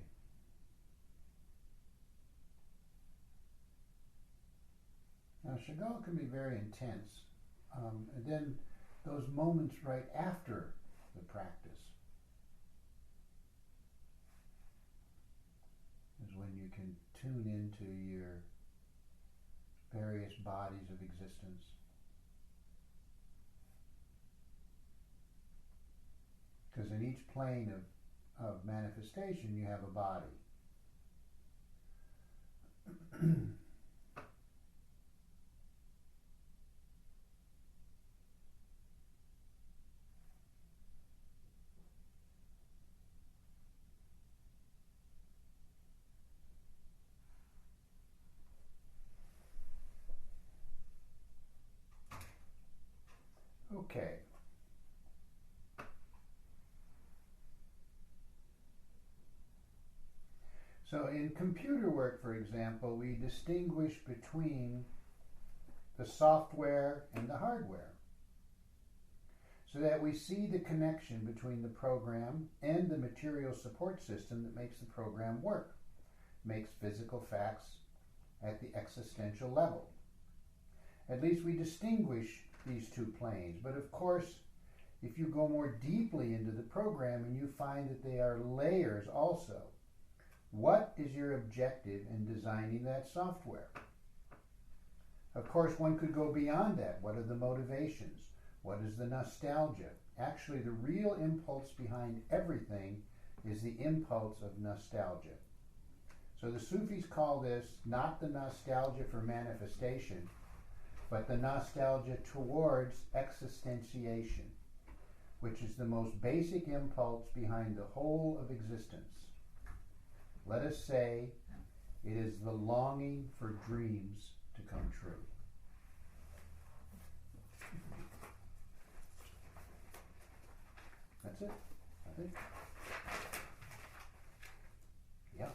Now, Chagall can be very intense. And then those moments right after the practice is when you can tune into your various bodies of existence. Because in each plane of manifestation, you have a body. Okay. So in computer work, for example, we distinguish between the software and the hardware, so that we see the connection between the program and the material support system that makes the program work, makes physical facts at the existential level. At least we distinguish these two planes. But of course, if you go more deeply into the program and you find that they are layers also, what is your objective in designing that software? Of course, one could go beyond that. What are the motivations? What is the nostalgia? Actually, the real impulse behind everything is the impulse of nostalgia. So the Sufis call this not the nostalgia for manifestation, but the nostalgia towards existentiation, which is the most basic impulse behind the whole of existence. Let us say it is the longing for dreams to come true. That's it, I think. Yeah.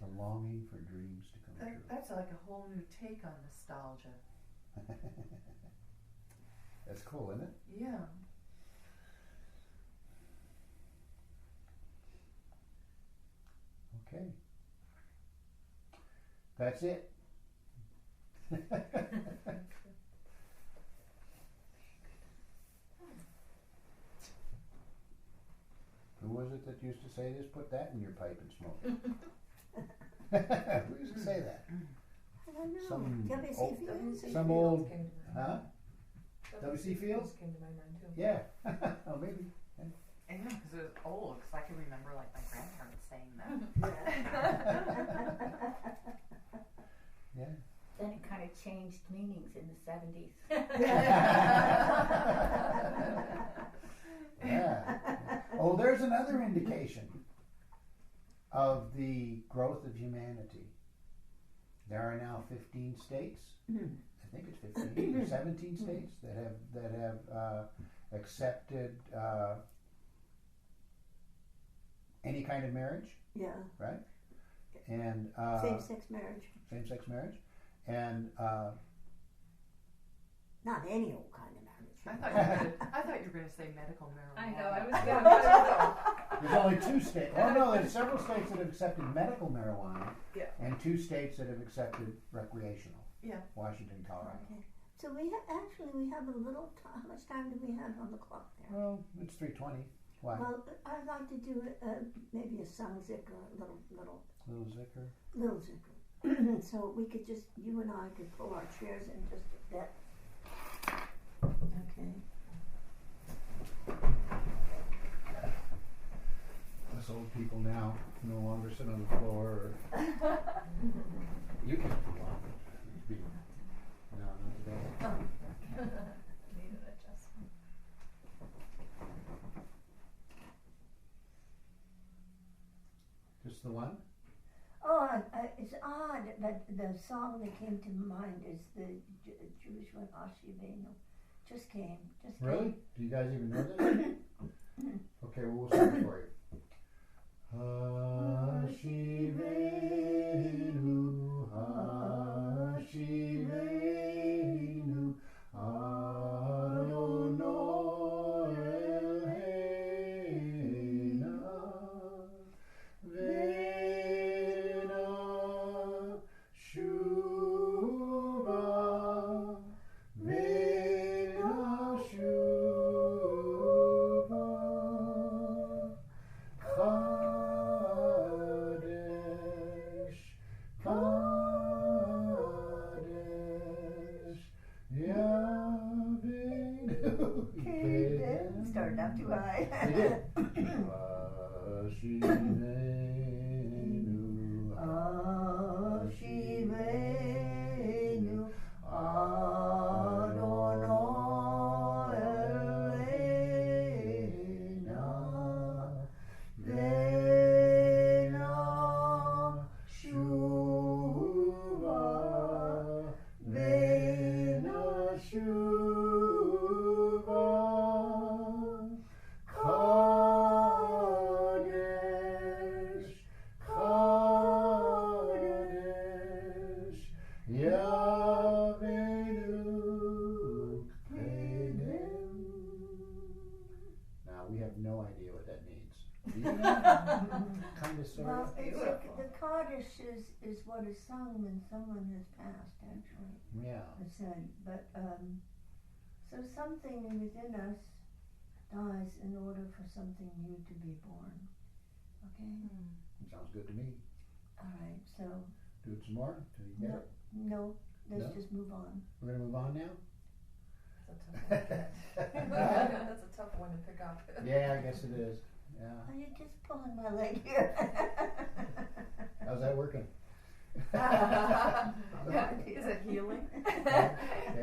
The longing for dreams to come true. That's like a whole new take on nostalgia. That's cool, isn't it? Yeah. Okay. That's it. Who was it that used to say this? Put that in your pipe and smoke it. Who used to say that? I don't know. Some W.C. old- Fields? Some old, huh? W.C. Fields? Came to my mind too. Yeah. Oh, maybe. Yeah, because it was old, because I can remember like my grandparents saying that. Yeah. Then it kind of changed meanings in the 70s. Yeah. Oh, there's another indication of the growth of humanity. There are now 15 states. I think it's 15 or 17 states that have accepted any kind of marriage, Yeah, right? And same-sex marriage. same-sex marriage, and Not any old kind of marriage. I thought you were going to say medical marijuana. I know, I was gonna there's only 2 states. Oh no, there's several states that have accepted medical marijuana, Yeah. and 2 states that have accepted recreational. Yeah. Washington, Colorado. Okay. So we have a little time. How much time do we have on the clock there? Well, it's 3:20. Why? Well, I'd like to do maybe a song zikr, a little Little Zicker. zikr. So we could just, you and I could pull our chairs in just a bit. Okay. Us old people now no longer sit on the floor. You can if you want. No, not today. Need an adjustment. Just the one? Oh, it's odd, but the song that came to mind is the Jewish one, Ashivenu. Just came. Really? Do you guys even know this? Okay, well, we'll sing it for you. Hashivenu, Hashivenu, Adonai Eloheinu, Vena Shuva, Vena Shuva, Kadesh, Kadesh, Yavinu. Okay, then started out too high. We did. Ashivenu, Ashivenu, Adonai Eloheinu, Vena Shuva, Vena Shuva, Kadesh. sort Well, of. the Kaddish is what is sung when someone has passed, actually, Yeah. it's said. But, so something within us dies in order for something new to be born. Okay? Sounds good to me. All right, so, Do it some more till you get it. no, let's No? just move on. We're gonna move on now. That's a tough one. That's a tough one to pick up. Yeah, I guess it is. Yeah. Oh, you're just pulling my leg here. How's that working? Is it healing? Okay.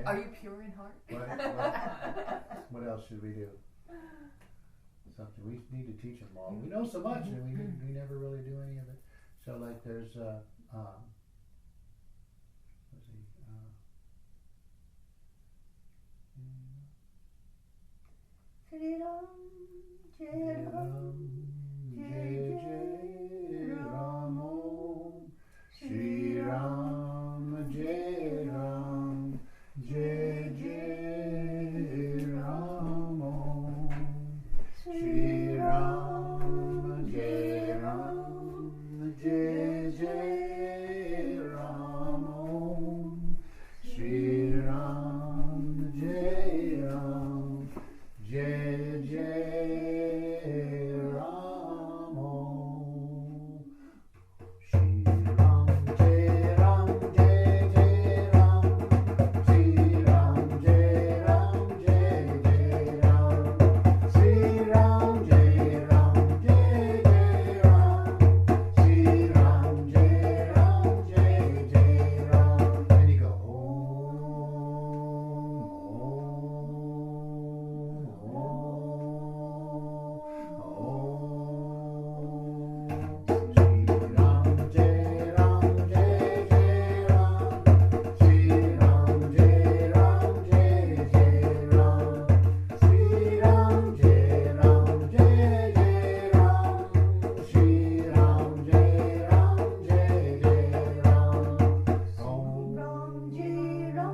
Are you pure in heart? What else should we do? Something we need to teach them all. We know so much, and we never really do any of it. So like there's let's see, Sri Ram, Jai Ram, Jai Jai Ram Om Shri Ram Jai Ram Jai Jai Ram Om Shri Ram Jai Ram Jai Jai Ram Om Shri Ram Jai Ram Jai Jai Ram Om Shri Ram Jai Ram Jai Jai Ram Shri Ram Jai Ram Jai Jai Ram Shri Ram Jai Ram Jai Jai Ram Shri Ram Jai Ram Jai Jai Ram. Then you go Shri Ram Jai Ram Jai Jai Ram Shri Ram Jai Ram Jai Jai Ram Shri Ram Jai Ram Jai Jai Ram Shri Ram Jai Ram Jai Jai Ram Om Ram Jai Ram Jai Jai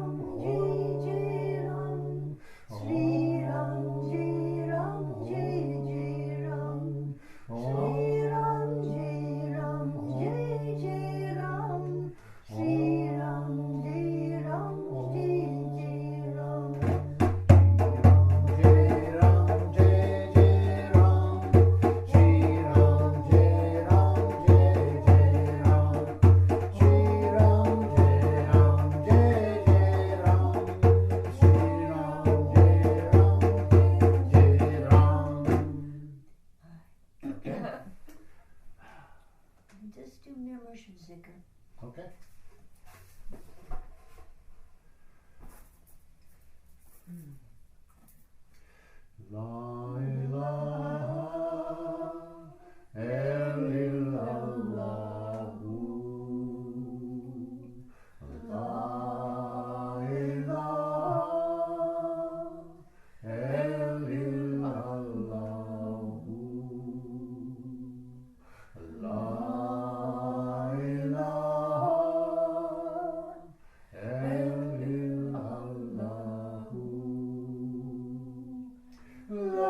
Ram, Sri Ram Jai Ram Jai Jai Ram, Sri Ram Jai Ram Jai Jai Ram, Sri Ram Jai Ram Jai Jai Ram. Jai Ram Jai Jai Ram Shri Ram Jai Ram Jai Jai Ram Shri Ram Jai Ram Jai Jai Ram Shri Ram Jai Ram Jai Ram. Okay. Just do Nirmush Zikr. Okay. La ilaha illallahu. La ilaha illallahu. La ilaha illallahu. La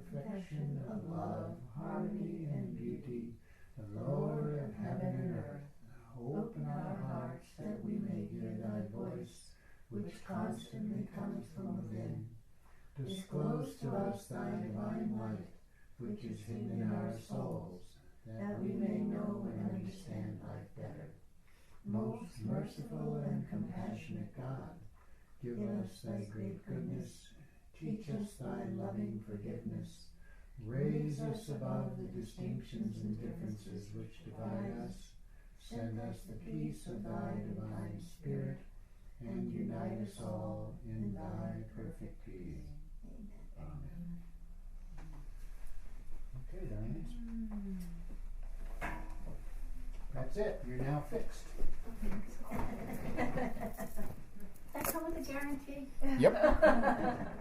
perfection of love, harmony, and beauty, the Lord of heaven and earth. Open our hearts that we may hear thy voice, which constantly comes from within. Disclose to us thy divine light, which is hidden in our souls, that we may know and understand life better. Most merciful and compassionate God, give us thy great goodness, teach us thy loving forgiveness, raise us above the distinctions and differences which divide us, send us the peace of thy divine Spirit, and unite us all in thy perfect peace. Amen. Okay, Diane. That's it. You're now fixed. That come with a guarantee? Yep.